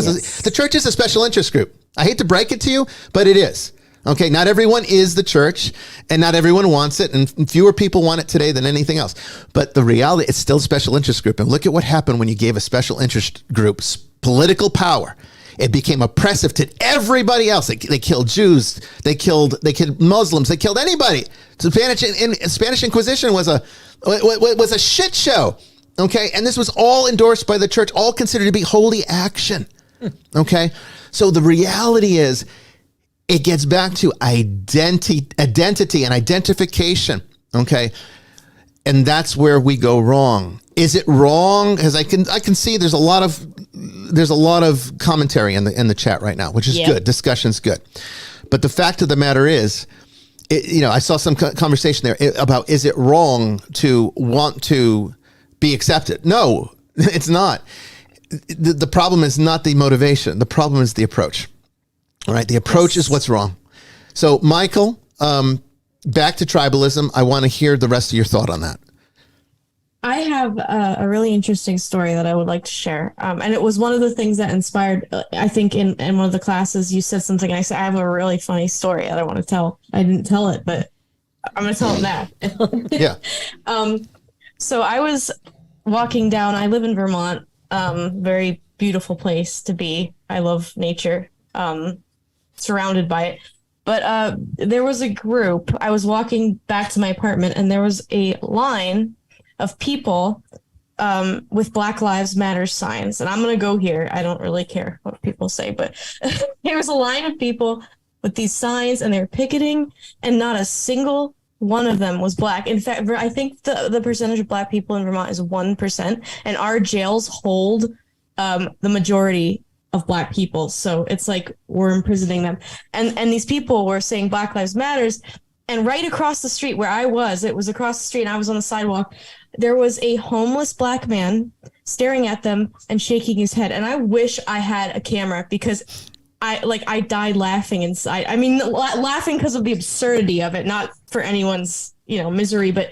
is a special interest group. I hate to break it to you, but it is. Okay, not everyone is the church, and not everyone wants it, and fewer people want it today than anything else. But the reality, it's still a special interest group. And look at what happened when you gave a special interest group political power. It became oppressive to everybody else. They killed Jews. They killed Muslims. They killed anybody. The Spanish Inquisition was a shit show. Okay, and this was all endorsed by the church, all considered to be holy action. Okay, so the reality is, it gets back to identity and identification. Okay, and that's where we go wrong. Is it wrong? Because I can see there's a lot of commentary in the chat right now, which is good. Discussion's good, but the fact of the matter is, I saw some conversation there about, is it wrong to want to be accepted? No, it's not. The problem is not the motivation. The problem is the approach. All right, the approach is what's wrong. So, Michael, back to tribalism. I want to hear the rest of your thought on that. I have a really interesting story that I would like to share. And it was one of the things that inspired, I think in one of the classes, you said something. I said, I have a really funny story that I want to tell. I didn't tell it, but I'm going to tell it now. Yeah. So I was walking down, I live in Vermont, very beautiful place to be. I love nature, surrounded by it. But there was a group, I was walking back to my apartment, and there was a line of people with Black Lives Matter signs. And I'm going to go here. I don't really care what people say, but there was a line of people with these signs, and they were picketing, and not a single one of them was Black. In fact, I think the percentage of Black people in Vermont is 1%, and our jails hold the majority of Black people. So it's like we're imprisoning them. And these people were saying Black Lives Matters. And right across the street where it was across the street, and I was on the sidewalk, there was a homeless Black man staring at them and shaking his head. And I wish I had a camera, because I died laughing inside. I mean, laughing because of the absurdity of it, not for anyone's, misery, but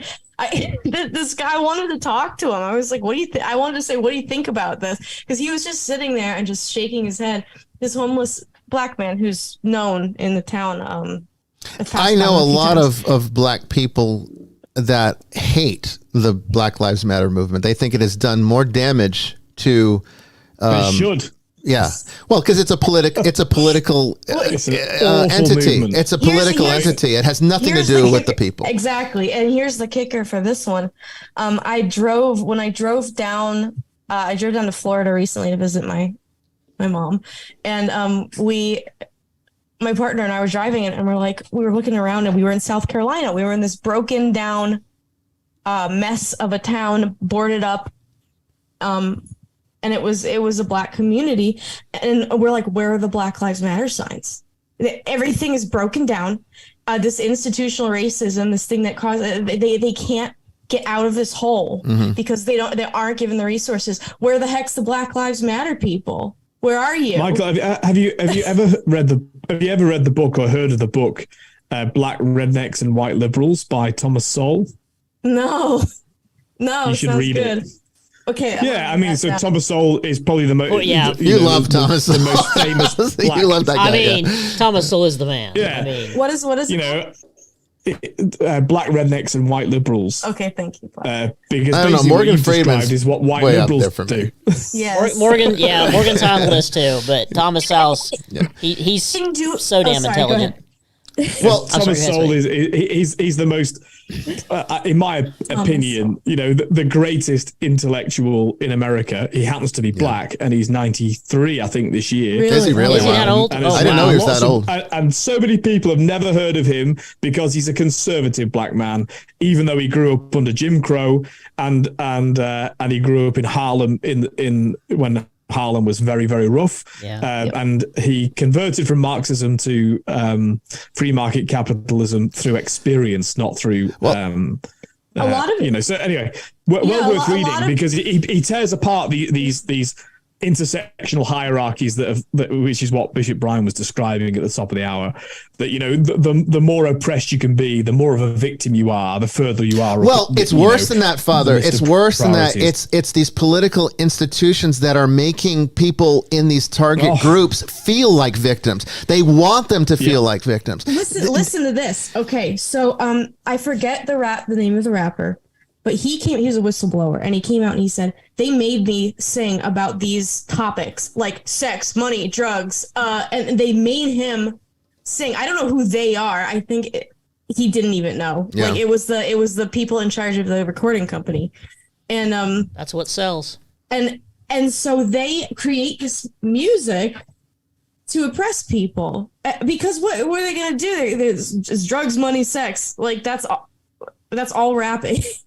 this guy wanted to talk to him. I was like, what do you think? I wanted to say, what do you think about this? Because he was just sitting there and just shaking his head. This homeless Black man who's known in the town. I know a lot of black people that hate the Black Lives Matter movement. They think it has done more damage to. They should. Yeah, well, because it's a political entity. Movement. It's a political entity. It has nothing to do with the people. Exactly, and here's the kicker for this one. I drove down to Florida recently to visit my mom, and my partner and I were driving, and we were looking around, and we were in South Carolina. We were in this broken down mess of a town, boarded up. And it was a black community, and we're like, where are the Black Lives Matter signs? Everything is broken down. This institutional racism, this thing that causes they can't get out of this hole because they aren't given the resources. Where the heck's the Black Lives Matter people? Where are you, Michael? Have you ever read the book or heard of the book Black Rednecks and White Liberals by Thomas Sowell? No, you should read it. Okay. Yeah, I mean, so Thomas Sowell is probably the most. Well, yeah. You love Thomas Sowell. The most famous. Black. You love that guy. I mean, Thomas Sowell is the man. Yeah. I mean, what is Black rednecks and white liberals. Okay, thank you. Because I don't know. Morgan Freeman is what white liberals do. Yes. Morgan's on the list too, but Thomas Sowell's he's so damn intelligent. Well, Thomas Sowell he's the most, in my opinion, the greatest intellectual in America. He happens to be black, and he's 93, I think, this year. Really? Is he really? Is he that old? I didn't know he was that old. And so many people have never heard of him because he's a conservative black man, even though he grew up under Jim Crow and he grew up in Harlem in when Harlem was very, very rough. And he converted from Marxism to free market capitalism through experience, not through a lot of so anyway, well worth reading because he tears apart these intersectional hierarchies which is what Bishop Bryan was describing at the top of the hour. That the more oppressed you can be, the more of a victim you are, the further you are. Well, it's worse than that, Father. It's worse than that. It's these political institutions that are making people in these target groups feel like victims. They want them to feel like victims. Listen to this. Okay, so I forget the name of the rapper. But he was a whistleblower, and he came out and he said, they made me sing about these topics like sex, money, drugs, and they made him sing. I don't know who they are. I think he didn't even know. Yeah. Like it was the people in charge of the recording company. And that's what sells. And so they create this music to oppress people. Because what are they going to do? There's drugs, money, sex. Like that's all rap is.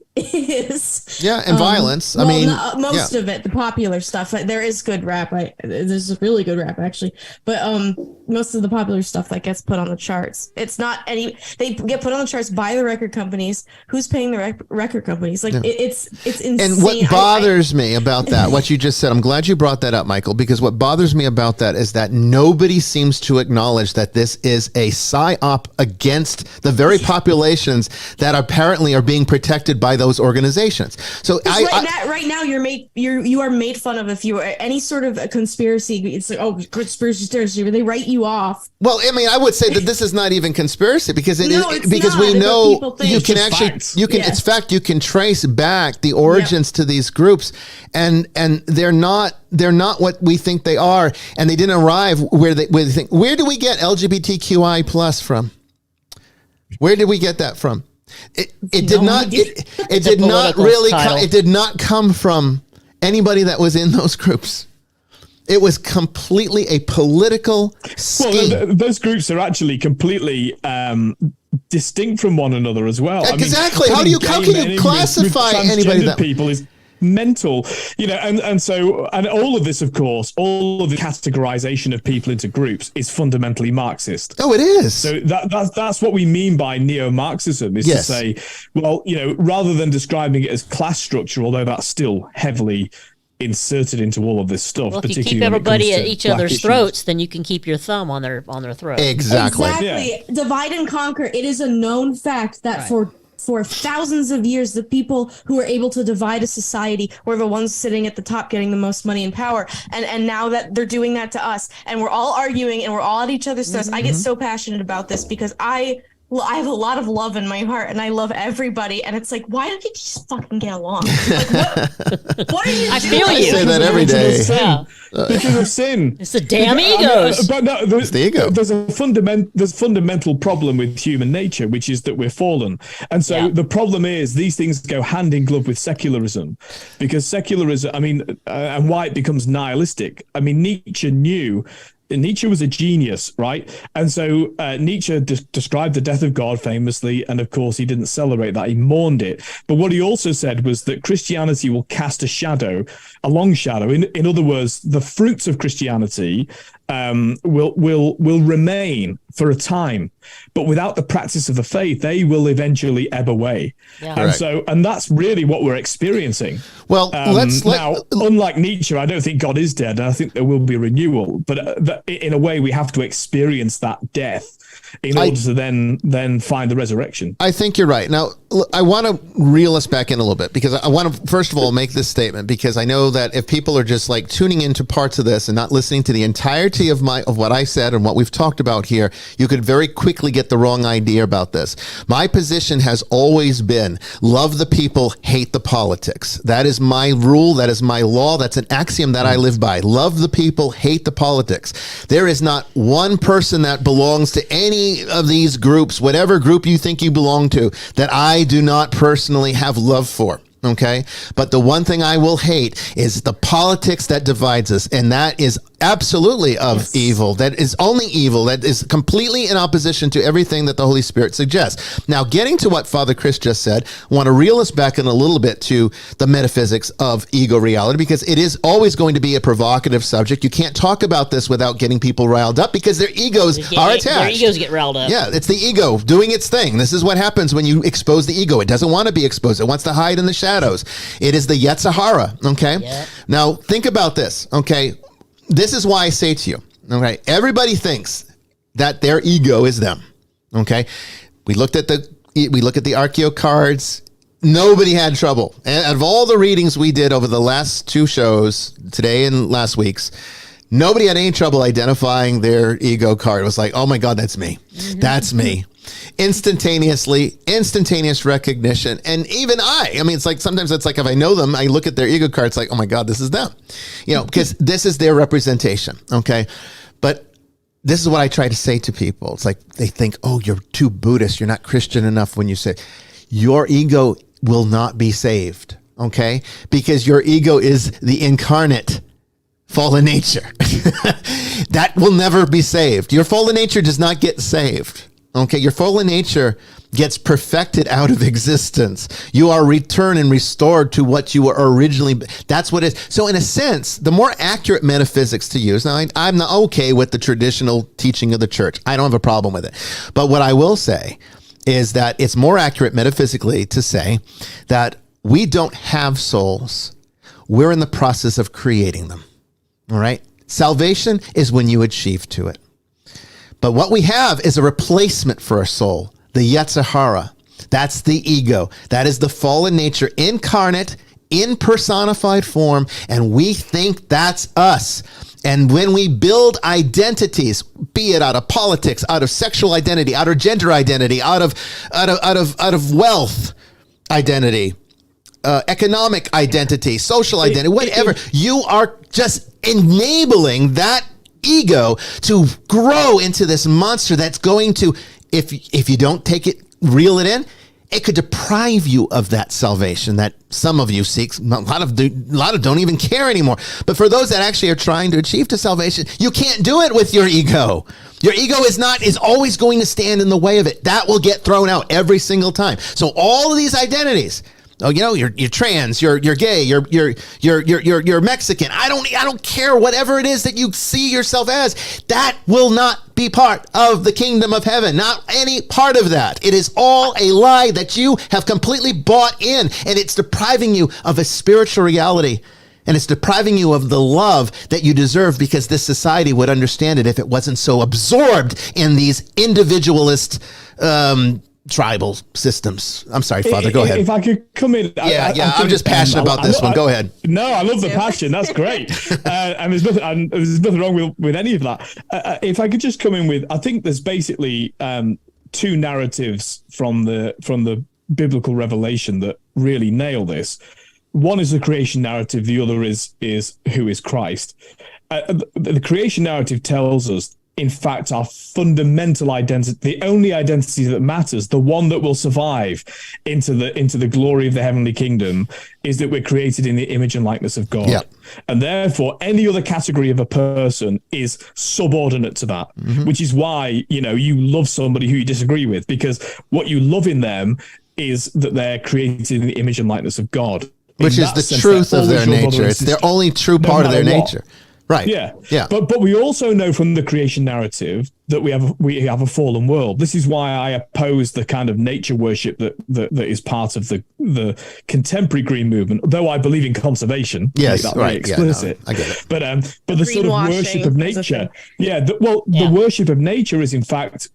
Yeah, and violence. I mean, most of it, the popular stuff. There is good rap. There's really good rap actually, but most of the popular stuff that gets put on the charts, it's not any. They get put on the charts by the record companies. Who's paying the record companies? Like it's insane. And what bothers me about that, what you just said, I'm glad you brought that up, Michael, because what bothers me about that is that nobody seems to acknowledge that this is a psyop against the very populations that apparently are being protected by those organizations. So right now you are made fun of if you are any sort of a conspiracy. It's like, conspiracy theory. They write you off. Well, I mean, I would say that this is not even conspiracy because we know you can actually it's fact. You can trace back the origins to these groups, and they're not what we think they are, and they didn't arrive where they think. Where do we get LGBTQI plus from? Where did we get that from? It did not come from anybody that was in those groups. It was completely a political scheme. Well, those groups are actually completely distinct from one another as well. Exactly. How can you classify anybody that people is mental, and all of this, of course, all of the categorization of people into groups is fundamentally Marxist. Oh, it is. So that's what we mean by neo-Marxism is to say, well, rather than describing it as class structure, although that's still heavily inserted into all of this stuff. Well, if you keep everybody at each other's throats, then you can keep your thumb on their throat. Exactly. Divide and conquer. It is a known fact that for for thousands of years, the people who were able to divide a society were the ones sitting at the top getting the most money and power. And now that they're doing that to us, and we're all arguing and we're all at each other's throats, I get so passionate about this because I have a lot of love in my heart and I love everybody. And it's like, why don't you just fucking get along? Like, what are you doing? I feel you. I say that every day. Yeah. Because of sin. It's the damn egos. But no, It's the ego. There's a fundamental problem with human nature, which is that we're fallen. And so the problem is these things go hand in glove with secularism, because secularism, and why it becomes nihilistic. I mean, Nietzsche was a genius, right? And so Nietzsche described the death of God famously, and of course he didn't celebrate that, he mourned it. But what he also said was that Christianity will cast a long shadow. In other words, the fruits of Christianity will remain for a time, but without the practice of the faith, they will eventually ebb away. Yeah. And that's really what we're experiencing. Well, unlike Nietzsche, I don't think God is dead. I think there will be renewal, but in a way, we have to experience that death in order to then find the resurrection. I think you're right. Now, I want to reel us back in a little bit, because I want to, first of all, make this statement, because I know that if people are just like tuning into parts of this and not listening to the entirety of what I said and what we've talked about here, you could very quickly get the wrong idea about this. My position has always been love the people, hate the politics. That is my rule. That is my law. That's an axiom that I live by. Love the people, hate the politics. There is not one person that belongs to any of these groups, whatever group you think you belong to, that I do not personally have love for. Okay. But the one thing I will hate is the politics that divides us. And that is absolutely of evil. That is only evil. That is completely in opposition to everything that the Holy Spirit suggests. Now, getting to what Father Chris just said, I want to reel us back in a little bit to the metaphysics of ego reality, because it is always going to be a provocative subject. You can't talk about this without getting people riled up, because their egos are attached. Their egos get riled up. Yeah, it's the ego doing its thing. This is what happens when you expose the ego. It doesn't want to be exposed. It wants to hide in the shadows. It is the Yetzer Hara, okay? Yep. Now, think about this, okay? This is why I say to you, okay, everybody thinks that their ego is them, okay? We look at the Archeo cards. Nobody had trouble. And out of all the readings we did over the last two shows, today and last week's, nobody had any trouble identifying their ego card. It was like, oh my God, that's me. That's me. Instantaneous recognition. And even it's like, sometimes it's like, if I know them, I look at their ego card, it's like, oh my God, this is them, because this is their representation. Okay. But this is what I try to say to people. It's like, they think, oh, you're too Buddhist. You're not Christian enough when you say your ego will not be saved. Okay. Because your ego is the incarnate fallen nature. That will never be saved. Your fallen nature does not get saved. Okay, your fallen nature gets perfected out of existence. You are returned and restored to what you were originally. That's what it is. So in a sense, the more accurate metaphysics to use, now I'm not okay with the traditional teaching of the church. I don't have a problem with it. But what I will say is that it's more accurate metaphysically to say that we don't have souls. We're in the process of creating them. All right? Salvation is when you achieve to it. But what we have is a replacement for a soul, the Yetzer Hara. That's the ego. That is the fallen nature incarnate in personified form, and we think that's us. And when we build identities, be it out of politics, out of sexual identity, out of gender identity, out of wealth identity, economic identity, social identity, whatever, you are just enabling that ego to grow into this monster that's going to, if you don't take it, reel it in, it could deprive you of that salvation that some of you seek. A lot of don't even care anymore. But for those that actually are trying to achieve to salvation, you can't do it with your ego. Your ego is always going to stand in the way of it. That will get thrown out every single time. So all of these identities, oh, you're trans, you're gay, you're Mexican. I don't care, whatever it is that you see yourself as, that will not be part of the kingdom of heaven. Not any part of that. It is all a lie that you have completely bought in, and it's depriving you of a spiritual reality. And it's depriving you of the love that you deserve, because this society would understand it if it wasn't so absorbed in these individualist tribal systems. I'm sorry, Father. Go ahead. If I could come in, I'm just passionate about this one. Go ahead. No, I love the passion. That's great. And there's nothing wrong with any of that. If I could just come in with, I think there's basically two narratives from the biblical revelation that really nail this. One is the creation narrative. The other is who is Christ. The creation narrative tells us, in fact, our fundamental identity, the only identity that matters, the one that will survive into the glory of the heavenly kingdom, is that we're created in the image and likeness of God. Yep. And therefore, any other category of a person is subordinate to that, which is why, you love somebody who you disagree with, because what you love in them is that they're created in the image and likeness of God. Which is the truth of their nature. It's their only true part of their nature. Right. Yeah. But we also know from the creation narrative that we have a fallen world. This is why I oppose the kind of nature worship that is part of the contemporary green movement. Though I believe in conservation. Yes, that right. Explicit. I get it. But the sort of worship of nature. The worship of nature is in fact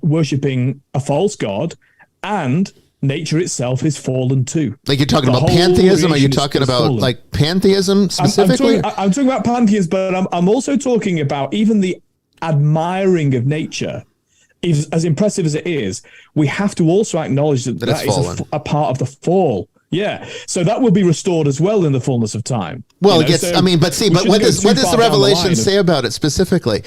worshipping a false god, and nature itself is fallen too. Like, you're talking about pantheism? Are you talking about like pantheism specifically? I'm talking about pantheism, but I'm also talking about even the admiring of nature. As impressive as it is, we have to also acknowledge that is a part of the fall. Yeah, so that will be restored as well in the fullness of time. Well, but what does the Revelation say about it specifically?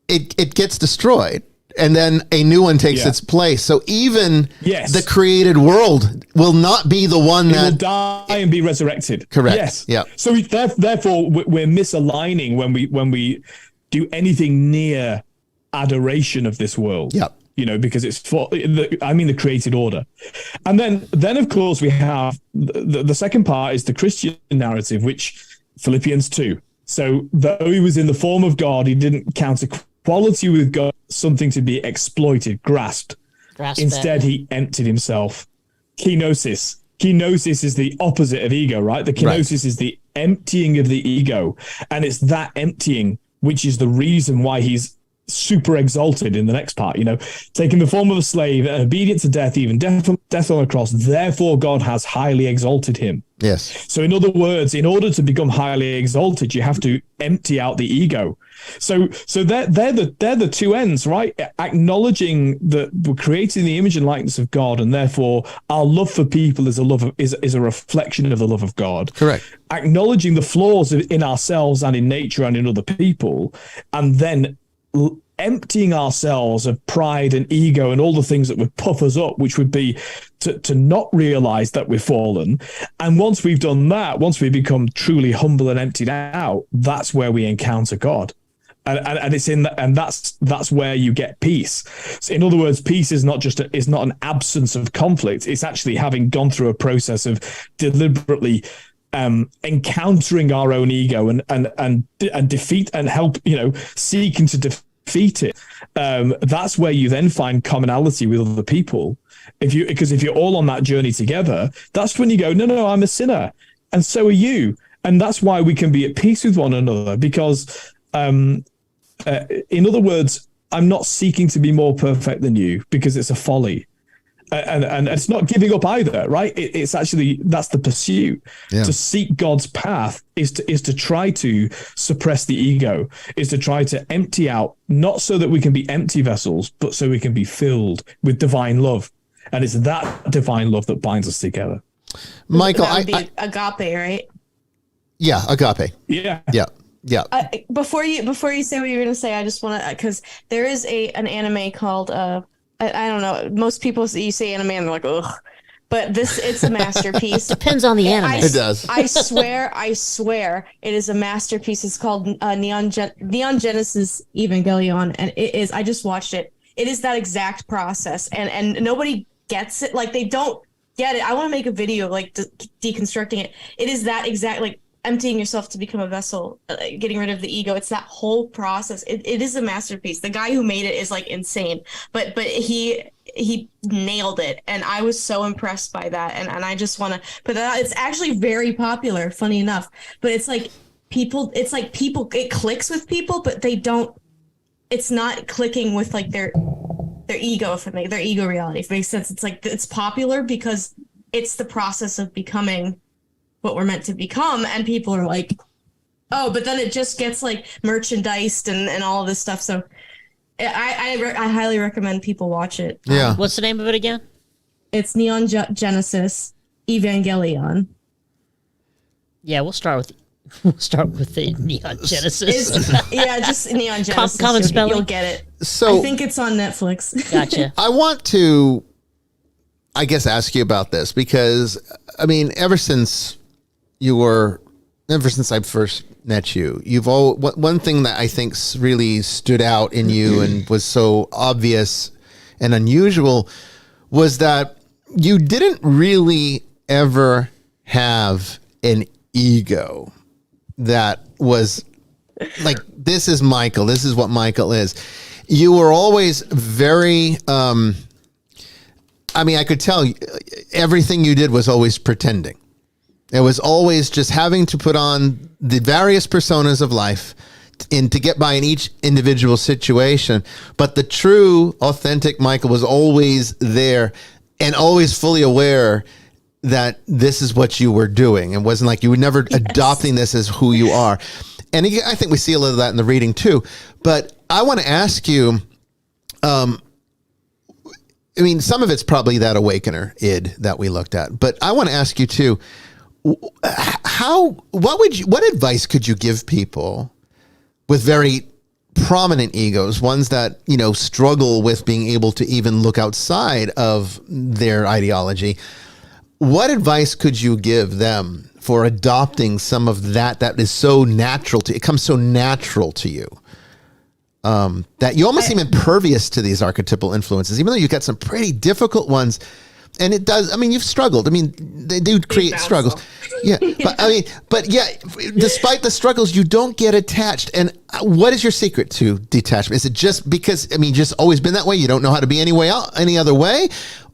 It gets destroyed, and then a new one takes its place. So even the created world will not be the one that will die and be resurrected. Correct. Yes. Yeah. So therefore, we're misaligning when we do anything near adoration of this world. Yeah. Because it's the created order. And then of course we have the second part is the Christian narrative, which Philippians 2. So though he was in the form of God, he didn't count equality with God something to be exploited, grasped. Instead, he emptied himself. Kenosis. Kenosis is the opposite of ego, right? The kenosis is the emptying of the ego. And it's that emptying which is the reason why he's super exalted in the next part, taking the form of a slave and obedient to death, even death on a cross. Therefore, God has highly exalted him. Yes. So in other words, in order to become highly exalted, you have to empty out the ego. So they're the two ends, right? Acknowledging that we're created in the image and likeness of God, and therefore our love for people is a reflection of the love of God. Correct. Acknowledging the flaws in ourselves and in nature and in other people, and then emptying ourselves of pride and ego and all the things that would puff us up, which would be to not realize that we're fallen. And once we've done that, once we become truly humble and emptied out, that's where we encounter God. And it's in that, and that's where you get peace. So in other words, peace is not an absence of conflict. It's actually having gone through a process of deliberately encountering our own ego and defeat and help, seeking to defeat it. That's where you then find commonality with other people. Because if you're all on that journey together, that's when you go, no, I'm a sinner, and so are you, and that's why we can be at peace with one another. Because, in other words, I'm not seeking to be more perfect than you, because it's a folly. And it's not giving up either, right? It's actually, that's the pursuit. Yeah. To seek God's path is to try to suppress the ego, is to try to empty out, not so that we can be empty vessels, but so we can be filled with divine love. And it's that divine love that binds us together. Michael, agape, right? Yeah, agape. Yeah. Yeah. Before you say what you're going to say, I just want to, because there is an anime called I don't know. Most people, you say anime and they're like, ugh. But it's a masterpiece. Depends on the anime. It does. I swear, it is a masterpiece. It's called Neon Genesis Evangelion, and it is. I just watched it. It is that exact process, and nobody gets it. Like, they don't get it. I want to make a video like deconstructing it. It is that exact, like, emptying yourself to become a vessel, getting rid of the ego. It's that whole process. It is a masterpiece. The guy who made it is like insane, but he nailed it, and I was so impressed by that. And I just want to put that out. It's actually very popular, funny enough, but it's like people, it clicks with people, but they don't. It's not clicking with like their their ego their ego reality. If it makes sense, it's like it's popular because it's the process of becoming what we're meant to become, and people are like, oh, but then it just gets like merchandised and all of this stuff. So I highly recommend people watch it. Yeah. What's the name of it again? It's Neon Genesis Evangelion. Yeah, we'll start with the Neon Genesis. Just Neon Genesis. Common spelling. You'll get it. So I think it's on Netflix. Gotcha. I want to, I guess, ask you about this because, I mean, ever since I first met you, one thing that I think really stood out in you and was so obvious and unusual was that you didn't really ever have an ego that was like, this is Michael. This is what Michael is. You were always very, I mean, I could tell everything you did was always pretending. It was always just having to put on the various personas of life to get by in each individual situation. But the true, authentic Michael was always there and always fully aware that this is what you were doing. It wasn't like you were never adopting this as who you are. And I think we see a little of that in the reading too. But I want to ask you, I mean, some of it's probably that awakener id that we looked at, but I want to ask you too, what advice could you give people with very prominent egos, ones that, you know, struggle with being able to even look outside of their ideology? What advice could you give them for adopting some of that is so natural to, it comes so natural to you, that you almost seem impervious to these archetypal influences, even though you've got some pretty difficult ones. And it does, I mean, you've struggled. I mean, they do create struggles. Yeah. But despite the struggles, you don't get attached. And what is your secret to detachment? Is it just because, I mean, just always been that way? You don't know how to be any other way?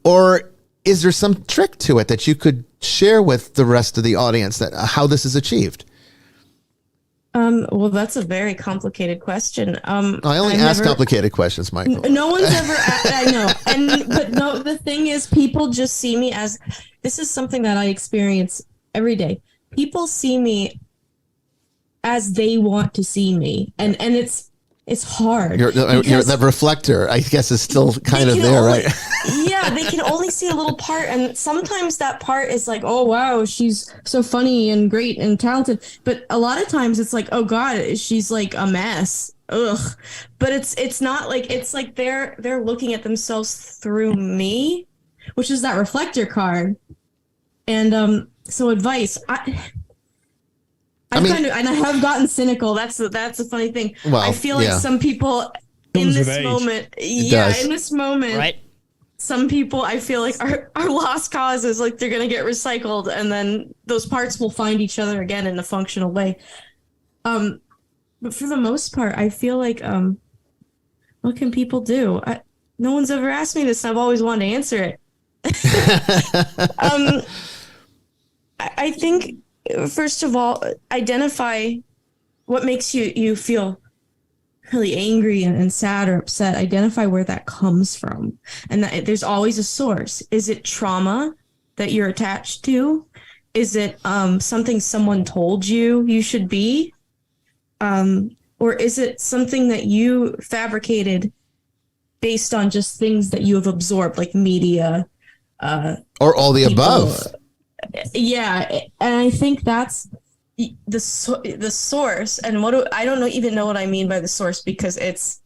Or is there some trick to it that you could share with the rest of the audience that how this is achieved? Well, that's a very complicated question. I only ask complicated questions, Michael. No one's ever I know. But no, the thing is, people just see me as, this is something that I experience every day. People see me as they want to see me. And it's hard. You're that reflector, I guess, is still kind of there, right? Yeah, they can only see a little part, and sometimes that part is like, oh wow, she's so funny and great and talented. But a lot of times it's like, oh god, she's like a mess. Ugh. But it's not like, it's like they're looking at themselves through me, which is that reflector card. And so advice, I have gotten cynical. That's a funny thing. Well, I feel like some people in this moment, right? Some people I feel like are lost causes, like they're gonna get recycled, and then those parts will find each other again in a functional way. But for the most part, I feel like what can people do? No one's ever asked me this, and I've always wanted to answer it. I think, first of all, identify what makes you feel really angry and sad or upset. Identify where that comes from, and that there's always a source. Is it trauma that you're attached to? Is it something someone told you should be? Or is it something that you fabricated based on just things that you have absorbed, like media? Or all the above. Yeah, and I think that's the source. And I don't even know what I mean by the source, because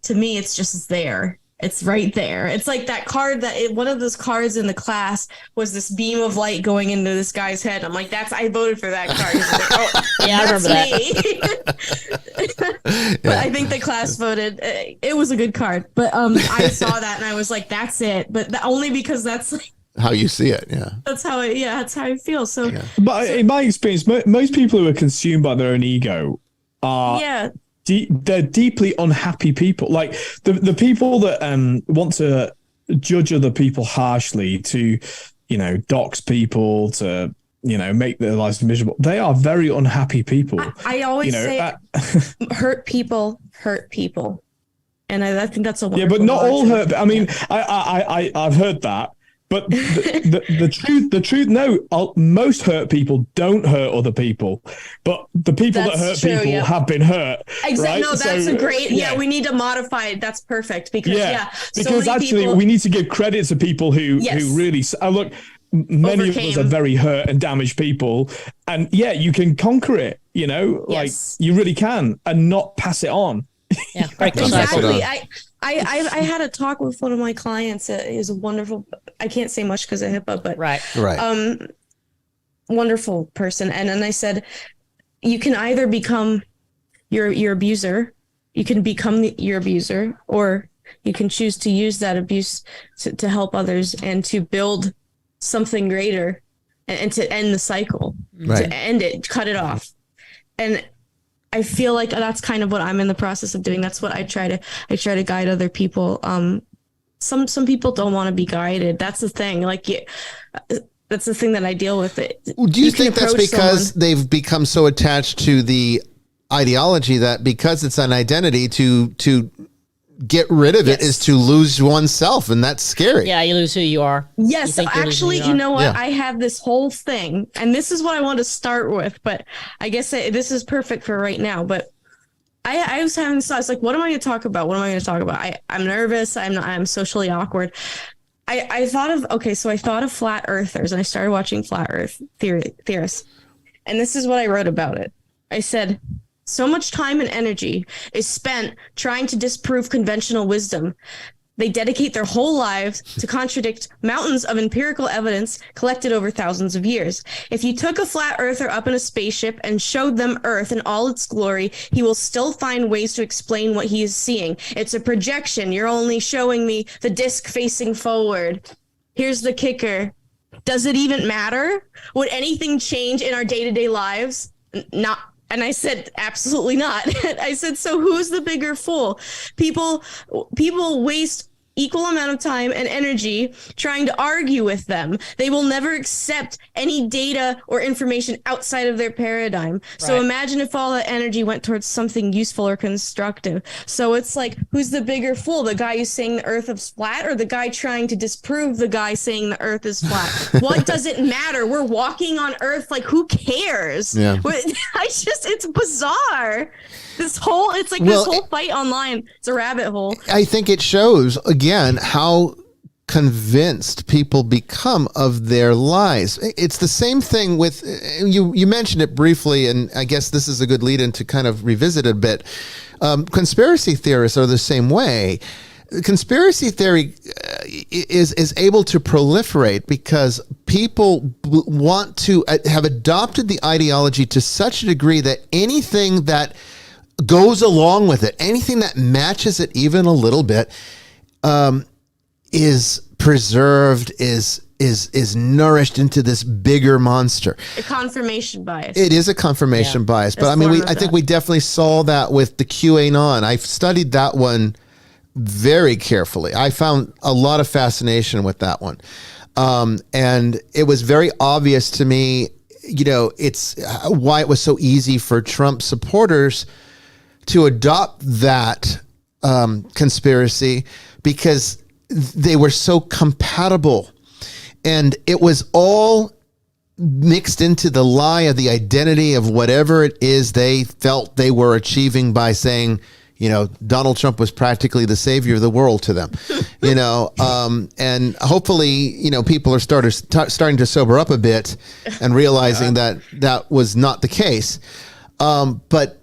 to me it's just there. It's right there. It's like that card one of those cards in the class was this beam of light going into this guy's head. I'm like, I voted for that card. He's like, oh, yeah, I remember that. But I think the class voted. It was a good card, but I saw that and I was like, that's it. But only because that's like how you see it. Yeah, that's how I feel. So, but in my experience, most people who are consumed by their own ego are they're deeply unhappy people. Like the people that want to judge other people harshly, to dox people, to make their lives miserable. They are very unhappy people. I always say hurt people hurt people. And I think that's a yeah, but not all hurt. I mean, I've heard that, but the truth. No, most hurt people don't hurt other people, but the people that hurt people have been hurt. Exactly. Right? No, that's a great. Yeah, we need to modify it. That's perfect because because so actually people, we need to give credit to people who really look. Many of us are very hurt and damaged people, and you can conquer it. You know, like you really can, and not pass it on. Yeah, break the exactly. I had a talk with one of my clients. Is a wonderful. I can't say much because of HIPAA, but right. Wonderful person. And then I said, you can either become your abuser, you can become your abuser, or you can choose to use that abuse to help others and to build something greater and to end the cycle, to end it, cut it off. And I feel like that's kind of what I'm in the process of doing. That's what I try to guide other people. Some people don't want to be guided. That's the thing. Like, that's the thing that I deal with. It. Do you think that's because they've become so attached to the ideology that because it's an identity to get rid of it is to lose oneself, and that's scary. Yeah, you lose who you are. Yes, actually, you know what? Yeah. I have this whole thing, and this is what I want to start with, but I guess this is perfect for right now. But I was having this thought. It's like, what am I going to talk about? What am I going to talk about? I'm nervous. I'm socially awkward. I thought of flat earthers, and I started watching flat earth theorists. And this is what I wrote about it. I said, so much time and energy is spent trying to disprove conventional wisdom. They dedicate their whole lives to contradict mountains of empirical evidence collected over thousands of years. If you took a flat earther up in a spaceship and showed them Earth in all its glory, he will still find ways to explain what he is seeing. It's a projection. You're only showing me the disc facing forward. Here's the kicker. Does it even matter? Would anything change in our day-to-day lives? Not. And I said, absolutely not. I said, so who's the bigger fool? People waste equal amount of time and energy trying to argue with them. They will never accept any data or information outside of their paradigm. Right. So imagine if all that energy went towards something useful or constructive. So it's like, who's the bigger fool? The guy who's saying the earth is flat, or the guy trying to disprove the guy saying the earth is flat? What does it matter? We're walking on earth. Like, who cares? Yeah. It's bizarre. This whole fight online. It's a rabbit hole. I think it shows again how convinced people become of their lies. It's the same thing with you mentioned it briefly, and I guess this is a good lead in to kind of revisit it a bit. Conspiracy theorists are the same way. Conspiracy theory is able to proliferate because people want to have adopted the ideology to such a degree that anything that goes along with it, anything that matches it even a little bit, is preserved, is nourished into this bigger monster. A confirmation bias. It is a confirmation bias, but I mean, I think we definitely saw that with the QAnon. I've studied that one very carefully. I found a lot of fascination with that one, and it was very obvious to me. You know, it's why it was so easy for Trump supporters to adopt that conspiracy, because they were so compatible, and it was all mixed into the lie of the identity of whatever it is they felt they were achieving by saying, you know, Donald Trump was practically the savior of the world to them, you know, and hopefully, you know, people are starting to sober up a bit and realizing that was not the case. But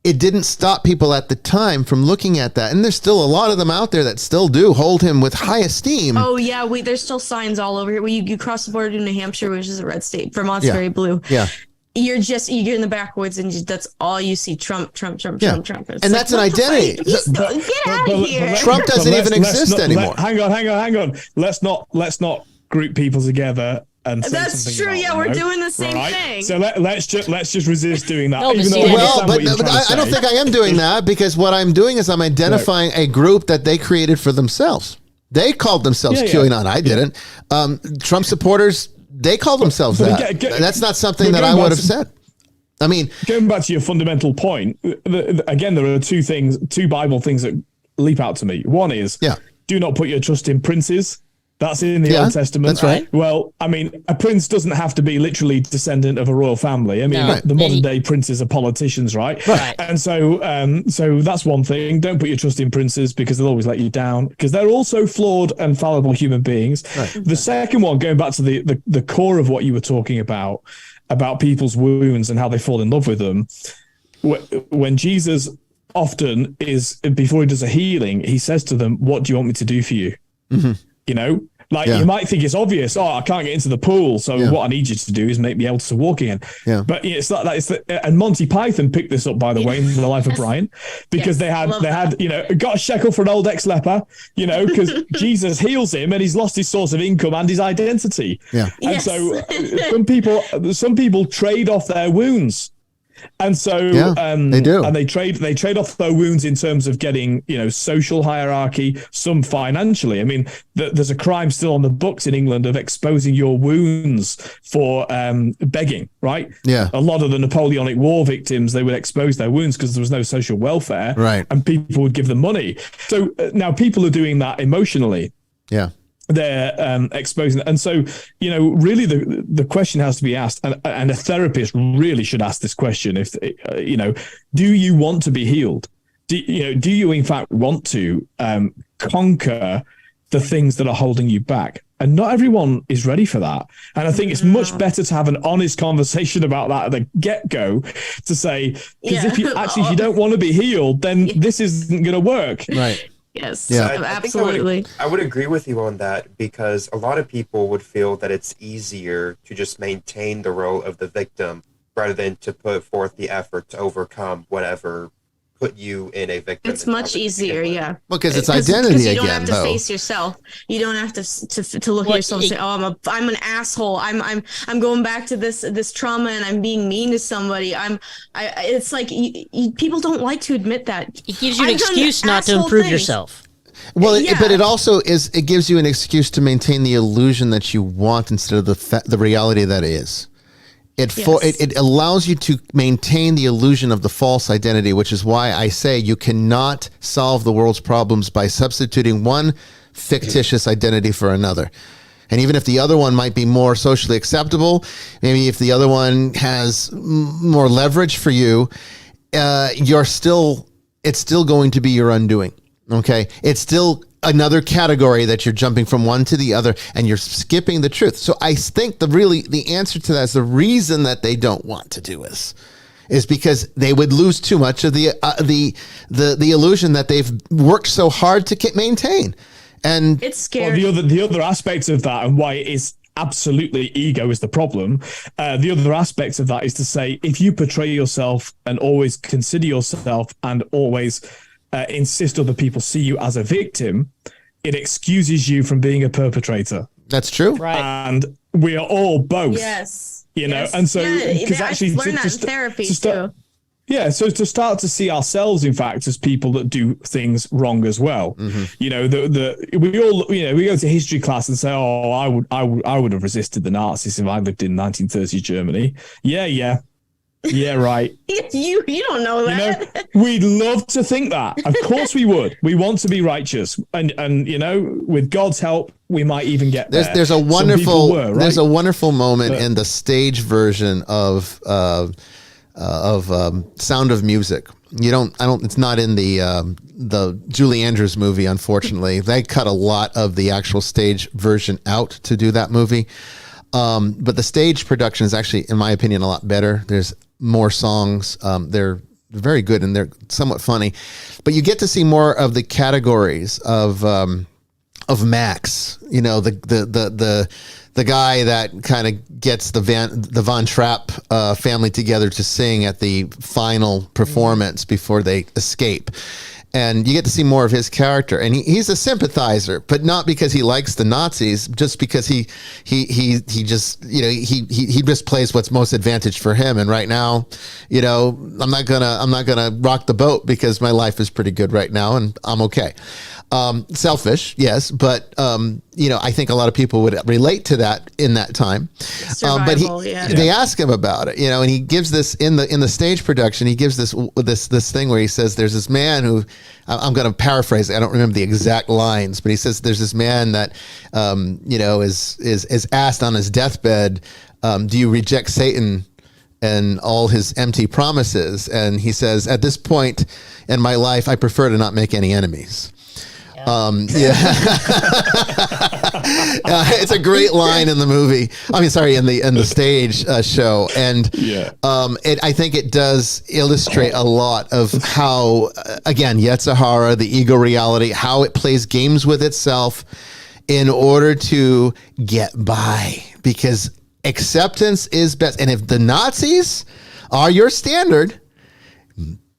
it didn't stop people at the time from looking at that. And there's still a lot of them out there that still do hold him with high esteem. Oh, yeah. There's still signs all over here. You cross the border to New Hampshire, which is a red state. Vermont's very blue. Yeah. You're in the backwoods, and that's all you see. Trump. It's and that's an identity. Get out of here. Trump doesn't even exist anymore. Hang on. Let's not group people together. And that's true. Yeah, we're doing the same thing. So let's just resist doing that. I don't think I am doing that, because what I'm doing is I'm identifying a group that they created for themselves. They called themselves QAnon. I didn't. Trump supporters, they call themselves that. That's not something that I would have said. I mean, going back to your fundamental point, again, there are two Bible things that leap out to me. One is, do not put your trust in princes. That's in the Old Testament. That's right. Well, I mean, a prince doesn't have to be literally descendant of a royal family. I mean, the modern day princes are politicians, right? And so that's one thing. Don't put your trust in princes because they'll always let you down because they're also flawed and fallible human beings. Right. The second one, going back to the core of what you were talking about people's wounds and how they fall in love with them. When Jesus often is, before he does a healing, he says to them, "What do you want me to do for you?" Mm-hmm. You know, like you might think it's obvious. Oh, I can't get into the pool, so what I need you to do is make me able to walk again. Yeah. But it's like that. And Monty Python picked this up, by the way, in The Life of Brian, because they had got a shekel for an old ex-leper, because Jesus heals him and he's lost his source of income and his identity. Yeah. And so some people trade off their wounds. And so they do, and they trade off their wounds in terms of getting social hierarchy, some financially. I mean, there's a crime still on the books in England of exposing your wounds for begging, right? Yeah, a lot of the Napoleonic War victims, they would expose their wounds because there was no social welfare, right? And people would give them money. So now people are doing that emotionally. Yeah. They're exposing, and so really the question has to be asked, and a therapist really should ask this question: if do you want to be healed? Do you in fact want to conquer the things that are holding you back? And not everyone is ready for that. And I think it's much better to have an honest conversation about that at the get-go, to say, because if you don't want to be healed, then this isn't going to work. Right. Yes, absolutely. I would agree with you on that, because a lot of people would feel that it's easier to just maintain the role of the victim rather than to put forth the effort to overcome whatever put you in a victim. It's much easier, Well, because it's identity again, you don't have to though. face yourself. You don't have to look at yourself and say, "Oh, I'm an asshole. I'm going back to this trauma and I'm being mean to somebody." It's like people don't like to admit that. It gives you an excuse not to improve yourself. Well, but it also it gives you an excuse to maintain the illusion that you want instead of the reality that is. It allows you to maintain the illusion of the false identity, which is why I say you cannot solve the world's problems by substituting one fictitious identity for another. And even if the other one might be more socially acceptable, maybe if the other one has more leverage for you, it's still going to be your undoing. Okay, it's still another category that you're jumping from one to the other, and you're skipping the truth. So I think the answer to that is the reason that they don't want to do this is because they would lose too much of the illusion that they've worked so hard to maintain. And it's scary. Well, the other aspects of that, and why it is absolutely ego is the problem. The other aspects of that is to say, if you portray yourself and always consider yourself and always insist other people see you as a victim, it excuses you from being a perpetrator. That's true. Right. And we are all both. Yes. And so because actually I learned that in therapy too. Yeah, so to start to see ourselves, in fact, as people that do things wrong as well. Mm-hmm. We go to history class and say, "Oh, I would have resisted the Nazis if I lived in 1930s Germany." Yeah, right. You don't know that. We'd love to think that. Of course we would. We want to be righteous, and with God's help, we might even get there. There's a wonderful moment in the stage version of Sound of Music. It's not in the Julie Andrews movie, unfortunately. They cut a lot of the actual stage version out to do that movie. But the stage production is actually, in my opinion, a lot better. There's more songs. They're very good and they're somewhat funny, but you get to see more of the categories of Max. The guy that kind of gets the Von Trapp family together to sing at the final performance before they escape. And you get to see more of his character, and he's a sympathizer, but not because he likes the Nazis, just because he just plays what's most advantage for him. And right now, I'm not gonna rock the boat because my life is pretty good right now, and I'm okay. Selfish, yes, but I think a lot of people would relate to that in that time. Survival, They ask him about it, and he gives this in the stage production. He gives this thing where he says, "There's this man who," I'm going to paraphrase it, I don't remember the exact lines, but he says, "There's this man that is asked on his deathbed, do you reject Satan and all his empty promises?" And he says, "At this point in my life, I prefer to not make any enemies." It's a great line in the movie. In the stage show, and I think it does illustrate a lot of how, again, Yetzirah, the ego reality, how it plays games with itself in order to get by, because acceptance is best. And if the Nazis are your standard,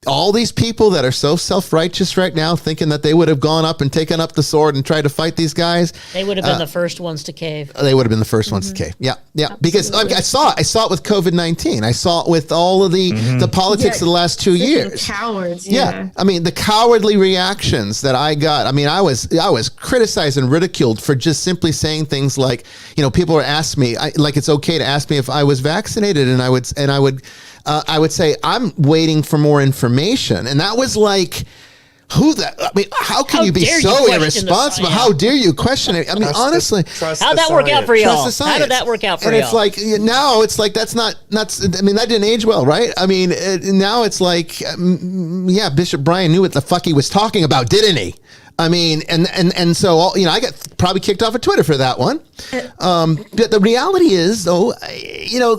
all these people that are so self-righteous right now, thinking that they would have gone up and taken up the sword and tried to fight these guys, they would have been the first ones to cave. They would have been the first ones to cave. Yeah. Because I saw it with COVID-19. I saw it with all of the politics of the last 2 years. Cowards. Yeah. I mean, the cowardly reactions that I got. I mean, I was criticized and ridiculed for just simply saying things like, people were asking me, it's okay to ask me if I was vaccinated, and I would say, I'm waiting for more information. And that was like, how can you be so irresponsible? How dare you question it? I mean, honestly. How'd that work out for y'all? How did that work out for y'all? And it's like, now it's like, that's not, that didn't age well, right? I mean, now it's like, Bishop Bryan knew what the fuck he was talking about, didn't he? I mean, and so, I got probably kicked off of Twitter for that one. But the reality is, though,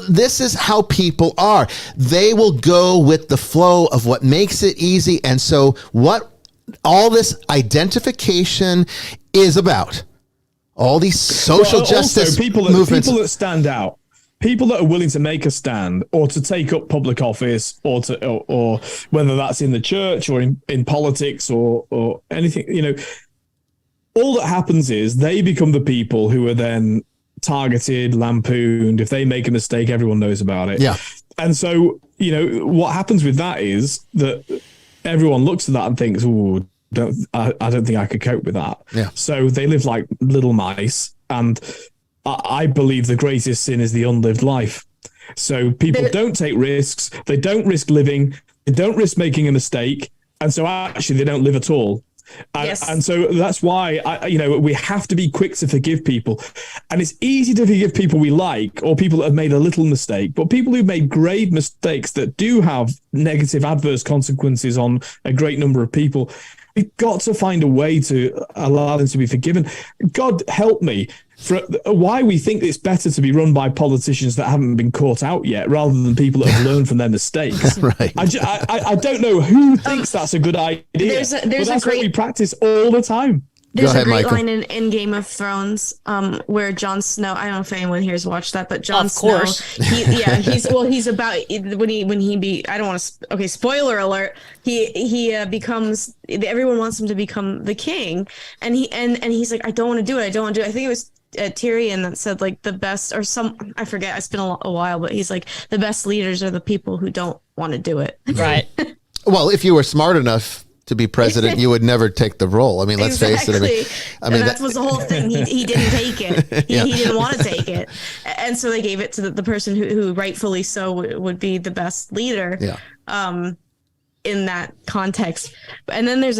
this is how people are. They will go with the flow of what makes it easy. And so what all this identification is about, all these social justice movements. People that stand out. People that are willing to make a stand or to take up public office, or whether that's in the church or in politics or anything, all that happens is they become the people who are then targeted, lampooned. If they make a mistake, everyone knows about it. Yeah. And so, what happens with that is that everyone looks at that and thinks, "Ooh, I don't think I could cope with that." Yeah. So they live like little mice, and I believe the greatest sin is the unlived life. So people don't take risks. They don't risk living. They don't risk making a mistake. And so actually they don't live at all. And so that's why, we have to be quick to forgive people. And it's easy to forgive people we like, or people that have made a little mistake. But people who've made grave mistakes that do have negative adverse consequences on a great number of people, we've got to find a way to allow them to be forgiven. God help me. For why we think it's better to be run by politicians that haven't been caught out yet, rather than people that have learned from their mistakes. Right. I don't know who thinks that's a good idea. There's that's what we practice all the time. There's ahead, a great Michael. line in Game of Thrones where Jon Snow, I don't know if anyone here has watched that, but Jon Snow, Of course. he's about I don't want to, okay, spoiler alert, he becomes, everyone wants him to become the king, and he's like, I don't want to do it. I think it was Tyrion that said, like, the best, or I forget, it's been a while, but he's like, the best leaders are the people who don't want to do it. Right. Well, if you were smart enough to be president, you would never take the role. I mean, let's face it. I mean, that was the whole thing. He didn't take it. He didn't want to take it, and so they gave it to the person who rightfully so would be the best leader. Yeah. In that context, and then there's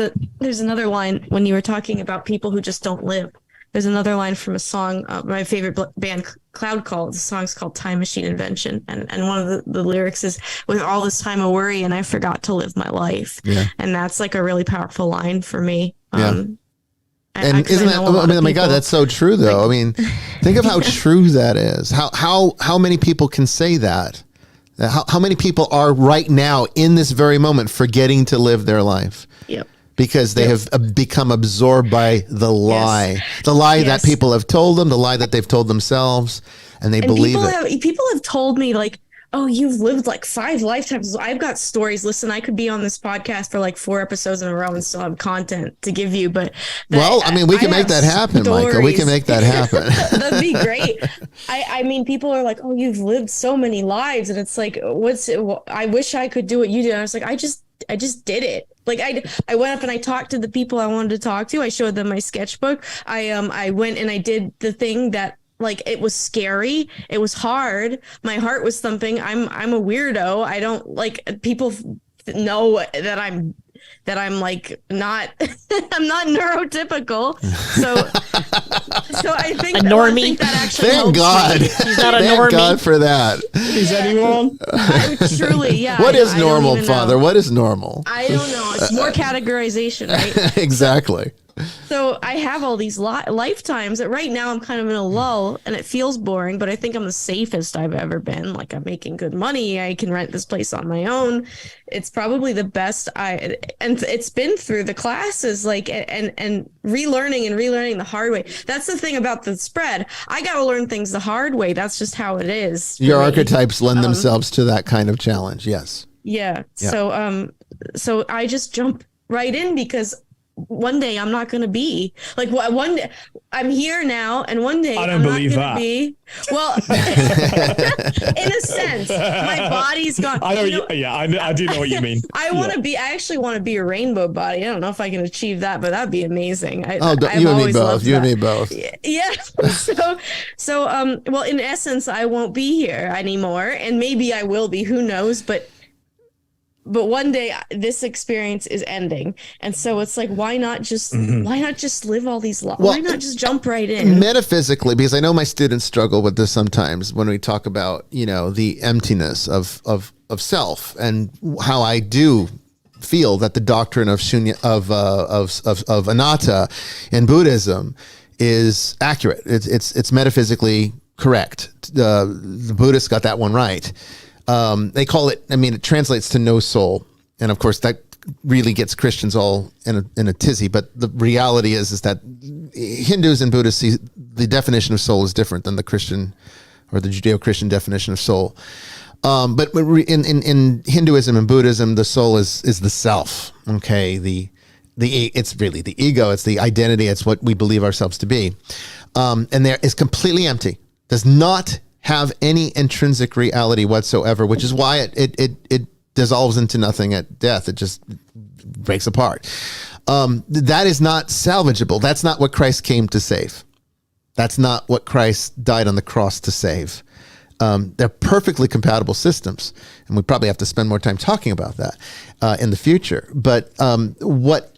another line when you were talking about people who just don't live. There's another line from a song, my favorite band, Cloud Call. The song's called Time Machine Invention. And one of the lyrics is, with all this time of worry and I forgot to live my life. Yeah. And that's like a really powerful line for me. Yeah. And isn't that, oh my God, that's so true though. I mean, think of how true that is. How many people can say that? How many people are right now in this very moment forgetting to live their life? Yep. Because they have become absorbed by the lie, that people have told them, the lie that they've told themselves, and believe it. People have told me, like, oh, you've lived like 5 lifetimes. I've got stories. Listen, I could be on this podcast for like 4 episodes in a row and still have content to give you. But we can make that happen, Michael. We can make that happen. That'd be great. I mean, people are like, oh, you've lived so many lives, and it's like, I wish I could do what you do. And I was like, I just just did it. Like I went up and I talked to the people I wanted to talk to. I showed them my sketchbook. I went and I did the thing that, like, it was scary. It was hard. My heart was thumping. I'm a weirdo. I don't like, people know that I'm like not I'm not neurotypical. So I think a normie. I think that actually Thank helps God. me. She's not a Thank normie. God for that. Is anyone? Truly, yeah. What is I don't normal, even know. Father? What is normal? I don't know. It's more categorization, right? Exactly. So I have all these lifetimes that right now I'm kind of in a lull and it feels boring, but I think I'm the safest I've ever been. Like, I'm making good money. I can rent this place on my own. It's probably the best and it's been through the classes, like, and relearning the hard way. That's the thing about the spread. I got to learn things the hard way. That's just how it is. Your archetypes lend themselves to that kind of challenge. Yes. Yeah. So I just jump right in because one day I'm not going to be like, one day I'm here now, and one day I don't believe that. Be. Well, in a sense, my body's gone. I do know what you mean. I actually want to be a rainbow body. I don't know if I can achieve that, but that'd be amazing. You and me both. You and me both. Yeah. Well, in essence, I won't be here anymore, and maybe I will be. Who knows? But one day this experience is ending, and so it's like, why not just live all these lives? Why not just jump right in? Metaphysically, because I know my students struggle with this sometimes when we talk about, the emptiness of self, and how I do feel that the doctrine of shunya, of anatta in Buddhism is accurate. It's metaphysically correct. The Buddhists got that one right. They call it, it translates to no soul. And of course that really gets Christians all in a tizzy. But the reality is that Hindus and Buddhists see the definition of soul is different than the Christian or the Judeo-Christian definition of soul. But in Hinduism and Buddhism, the soul is the self. Okay. It's really the ego. It's the identity. It's what we believe ourselves to be. And there is completely empty. Does not have any intrinsic reality whatsoever, which is why it dissolves into nothing at death. It just breaks apart. That is not salvageable. That's not what Christ came to save. That's not what Christ died on the cross to save. They're perfectly compatible systems, and we probably have to spend more time talking about that in the future. But what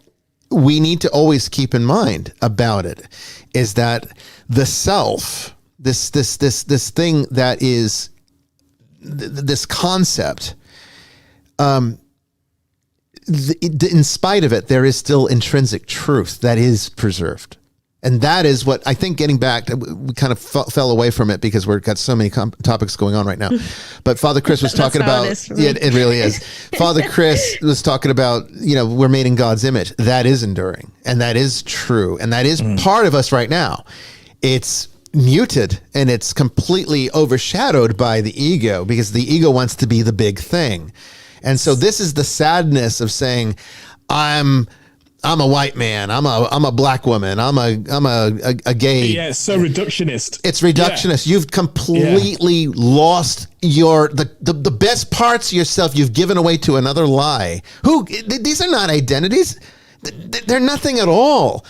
we need to always keep in mind about it is that the self, this thing that is this concept, in spite of it, there is still intrinsic truth that is preserved. And that is what I think, getting back, we kind of fell away from it because we've got so many topics going on right now. But Father Chris was talking about, it really is. Father Chris was talking about, we're made in God's image. That is enduring, and that is true. And that is part of us right now. It's muted and it's completely overshadowed by the ego, because the ego wants to be the big thing. And so this is the sadness of saying, I'm a white man, I'm a black woman, I'm a gay. Yeah, it's so reductionist. It's reductionist. Yeah. You've completely lost the best parts of yourself. You've given away to another lie. These are not identities. They're nothing at all.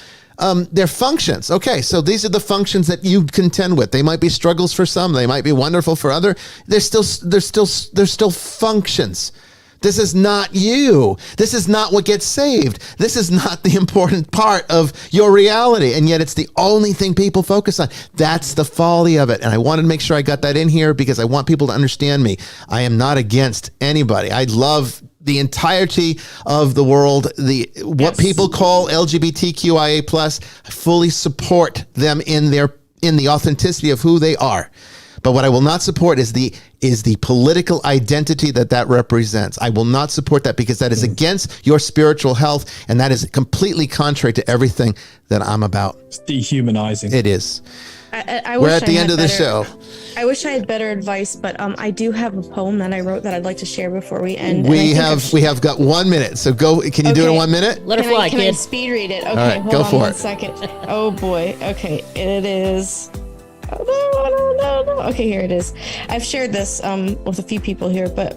They're functions. Okay, so these are the functions that you contend with. They might be struggles for some. They might be wonderful for other. They're still functions. This is not you. This is not what gets saved. This is not the important part of your reality. And yet it's the only thing people focus on. That's the folly of it. And I wanted to make sure I got that in here because I want people to understand me. I am not against anybody. I love the entirety of the world. What people call LGBTQIA+, I fully support them in the authenticity of who they are. But what I will not support is the political identity that represents. I will not support that because that is against your spiritual health, and that is completely contrary to everything that I'm about. It's dehumanizing. It is. We're at the end of the show. I wish I had better advice, but I do have a poem that I wrote that I'd like to share before we end. We have got 1 minute, so go. Can you do it in 1 minute? Let her fly, Can I kid. speed read it? Okay, all right, hold go on for one it. second. Oh boy. Okay, it is. Oh, no. Okay, here it is. I've shared this with a few people here, but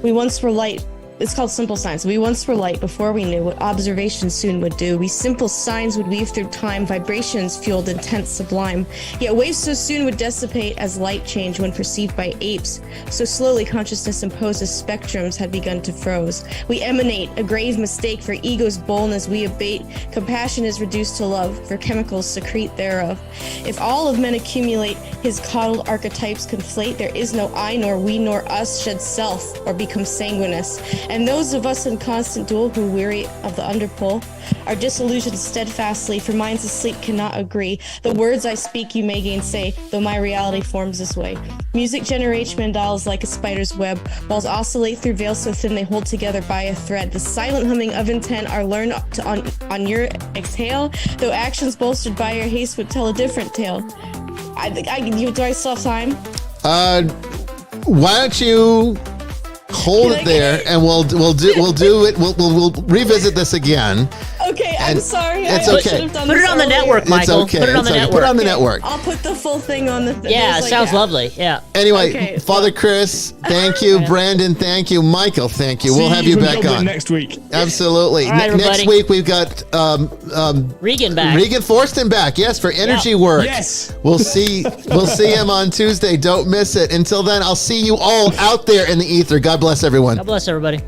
we once were light It's called simple signs. We once were light before we knew what observation soon would do. We simple signs would weave through time, vibrations fueled intense sublime. Yet waves so soon would dissipate as light change when perceived by apes. So slowly consciousness imposes spectrums had begun to froze. We emanate a grave mistake for ego's boldness we abate. Compassion is reduced to love, for chemicals secrete thereof. If all of men accumulate, his coddled archetypes conflate, there is no I nor we nor us shed self or become sanguineous. And those of us in constant duel who weary of the underpull are disillusioned steadfastly, for minds asleep cannot agree. The words I speak you may gainsay, though my reality forms this way. Music generates mandals like a spider's web, walls oscillate through veils so thin they hold together by a thread. The silent humming of intent are learned on your exhale, though actions bolstered by your haste would tell a different tale. Do I still have time? Why don't you hold it there, and we'll do it. We'll revisit this again. Okay, I'm sorry. It's I okay. should have done Put this it on the earlier. network, Michael. It's okay. Put it on the It's okay. network. Put it on the network. I'll put the full thing on the. Yeah, it sounds lovely. Yeah. Anyway, Okay, Father Chris, thank you. Brandon, thank you. Michael, thank you. We'll have you back on next week. Absolutely. All right, Next everybody. week we've got Regan back. Regan Forston back. Yes, for energy work. Yes. We'll see him on Tuesday. Don't miss it. Until then, I'll see you all out there in the ether. God bless everyone. God bless everybody.